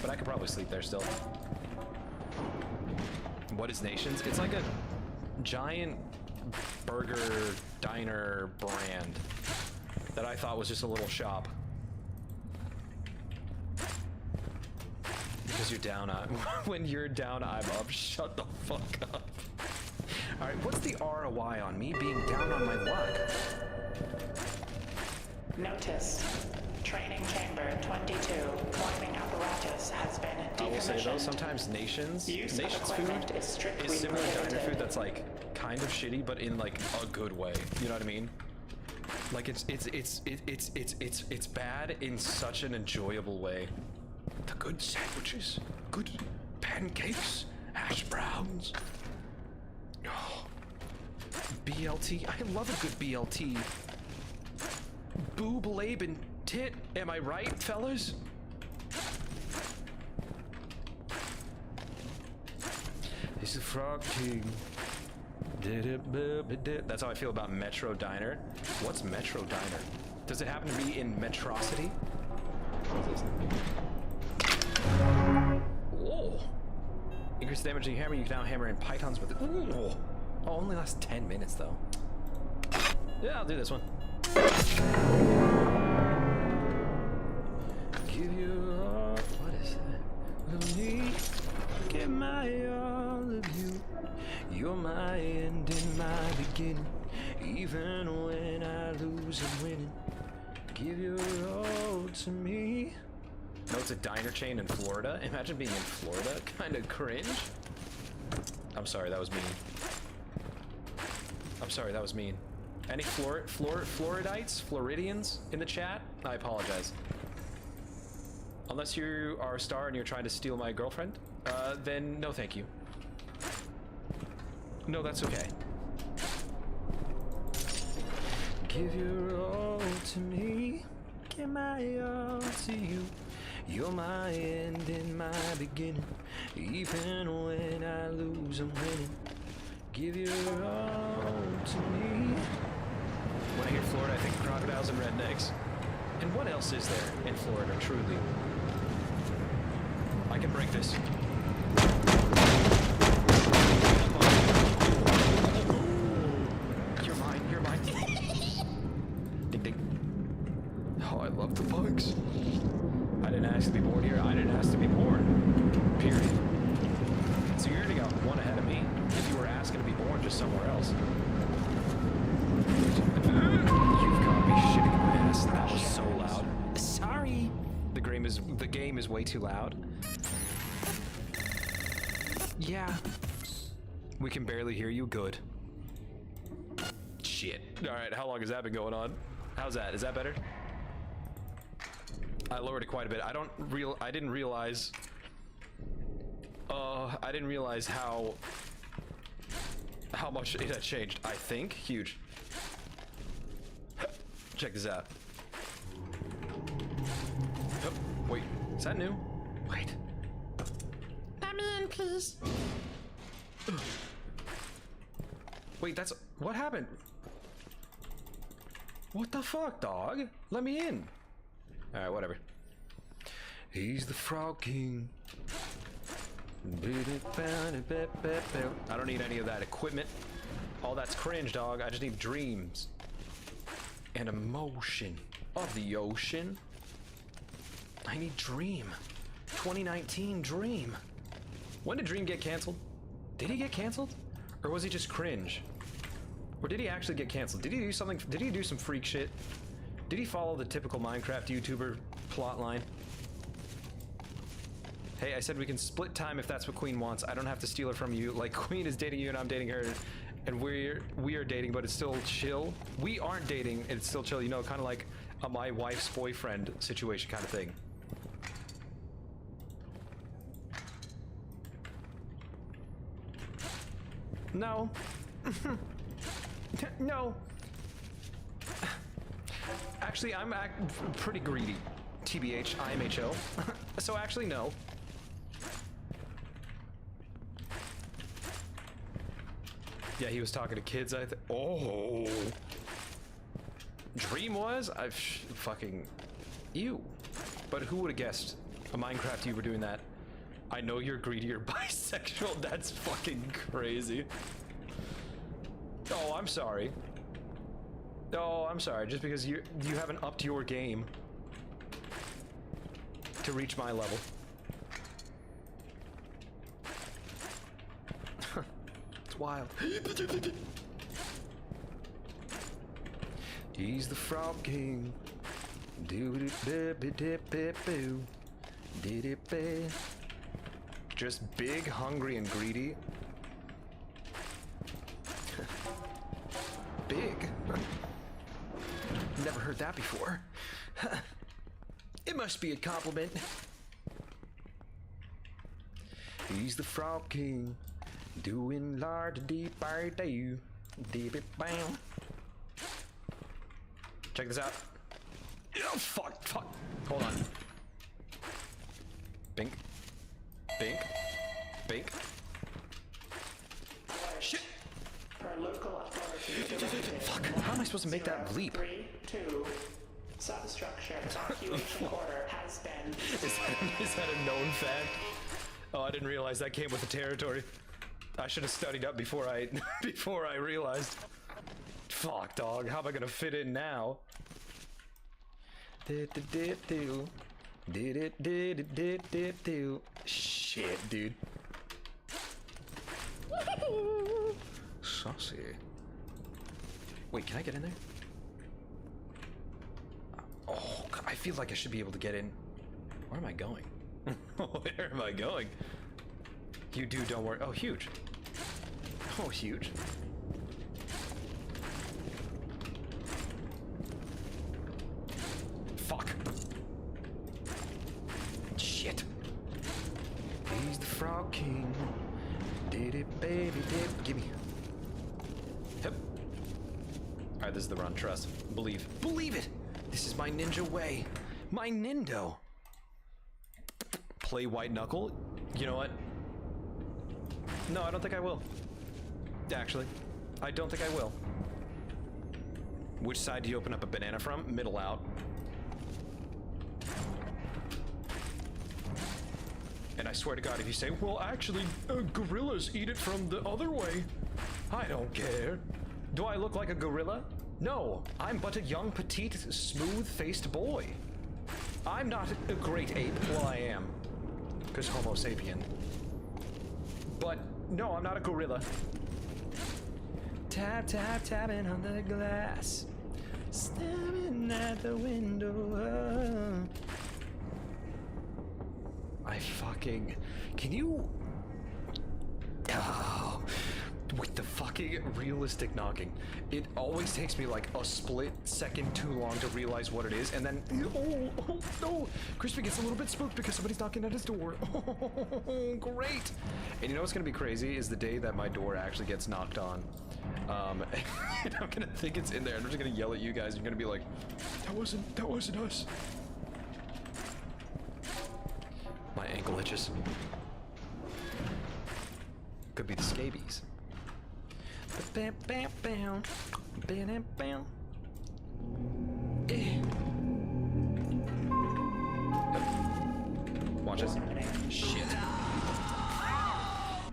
but I could probably sleep there still. What is Nations? It's like a giant burger diner brand that I thought was just a little shop. Because you're down, when you're down, I'm up. Shut the fuck up. Alright, what's the ROI on me being down on my luck? Notice. Training chamber 22. Climbing apparatus has been decommissioned. I will say though, sometimes Nations food is strictly similar to diner prohibited. food that's like kind of shitty, but in like a good way. You know what I mean? Like it's bad in such an enjoyable way. The good sandwiches, good pancakes, hash browns. Oh, BLT. I love a good BLT. Boob, labe, and tit. Am I right, fellas? He's the Frog King. That's how I feel about Metro Diner. What's Metro Diner? Does it happen to be in Metrocity? Oh! Increase damage in your hammer. You can now hammer in pythons with it. Ooh. Oh, only lasts 10 minutes though. Yeah, I'll do this one. Give you all. What is that? Of me. Give my all of you. You're my end and my beginning. Even when I lose, I'm winning. Give your all to me. No, it's a diner chain in Florida. Imagine being in Florida. Kind of cringe. I'm sorry, that was mean. I'm sorry, that was mean. Any Floridites, Floridians in the chat? I apologize. Unless you are a star and you're trying to steal my girlfriend, then no thank you. No, that's okay. Give your all to me. Give my all to you. You're my end and my beginning. Even when I lose, I'm winning. Give your all to me. When I hear Florida, I think crocodiles and rednecks. And what else is there in Florida, truly? I can break this. You're mine, you're mine. Ding ding. Oh, I love the bugs. I didn't ask to be born here. I didn't ask to be born. Period. So you already got one ahead of me. If you were asking to be born just somewhere else. You've got to be shitting my ass. That was so loud. Sorry. The game is way too loud. Yeah. We can barely hear you. Good. Shit. Alright, how long has that been going on? How's that? Is that better? I lowered it quite a bit. I didn't realize how much it had changed. I think huge. Check this out. Oh, wait, is that new? Wait. Let me in, please. Wait, that's what happened? What the fuck, dog? Let me in. All right, whatever. He's the Frog King. I don't need any of that equipment. All that's cringe, dog. I just need dreams and emotion of the ocean. I need Dream. 2019 Dream. When did Dream get canceled? Did he get canceled? Or was he just cringe? Or did he actually get canceled? Did he do something? Did he do some freak shit? Did he follow the typical Minecraft YouTuber plot line? Hey, I said we can split time if that's what Queen wants. I don't have to steal her from you. Like, Queen is dating you and I'm dating her. And we are dating, but it's still chill. We aren't dating, and it's still chill. You know, kind of like a my wife's boyfriend situation kind of thing. No. No. Actually, I'm pretty greedy. TBH, IMHO. So actually, no. Yeah, he was talking to kids, I think. Oh. Dream was? Fucking... Ew. But who would have guessed a Minecraft you were doing that? I know you're greedy or bisexual. That's fucking crazy. Oh, I'm sorry. Oh, I'm sorry. Just because you haven't upped your game to reach my level. It's wild. He's the Frog King. Just big, hungry, and greedy. Big? Never heard that before. It must be a compliment. He's the Frog King, doing la-da-dee-ba-doo, dee-bee-bam. Check this out. Oh, fuck. Hold on. Bink. Shit. Per local authorities. Fuck. How am I supposed to make that leap? 3, 2. Substructure evacuation quarter has been. Is that a known fact? Oh, I didn't realize that came with the territory. I should have studied up before I before I realized. Fuck, dog. How am I gonna fit in now? Shit, dude. Saucy. Wait, can I get in there? Oh, I feel like I should be able to get in. Where am I going? Where am I going? You do, don't worry. Oh, huge. Oh, huge. Fuck. Shit. He's the Frog King. Did it, baby, did. Gimme. Yep. Alright, this is the run. Trust. Believe. Believe it! This is my ninja way. My Nindo. Play White Knuckle? You know what? No, I don't think I will. Actually, I don't think I will. Which side do you open up a banana from? Middle out. And I swear to God, if you say, well, actually, gorillas eat it from the other way, I don't care. Do I look like a gorilla? No, I'm but a young, petite, smooth-faced boy. I'm not a great ape. Well, I am. Because Homo sapien. But, no, I'm not a gorilla. Tap, tap, tapping on the glass. Staring at the window. I fucking... Can you... Oh, with the fucking realistic knocking. It always takes me like a split second too long to realize what it is, and then... Oh, no! Krispy gets a little bit spooked because somebody's knocking at his door. Oh, great! And you know what's gonna be crazy is the day that my door actually gets knocked on. And I'm gonna think it's in there, and I'm just gonna yell at you guys, and you're gonna be like, that wasn't us. My ankle itches. Could be the scabies. Bam, bam, bam, bam, bam. Watch this. Shit.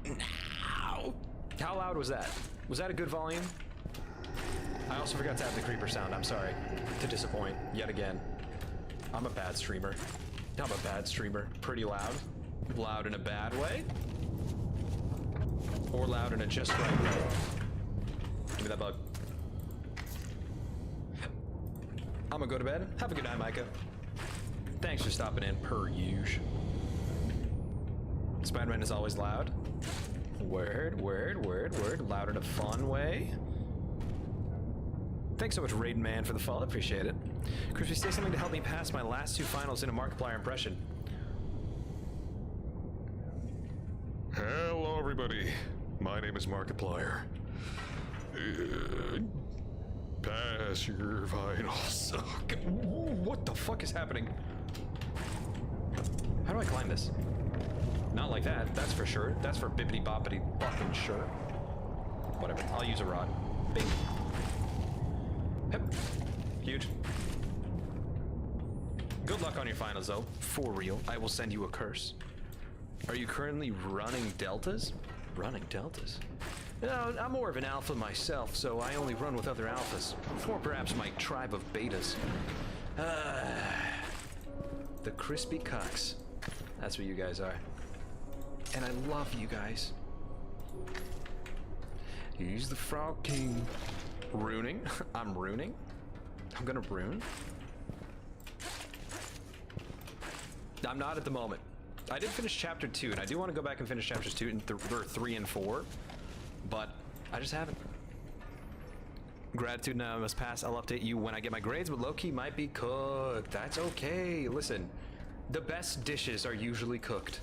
No. How loud was that? Was that a good volume? I also forgot to add the creeper sound. I'm sorry to disappoint yet again. I'm a bad streamer. I'm a bad streamer. Pretty loud. Loud in a bad way. Or loud in a just right way. Give me that bug. I'm gonna go to bed. Have a good night, Micah. Thanks for stopping in, per usual. Spider-Man is always loud. Word, word, word, word. Loud in a fun way. Thanks so much, Raiden Man, for the follow. Appreciate it. Krispy, say something to help me pass my last two finals in a Markiplier impression. Hello, everybody. My name is Markiplier. Pass your finals. What the fuck is happening? How do I climb this? Not like that, that's for sure. That's for bippity boppity fucking sure. Whatever, I'll use a rod. Bing. Yep. Huge. Good luck on your finals, though. For real. I will send you a curse. Are you currently running deltas? Running deltas? No, I'm more of an alpha myself, so I only run with other alphas. Or perhaps my tribe of betas. The crispy cucks. That's what you guys are. And I love you guys. He's the Frog King. Runing? I'm runing? I'm gonna rune? I'm not at the moment. I did finish chapter 2, and I do want to go back and finish chapters 2 and 3 and 4, but I just haven't. Gratitude now I must pass. I'll update you when I get my grades, but low-key might be cooked. That's okay. Listen, the best dishes are usually cooked.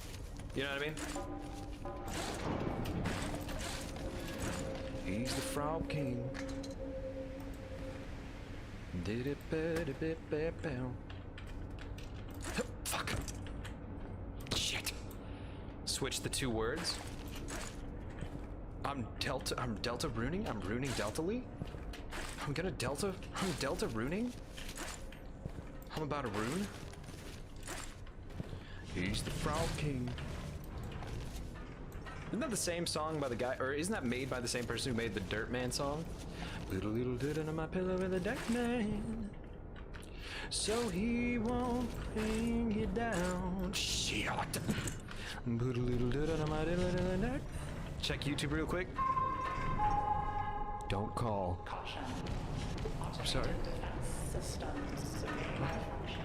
You know what I mean? He's the Frog King. Fuck. Shit. Switch the two words. I'm Delta runing? I'm runing Delta-ly? I'm Delta runing? I'm about to rune? He's the Frog King. Isn't that the same song by the guy, or isn't that made by the same person who made the Dirt Man song? Put a little dirt under my pillow with a Dirt Man, so he won't bring you down. Shit. Put a little dirt under my dirt. Check YouTube real quick. Don't call. Caution. I'm sorry. Defense systems malfunction.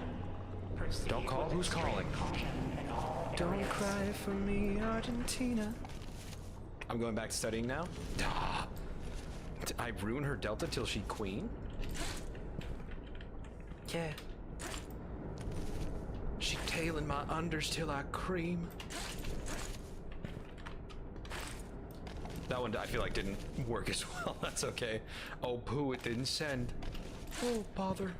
Proceed Don't call? with Who's extreme calling? caution in all Don't areas. cry for me, Argentina. I'm going back to studying now. Did I ruin her Delta till she queen? Yeah. She tailing my unders till I cream. That one I feel like didn't work as well. That's okay. Oh, poo, it didn't send. Oh, bother.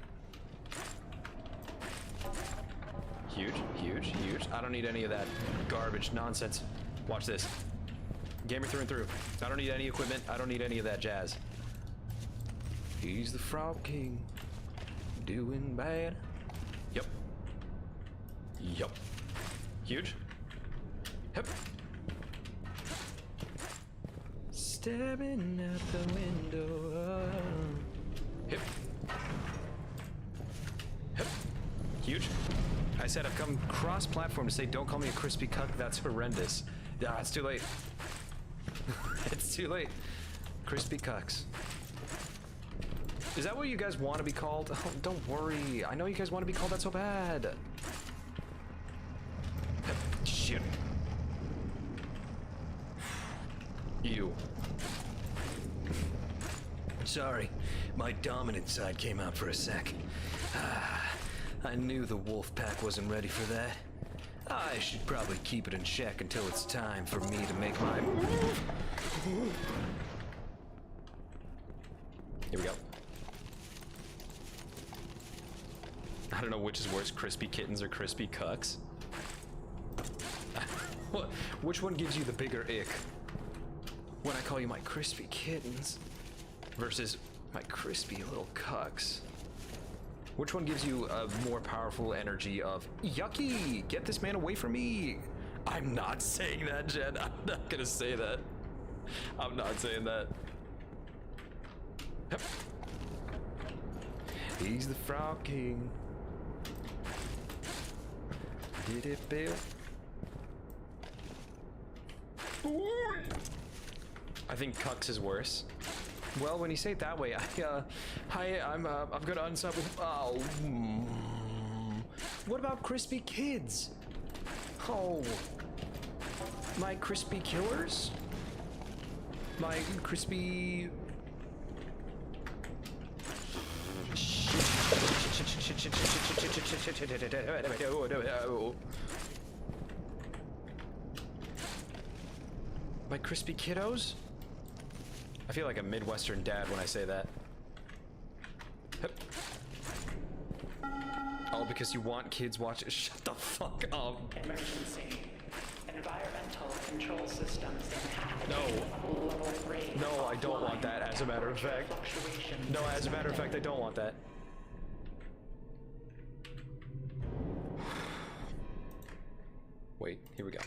Huge, huge, huge. I don't need any of that garbage nonsense. Watch this. Gamer through and through. I don't need any equipment. I don't need any of that jazz. He's the Frog King. Doing bad. Yep. Yup. Huge. Yep. Staring out the window. Hip. Hip. Huge. I said I've come cross-platform to say don't call me a crispy cuck. That's horrendous. Ah, it's too late. It's too late. Crispy cucks. Is that what you guys want to be called? Oh, don't worry. I know you guys want to be called that so bad. Shit. You. Sorry, my dominant side came out for a sec. I knew the wolf pack wasn't ready for that. I should probably keep it in check until it's time for me to make my... Here we go. I don't know which is worse, crispy kittens or crispy cucks. Which one gives you the bigger ick? When I call you my crispy kittens versus my crispy little cucks. Which one gives you a more powerful energy of yucky, get this man away from me? I'm not saying that, Jen. I'm not gonna say that. I'm not saying that. Yep. He's the Frog King. Did it, Bill? I think cucks is worse. Well, when you say it that way, I'm gonna unsub with. Oh, what about crispy kids? Oh, my crispy killers, my crispy. My crispy kiddos? I feel like a Midwestern dad when I say that. Hup. All because you want kids watching. Shut the fuck up. Emergency. Environmental control systems intact. No. Level 3. No, I don't want that, as a matter of fact. Fluctuations No, as a matter of fact, I don't want that. Wait, here we go.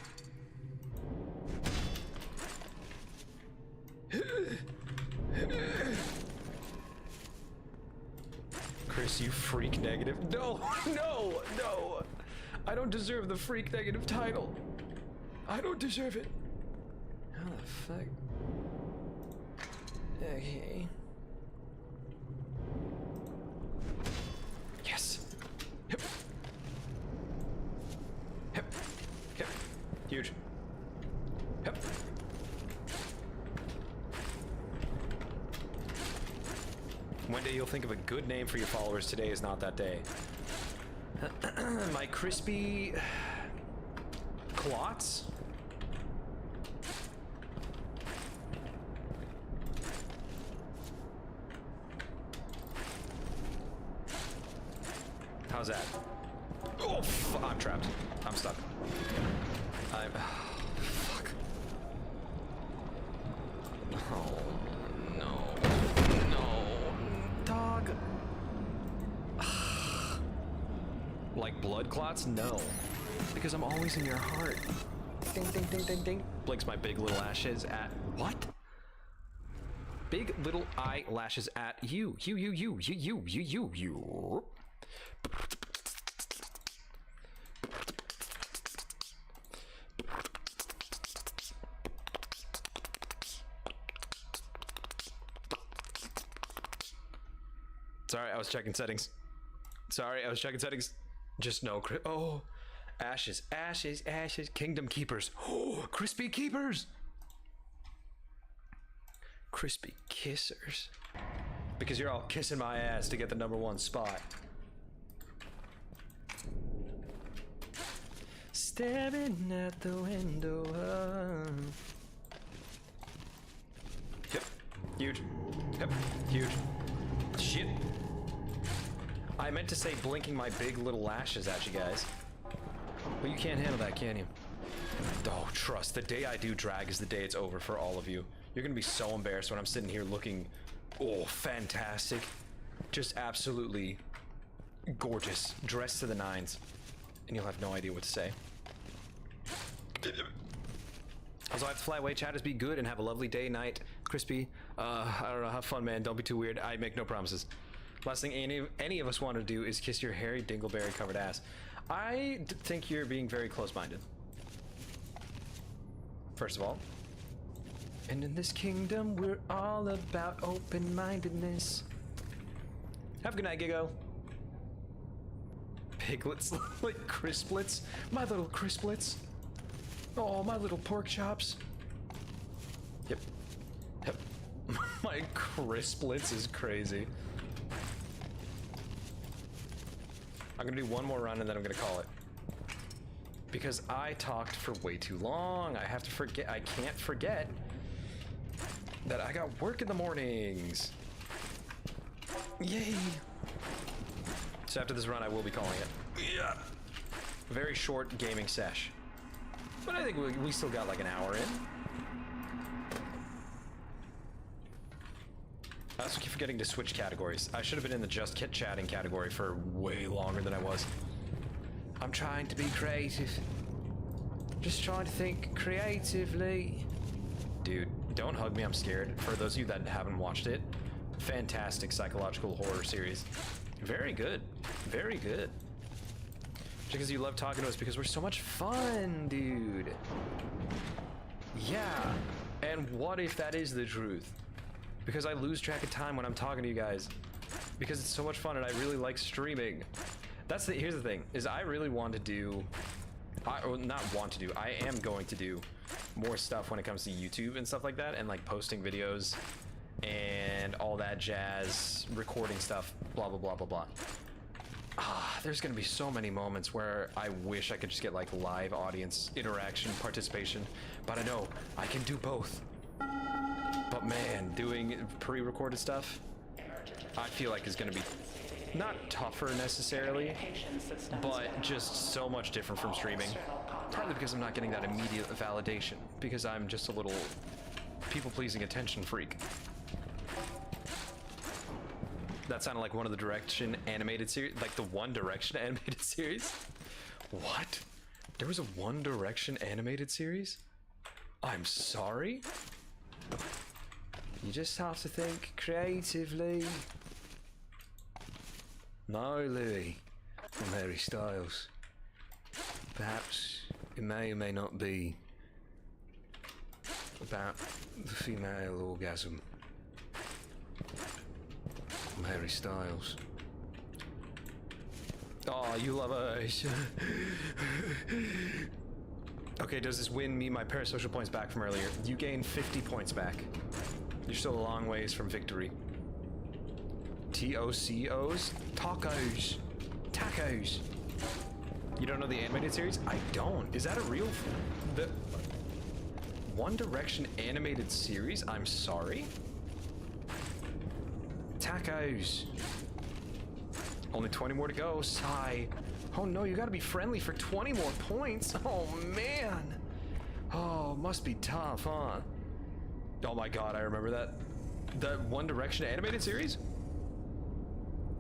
Chris, you freak negative. No, no, no. I don't deserve the freak negative title. I don't deserve it. How the fuck? Okay. Yes. Hip. Hip. Hip. Huge. Hip. One day you'll think of a good name for your followers. Today is not that day. My crispy clots. How's that? Oh, I'm trapped. I'm stuck. I'm... fuck. Oh, no. No. Dog. Like blood clots? No. Because I'm always in your heart. Ding, ding, ding, ding, ding. Blinks my big little lashes at... What? Big little eyelashes at you. You. Sorry, I was checking settings. Just no. Oh, ashes. Kingdom keepers. Oh, crispy keepers. Crispy kissers. Because you're all kissing my ass to get the #1 spot. Staring at the window. Yep. Huge. Yep. Huge. Shit. I meant to say blinking my big little lashes at you guys. But you can't handle that, can you? Oh, trust. The day I do drag is the day it's over for all of you. You're gonna be so embarrassed when I'm sitting here looking, oh, fantastic. Just absolutely gorgeous. Dressed to the nines. And you'll have no idea what to say. Also, I have to fly away. Chatters, be good and have a lovely day, night. Crispy, I don't know, have fun, man. Don't be too weird. I make no promises. Last thing any of us want to do is kiss your hairy dingleberry covered ass. I think you're being very close-minded. First of all. And in this kingdom, we're all about open-mindedness. Have a good night, Gigo. Piglets, like crisplets. My little crisplets. Oh, my little pork chops. Yep. My crisplets is crazy. I'm gonna do one more run and then I'm gonna call it. Because I talked for way too long. I can't forget that I got work in the mornings. Yay. So after this run, I will be calling it. Yeah. Very short gaming sesh. But I think we still got like an hour in. I also keep forgetting to switch categories. I should have been in the just chatting category for way longer than I was. I'm trying to be creative. Just trying to think creatively. Dude, don't hug me, I'm scared. For those of you that haven't watched it, fantastic psychological horror series. Very good. Very good. Just because you love talking to us because we're so much fun, dude. Yeah. And what if that is the truth? Because I lose track of time when I'm talking to you guys. Because it's so much fun and I really like streaming. Here's the thing, is I really want to do, I am going to do more stuff when it comes to YouTube and stuff like that, and like posting videos and all that jazz, recording stuff, blah, blah, blah, blah, blah. There's gonna be so many moments where I wish I could just get like live audience interaction, participation, but I know I can do both. But man, doing pre-recorded stuff, I feel like is gonna be not tougher necessarily, but just so much different from streaming. Partly because I'm not getting that immediate validation, because I'm just a little people-pleasing attention freak. That sounded like one of the Direction animated series, like the One Direction animated series. What? There was a One Direction animated series? I'm sorry? You just have to think creatively. No, Louis, from Harry Styles. Perhaps it may or may not be about the female orgasm from Harry Styles. Oh, you love us. Okay, does this win me my parasocial points back from earlier? You gain 50 points back. You're still a long ways from victory. TOCOs? Tacos. Tacos. You don't know the animated series? I don't. Is that a real... The One Direction animated series? I'm sorry? Tacos. Only 20 more to go. Sigh. Oh no, you gotta be friendly for 20 more points. Oh man. Oh, must be tough, huh? Oh my god, I remember that. That One Direction animated series?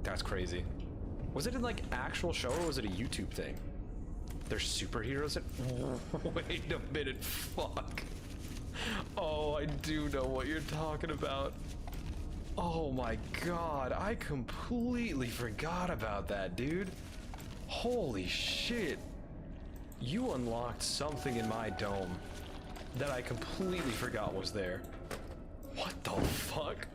That's crazy. Was it in like actual show or was it a YouTube thing? There's superheroes in. Wait a minute, fuck. Oh, I do know what you're talking about. Oh my god, I completely forgot about that, dude. Holy shit. You unlocked something in my dome that I completely forgot was there. What the fuck?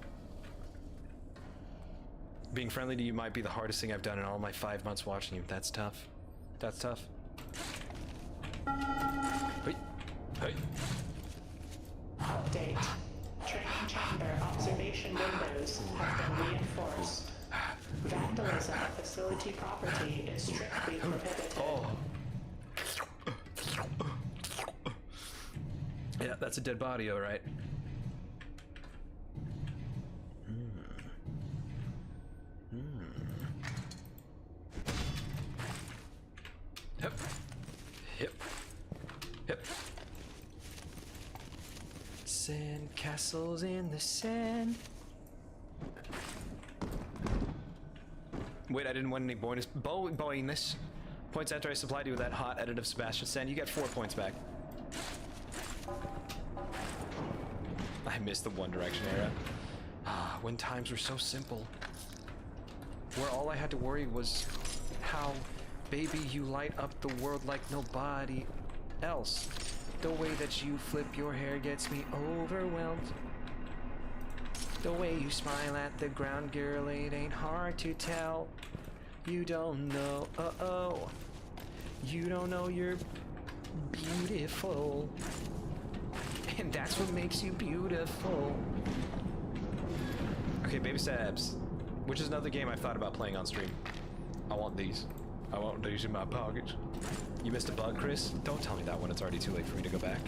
Being friendly to you might be the hardest thing I've done in all my 5 months watching you. That's tough. That's tough. Hey. Hey. Update. Training chamber observation windows have been reinforced. Vandalism of facility property is strictly prohibited. Oh. Yeah, that's a dead body, all right. Hip. Hip. Hip. Sand castles in the sand. Wait, I didn't win any bonus bonus points after I supplied you with that hot edit of Sebastian Sand. You get 4 points back. I missed the One Direction era. Ah, when times were so simple. Where all I had to worry was how, baby, you light up the world like nobody else. The way that you flip your hair gets me overwhelmed. The way you smile at the ground, girl, it ain't hard to tell. You don't know, uh-oh. You don't know you're beautiful. And that's what makes you beautiful. Okay, Baby Steps, which is another game I've thought about playing on stream. I want these. I want these in my pockets. You missed a bug, Chris? Don't tell me that when it's already too late for me to go back.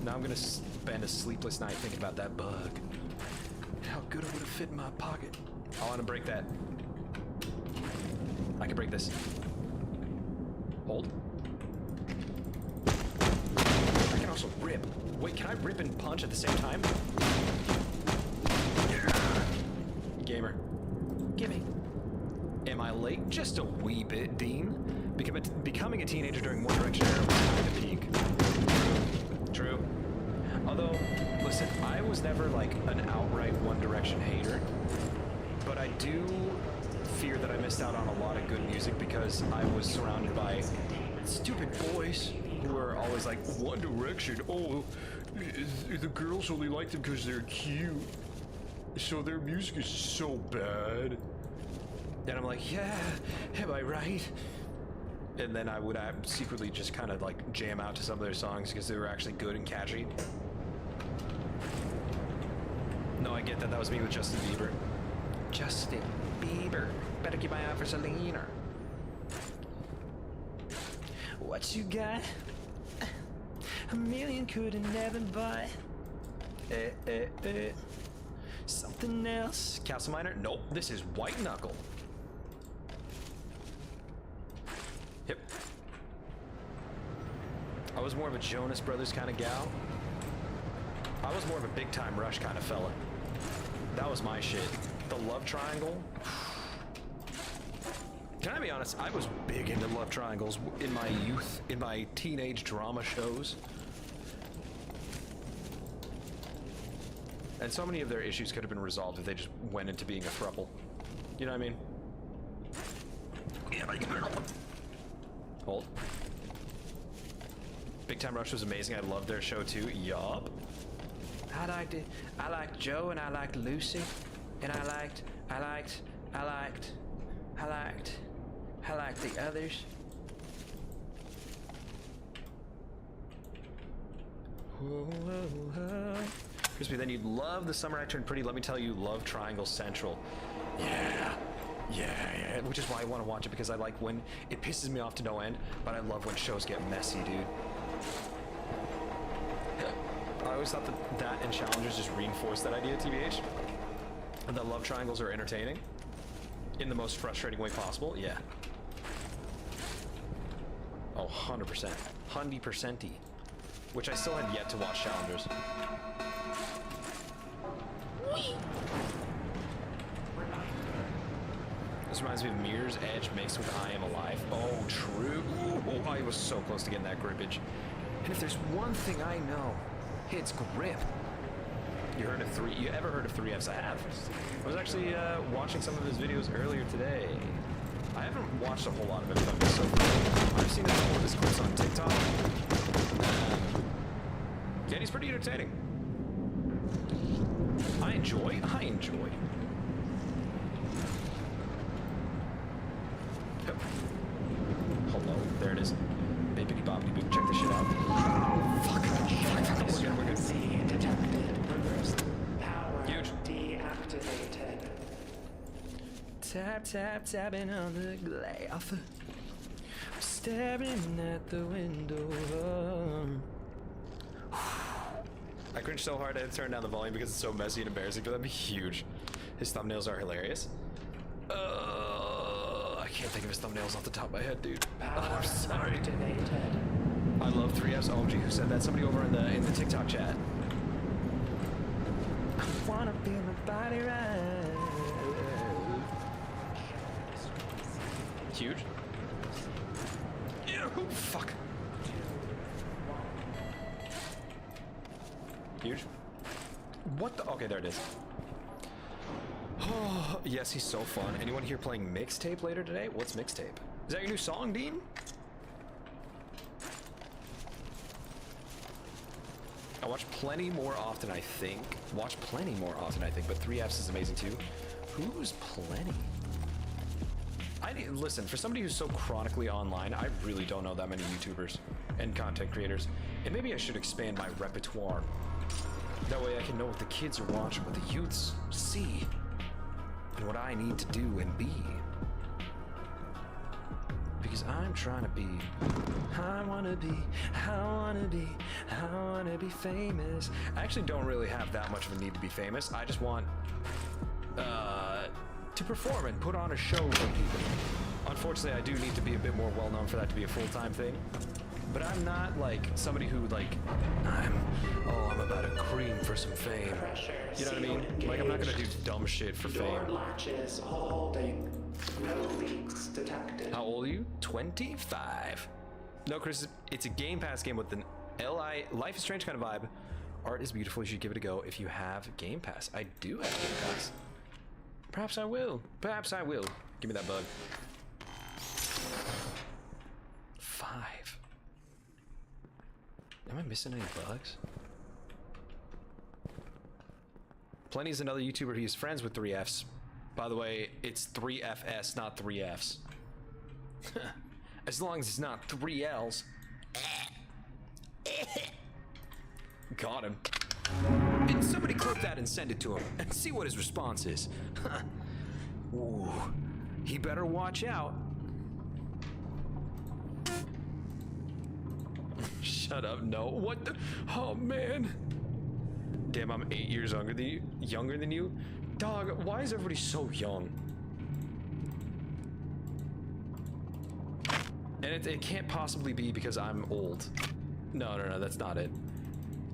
Now I'm gonna spend a sleepless night thinking about that bug. How good it would have fit in my pocket. I want to break that. I can break this. Hold. I can also rip. Wait, can I rip and punch at the same time? Yeah. Gamer. Gimme. Am I late? Just a wee bit, Dean. Becoming a teenager during One Direction era was kind of a peak. True. Although, listen, I was never like an outright One Direction hater, but I do fear that I missed out on a lot of good music because I was surrounded by stupid boys who were always like, One Direction, oh, the girls only like them because they're cute, so their music is so bad. And I'm like, yeah, am I right? And then I would secretly just kind of like jam out to some of their songs because they were actually good and catchy. No, I get that. That was me with Justin Bieber. Justin Bieber. Better keep my eye out for Selena. What you got? A million could have never bought. Something else. Castle Miner? Nope. This is White Knuckle. Yep. I was more of a Jonas Brothers kind of gal. I was more of a Big Time Rush kind of fella. That was my shit. The love triangle. Can I be honest? I was big into love triangles in my youth, in my teenage drama shows. And so many of their issues could have been resolved if they just went into being a throuple. You know what I mean? Hold. Big Time Rush was amazing. I loved their show too. Yup. I liked Joe and I liked Lucy. And I liked the others. Crispy, then you'd love The Summer I Turned Pretty. Let me tell you, love Triangle Central. Yeah. Which is why I want to watch it, because I like when it pisses me off to no end, but I love when shows get messy, dude. I always thought that and Challengers just reinforced that idea, TBH. And that love triangles are entertaining. in the most frustrating way possible. Yeah. Oh, 100%. 100%y. Which I still had yet to watch challengers. This reminds me of Mirror's Edge mixed with I Am Alive. Oh, true. Ooh, I was so close to getting that grippage. And if there's one thing I know, it's grip. You ever heard of 3Fs? I have. I was actually watching some of his videos earlier today. I haven't watched a whole lot of it, but so I've seen a couple of his clips on TikTok. Yeah, he's pretty entertaining. I enjoy. Hello, there it is. Bippity boppity boop. Check this shit out. Fuck. We're good. Detected. Reverse power Huge. deactivated. Tapping on the glass. Staring at the window. I cringe so hard I had to turn down the volume because it's so messy and embarrassing for them. Huge. His thumbnails are hilarious. I can't think of his thumbnails off the top of my head, dude. Oh, I'm sorry. Activated. I love 3F's. OMG, who said that? Somebody over in the TikTok chat. I wanna feel my body right. Huge. Ew, fuck. Huge. What the? Okay, there it is. Oh, yes, he's so fun. Anyone here playing mixtape later today? What's mixtape? Is that your new song, Dean? I watch Plenty more often, I think. But 3Fs is amazing too. Who's Plenty? Listen, for somebody who's so chronically online, I really don't know that many YouTubers and content creators. And maybe I should expand my repertoire. That way I can know what the kids are watching, what the youths see, and what I need to do and be. Because I'm trying to be, I wanna be famous. I actually don't really have that much of a need to be famous. I just want to perform and put on a show for people. Unfortunately, I do need to be a bit more well-known for that to be a full-time thing. But I'm not like somebody who I'm about to cream for some fame. Pressure You know what I mean? Like, I'm not gonna do dumb shit for Door fame. latches holding. No leaks detected. How old are you? 25. No, Chris, it's a Game Pass game with an Life is Strange kind of vibe. Art is beautiful. You should give it a go if you have Game Pass. I do have Game Pass. Perhaps I will. Give me that bug. 5. Am I missing any bugs? Plenty's another YouTuber who's friends with 3Fs. By the way, it's 3FS, not 3Fs. As long as it's not 3Ls. Got him. And somebody clip that and send it to him and see what his response is. Ooh, he better watch out. Shut up, no. What the? Oh, man. Damn, I'm 8 years younger than you. Dog, why is everybody so young? And it can't possibly be because I'm old. No, that's not it.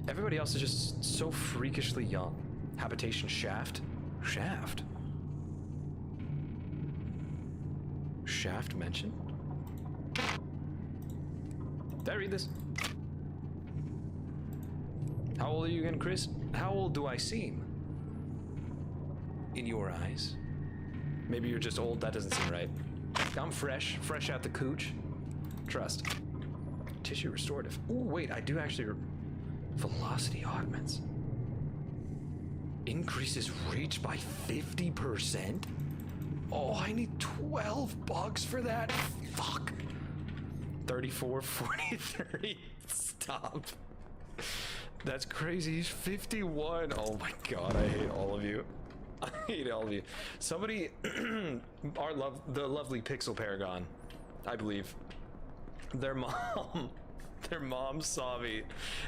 Everybody else is just so freakishly young. Habitation Shaft? Shaft? Shaft mentioned? Did I read this? How old are you again, Chris? How old do I seem? In your eyes? Maybe you're just old, that doesn't seem right. I'm fresh out the cooch. Trust. Tissue restorative. Oh, wait, I do actually... Velocity augments. Increases reach by 50%? Oh, I need 12 bucks for that? Fuck. 34, 40, 30. Stop. That's crazy. He's 51. Oh my god, I hate all of you. I hate all of you. Somebody, the lovely Pixel Paragon, I believe, their mom saw me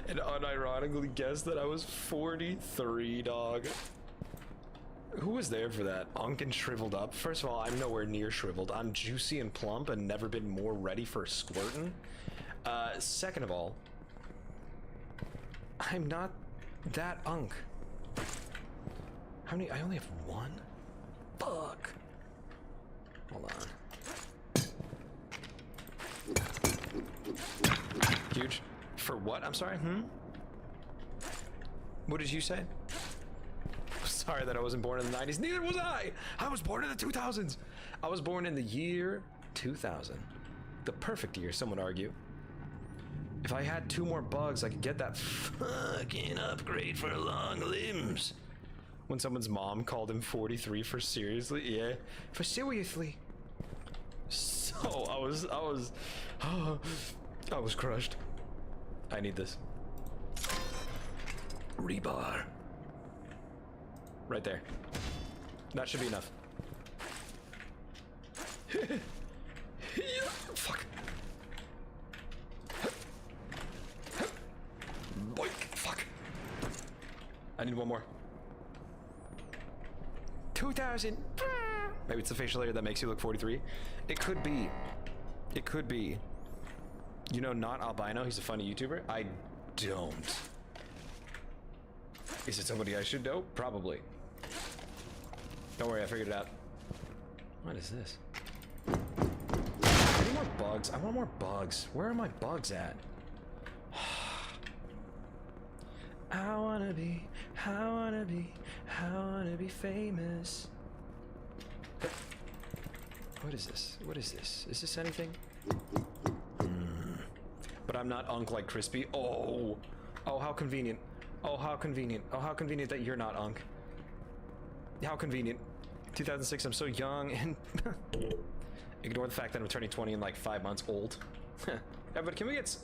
and unironically guessed that I was 43, dog. Who was there for that? Unk and shriveled up. First of all, I'm nowhere near shriveled. I'm juicy and plump and never been more ready for squirtin'. Second of all, I'm not that Unk. How many? I only have one? Fuck. Hold on. Huge. For what? I'm sorry? What did you say? Sorry that I wasn't born in the 90s. Neither was I! I was born in the 2000s! I was born in the year 2000. The perfect year, some would argue. If I had 2 more bugs, I could get that fucking upgrade for long limbs. When someone's mom called him 43 for seriously? Yeah. For seriously. So, I was crushed. I need this. Rebar. Right there. That should be enough. Fuck. Boink. Fuck. I need one more. 2,000. Maybe it's the facial hair that makes you look 43. It could be. It could be. You know, not albino. He's a funny YouTuber. I don't. Is it somebody I should know? Probably. Don't worry, I figured it out. What is this? I need more bugs. I want more bugs. Where are my bugs at? I wanna be famous. What is this? What is this? Is this anything? But I'm not Unk like Krispy. Oh! Oh, how convenient. Oh, how convenient. Oh, how convenient that you're not Unk. How convenient. 2006, I'm so young and... Ignore the fact that I'm turning 20 in like 5 months old. Yeah, but can we get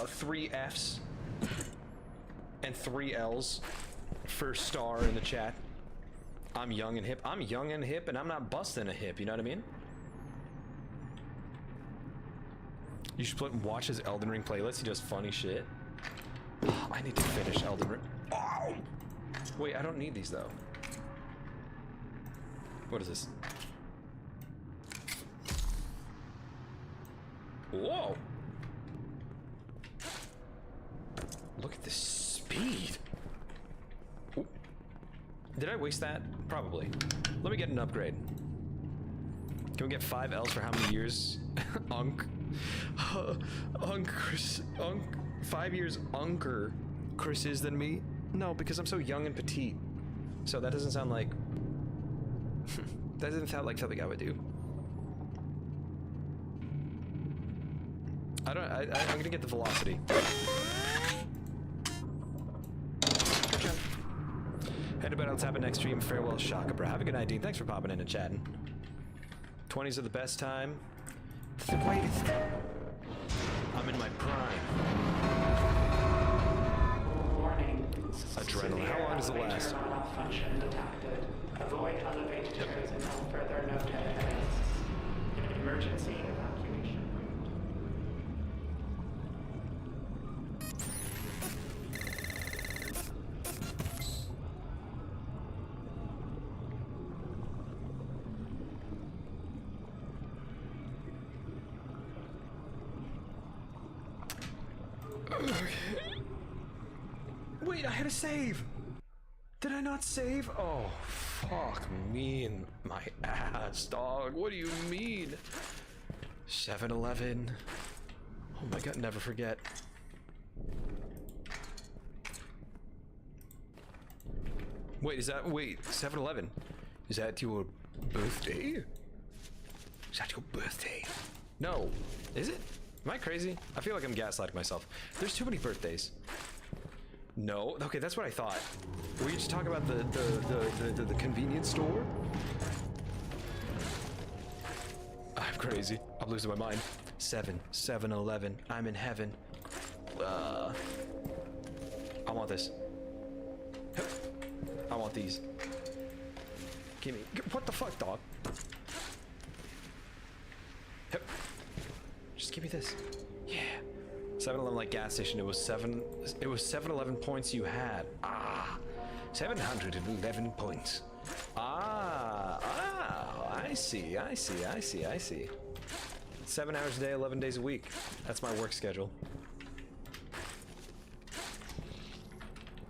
3 Fs and 3 Ls for star in the chat? I'm young and hip. I'm young and hip and I'm not busting a hip, you know what I mean? You should watch his Elden Ring playlist. He does funny shit. Oh, I need to finish Elden Ring. Oh! Wait, I don't need these though. What is this? Whoa! Look at this speed. Ooh. Did I waste that? Probably. Let me get an upgrade. Can we get 5 Ls for how many years? Unk. Unk. 5 years unker Chris is than me? No, because I'm so young and petite. So that doesn't sound like... that doesn't sound like something I would do. I'm gonna get the velocity. Head to bed, I'll tap it next stream. Farewell, Shaka, have a good night, Dean. Thanks for popping in and chatting. 20s are the best time. The greatest. I'm in my prime. Warning. Adrenaline. How long does it last? Severe malfunction detected. Avoid elevators until further notice. Emergency evacuation. Wait, I had a save! Did I not save? Oh, fuck me and my ass, dog. What do you mean? 7-Eleven. Oh my god, never forget. Wait, 7-Eleven? Is that your birthday? Is that your birthday? No. Is it? Am I crazy? I feel like I'm gaslighting myself. There's too many birthdays. No? Okay, that's what I thought. Were you just talking about the convenience store? I'm crazy. I'm losing my mind. 7-Eleven. I'm in heaven. I want this. I want these. Give me. What the fuck, dog? Just give me this. Yeah. 7-Eleven like gas station. It was 7-Eleven points you had. Ah. 711 points. I see. 7 hours a day, 11 days a week. That's my work schedule.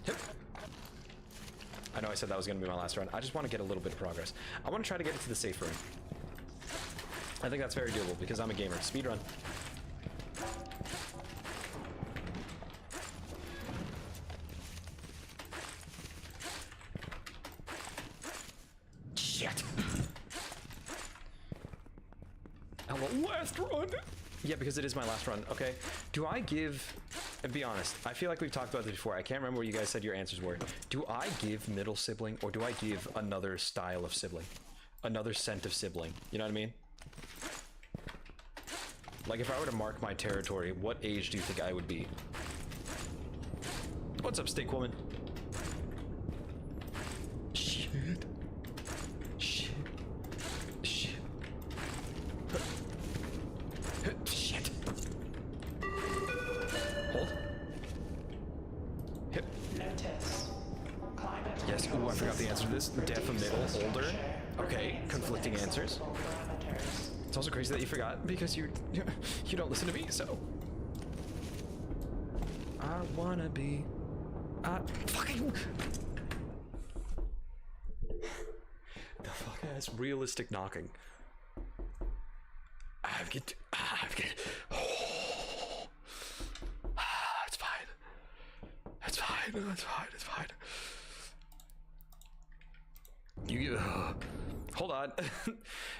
Yep. I know I said that was going to be my last run. I just want to get a little bit of progress. I want to try to get it to the safe room. I think that's very doable because I'm a gamer. Speedrun. Shit. Last run. Yeah, because it is my last run. Okay. Do I give... And be honest, I feel like we've talked about this before. I can't remember what you guys said your answers were. Do I give middle sibling or do I give another style of sibling? Another scent of sibling. You know what I mean? Like if I were to mark my territory, what age do you think I would be? What's up, stink woman? Shit. Shit. Shit. Shit. Hold. Hip. Notice. Climate. Yes. Ooh, I forgot the answer to this. Deaf, middle, older. Okay, conflicting answers. Parameters. It's also crazy that you forgot because you don't listen to me. So I wanna be. Fucking. The fuck ass realistic knocking. It's fine. It's fine. It's fine. It's fine. You hold on.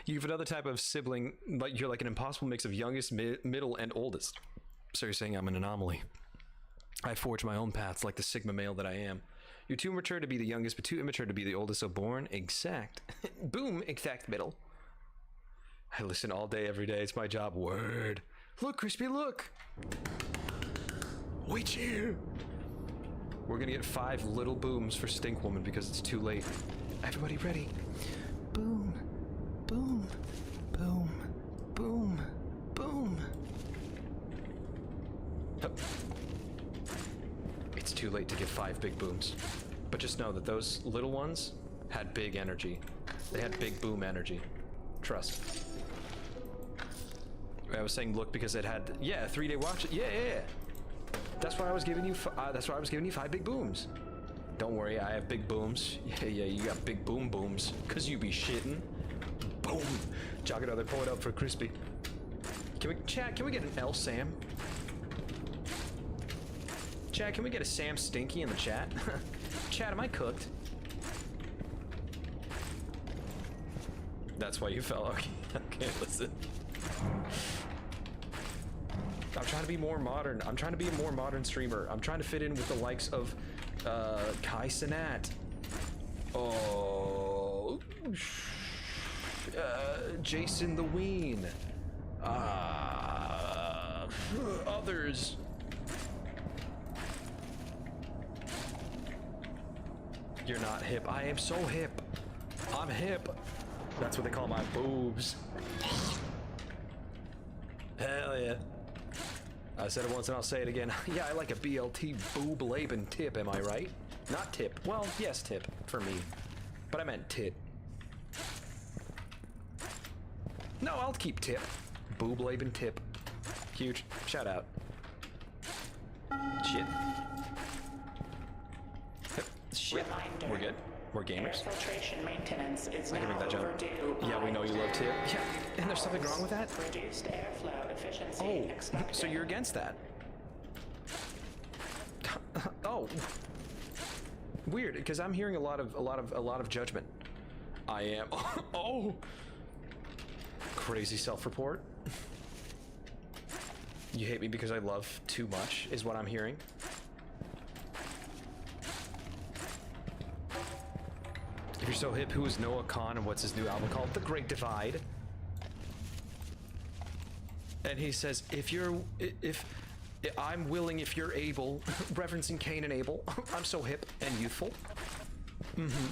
You have another type of sibling, like you're like an impossible mix of youngest, middle, and oldest. So you're saying I'm an anomaly. I forge my own paths like the Sigma male that I am. You're too mature to be the youngest, but too immature to be the oldest, so born exact. Boom, exact middle. I listen all day, every day. It's my job. Word. Look, Krispy, look. Wait here. We're gonna get 5 little booms for Stink Woman because it's too late. Everybody ready? Boom, boom, boom, boom, boom. Hup. It's too late to give 5 big booms. But just know that those little ones had big energy. They had big boom energy. Trust. I was saying look because it had, yeah, 3-day watch. Yeah. That's why I was giving you. That's why I was giving you 5 big booms. Don't worry, I have big booms. Yeah, you got big booms. Cause you be shitting. Boom. Jog another point up for Krispy. Chat, can we get an L Sam? Chat, can we get a Sam Stinky in the chat? Chat, am I cooked? That's why you fell. Okay, listen. I'm trying to be more modern. I'm trying to be a more modern streamer. I'm trying to fit in with the likes of Kai Cenat. Oh, Jason the Ween. Others. You're not hip. I am so hip. I'm hip. That's what they call my boobs. Hell yeah. I said it once and I'll say it again. Yeah, I like a BLT boob Laban tip, am I right? Not tip. Well, yes, tip for me. But I meant tit. No, I'll keep tip. Boob Laban tip. Huge. Shout out. Shit. Shit. Reminder. We're good. We're Air gamers. filtration maintenance is I can now make that jump. overdue. Yeah, we know you love tip. Yeah, and there's something wrong with that? Reduced airflow efficiency Oh, expected. so you're against that? Oh, weird. Because I'm hearing a lot of judgment. I am. Oh, crazy self-report. You hate me because I love too much, is what I'm hearing. If you're so hip, who is Noah Khan and what's his new album called? The Great Divide. And he says, if I'm willing, if you're able, referencing Cain and Abel. I'm so hip and youthful. Mm-hmm.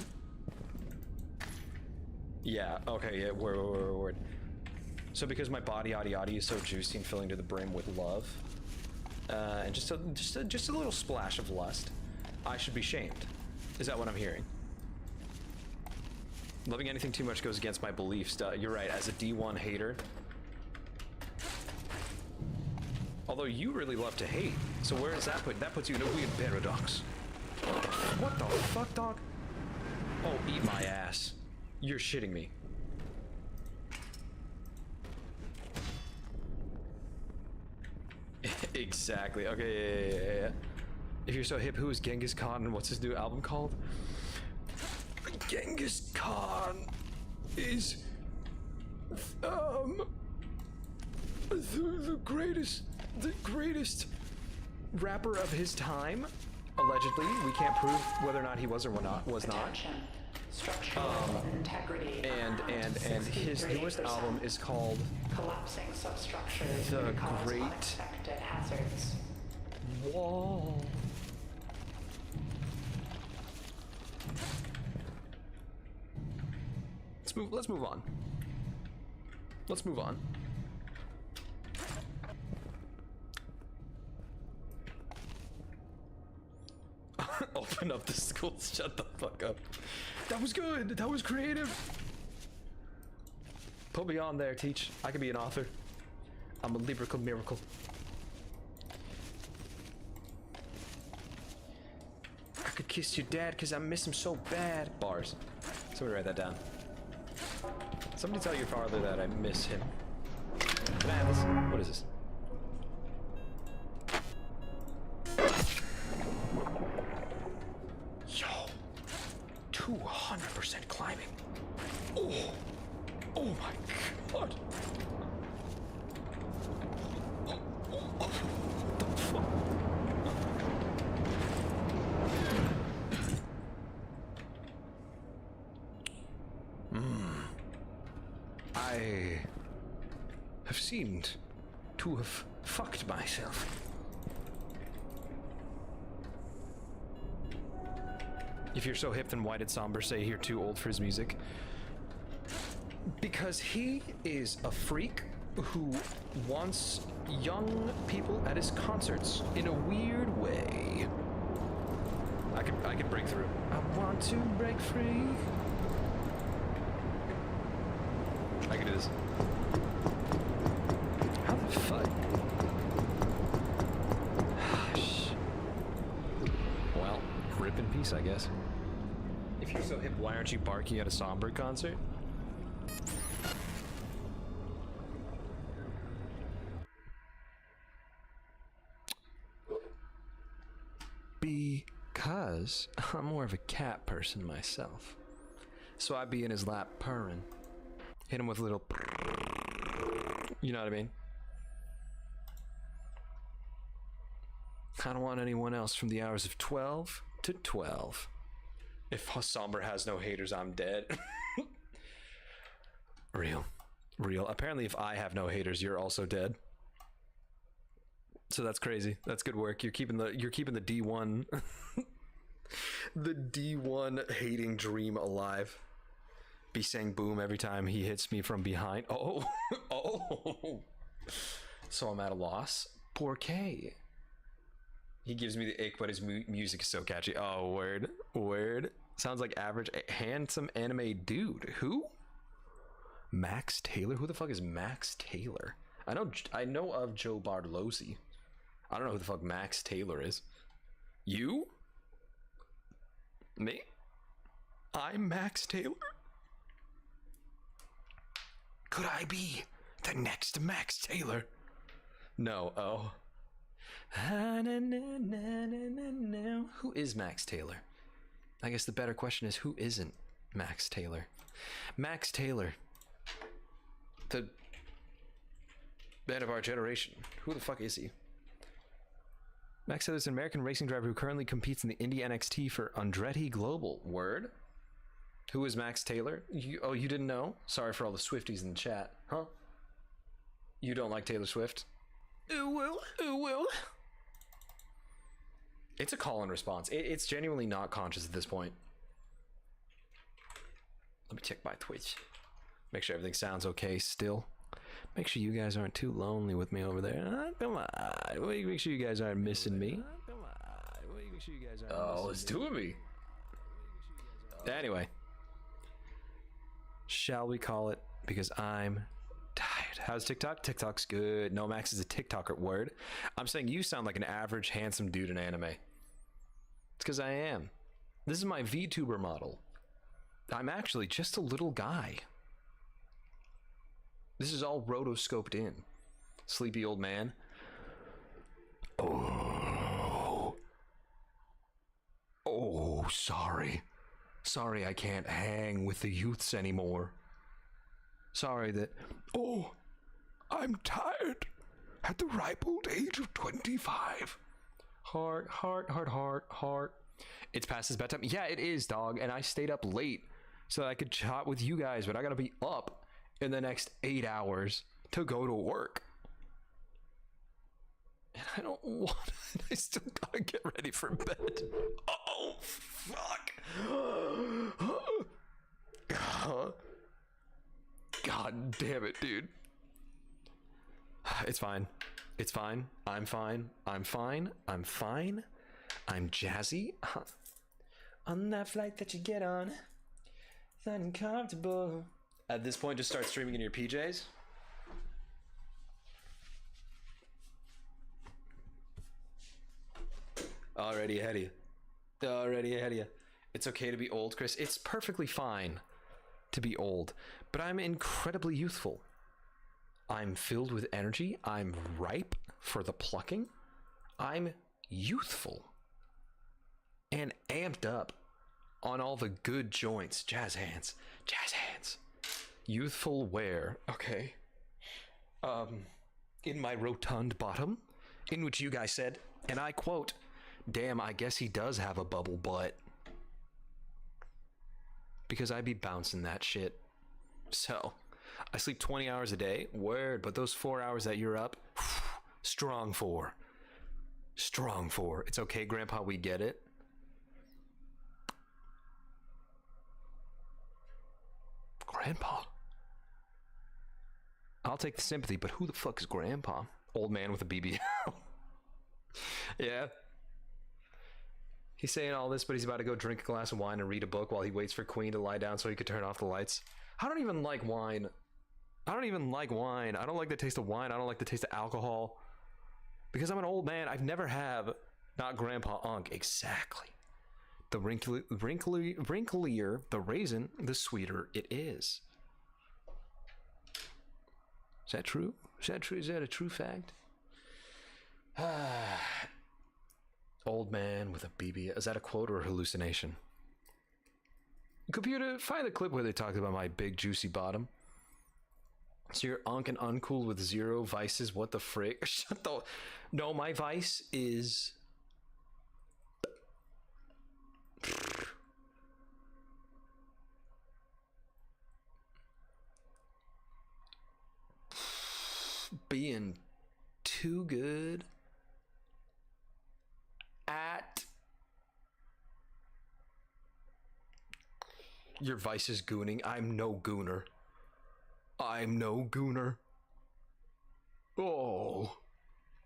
Yeah, okay, yeah, word. So because my body yaddy is so juicy and filling to the brim with love, and just a little splash of lust, I should be shamed. Is that what I'm hearing? Loving anything too much goes against my beliefs. You're right, as a D1 hater. Although you really love to hate. So where does that put? That puts you in a weird paradox. What the fuck, dog? Oh, eat my ass. You're shitting me. Exactly. Okay, yeah. If you're so hip, who is Genghis Khan and what's his new album called? Genghis Khan is the greatest rapper of his time. Allegedly, we can't prove whether or not he was or was not. Attention. Structural integrity. And his newest album is called Collapsing substructures The may cause Great unexpected hazards. Wall. Let's move on. Let's move on. Open up the schools. Shut the fuck up. That was good. That was creative. Put me on there, teach. I could be an author. I'm a lyrical miracle. I could kiss your dad because I miss him so bad. Bars. Somebody write that down. Somebody tell your father that I miss him. Can I have this? What is this? Yo, 200% climbing. Oh, oh my god. What the fuck? I have seemed to have fucked myself. If you're so hip, then why did Somber say you're too old for his music? Because he is a freak who wants young people at his concerts in a weird way. I could break through. I want to break free. I can do this. How the fuck? Well, rip in peace, I guess. If you're so hip, why aren't you barking at a Somber concert? Because I'm more of a cat person myself. So I'd be in his lap purring. Hit him with a little... You know what I mean? I don't want anyone else from the hours of 12 to 12. If Somber has no haters, I'm dead. Real. Apparently if I have no haters, you're also dead. So that's crazy. That's good work. You're keeping the D1 the D1 hating dream alive. Be saying boom every time he hits me from behind. Oh. Oh. So I'm at a loss. Poor K. He gives me the ick, but his music is so catchy. Oh, word. Sounds like average handsome anime dude. Who? Max Taylor? Who the fuck is Max Taylor? I know of Joe Bartolozzi. I don't know who the fuck Max Taylor is. You? Me? I'm Max Taylor? Could I be the next Max Taylor? No. Oh. Who is Max Taylor? I guess the better question is, who isn't Max Taylor? Max Taylor, the man of our generation. Who the fuck is he? Max Taylor is an American racing driver who currently competes in the Indy NXT for Andretti Global. Word? Who is Max Taylor? You didn't know? Sorry for all the Swifties in the chat. Huh? You don't like Taylor Swift? Ooh, well. It's a call and response. It's genuinely not conscious at this point. Let me check my Twitch. Make sure everything sounds okay still. Make sure you guys aren't too lonely with me over there. Come on. Make sure you guys aren't missing me. Oh, it's two of me. Anyway, shall we call it? Because I'm tired. How's TikTok? TikTok's good. No, Max is a TikToker. Word. I'm saying you sound like an average handsome dude in anime. It's because I am. This is my VTuber model. I'm actually just a little guy. This is all rotoscoped in. Sleepy old man. Oh, sorry. Sorry I can't hang with the youths anymore. Sorry that... Oh, I'm tired. At the ripe old age of 25. Heart. It's past his bedtime. Yeah, it is, dog. And I stayed up late so that I could chat with you guys, but I gotta be up in the next 8 hours to go to work. And I don't want it. I still gotta get ready for bed. Oh, fuck. God damn it, dude. It's fine. It's fine. I'm fine. I'm fine. I'm fine. I'm jazzy. On that flight that you get on, it's uncomfortable. At this point, just start streaming in your PJs. Already ahead of you. Already ahead of you. It's okay to be old, Chris. It's perfectly fine to be old, but I'm incredibly youthful. I'm filled with energy. I'm ripe for the plucking. I'm youthful and amped up on all the good joints. Jazz hands. Jazz hands. Youthful wear. Okay. In my rotund bottom, in which you guys said, and I quote, "Damn, I guess he does have a bubble butt." Because I be bouncing that shit. So, I sleep 20 hours a day. Word, but those 4 hours that you're up, strong for. Strong for. It's okay, Grandpa, we get it. Grandpa? I'll take the sympathy, but who the fuck is Grandpa? Old man with a BBL. Yeah. He's saying all this, but he's about to go drink a glass of wine and read a book while he waits for Queen to lie down so he could turn off the lights. I don't even like wine. I don't like the taste of wine. I don't like the taste of alcohol. Because I'm an old man, I've never have, not Grandpa Unk, exactly. The wrinklier the raisin, the sweeter it is. Is that true? Is that true? Is that a true fact? Old man with a BB. Is that a quote or a hallucination? Computer, find the clip where they talked about my big juicy bottom. So you're unk and uncool with 0 vices. What the frick? Shut the... No, my vice is... being too good at... Your vice is gooning. I'm no gooner. I'm no gooner. Oh.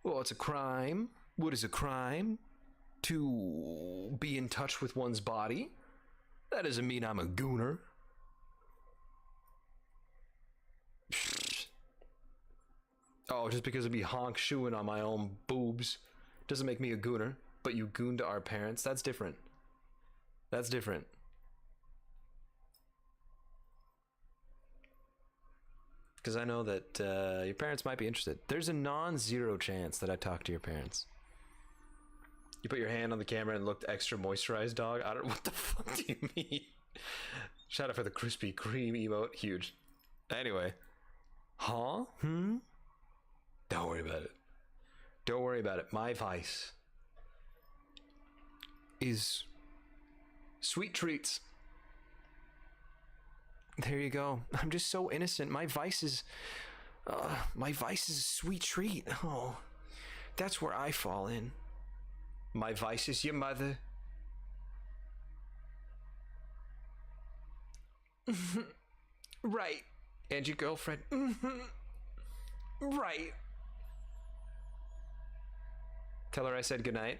Well, it's a crime. What is a crime? To be in touch with one's body. That doesn't mean I'm a gooner. Oh, just because I'd be honk shoeing on my own boobs doesn't make me a gooner. But you goon to our parents. That's different. That's different. Because I know that your parents might be interested. There's a non-zero chance that I talk to your parents. You put your hand on the camera and looked extra moisturized, dog. I don't. What the fuck do you mean? Shout out for the Krispy Kreme emote. Huge. Anyway. Huh? Don't worry about it. Don't worry about it. My vice is sweet treats. There you go. I'm just so innocent. My vice is a sweet treat. Oh, that's where I fall in. My vice is your mother. Right. And your girlfriend. Right. Tell her I said goodnight.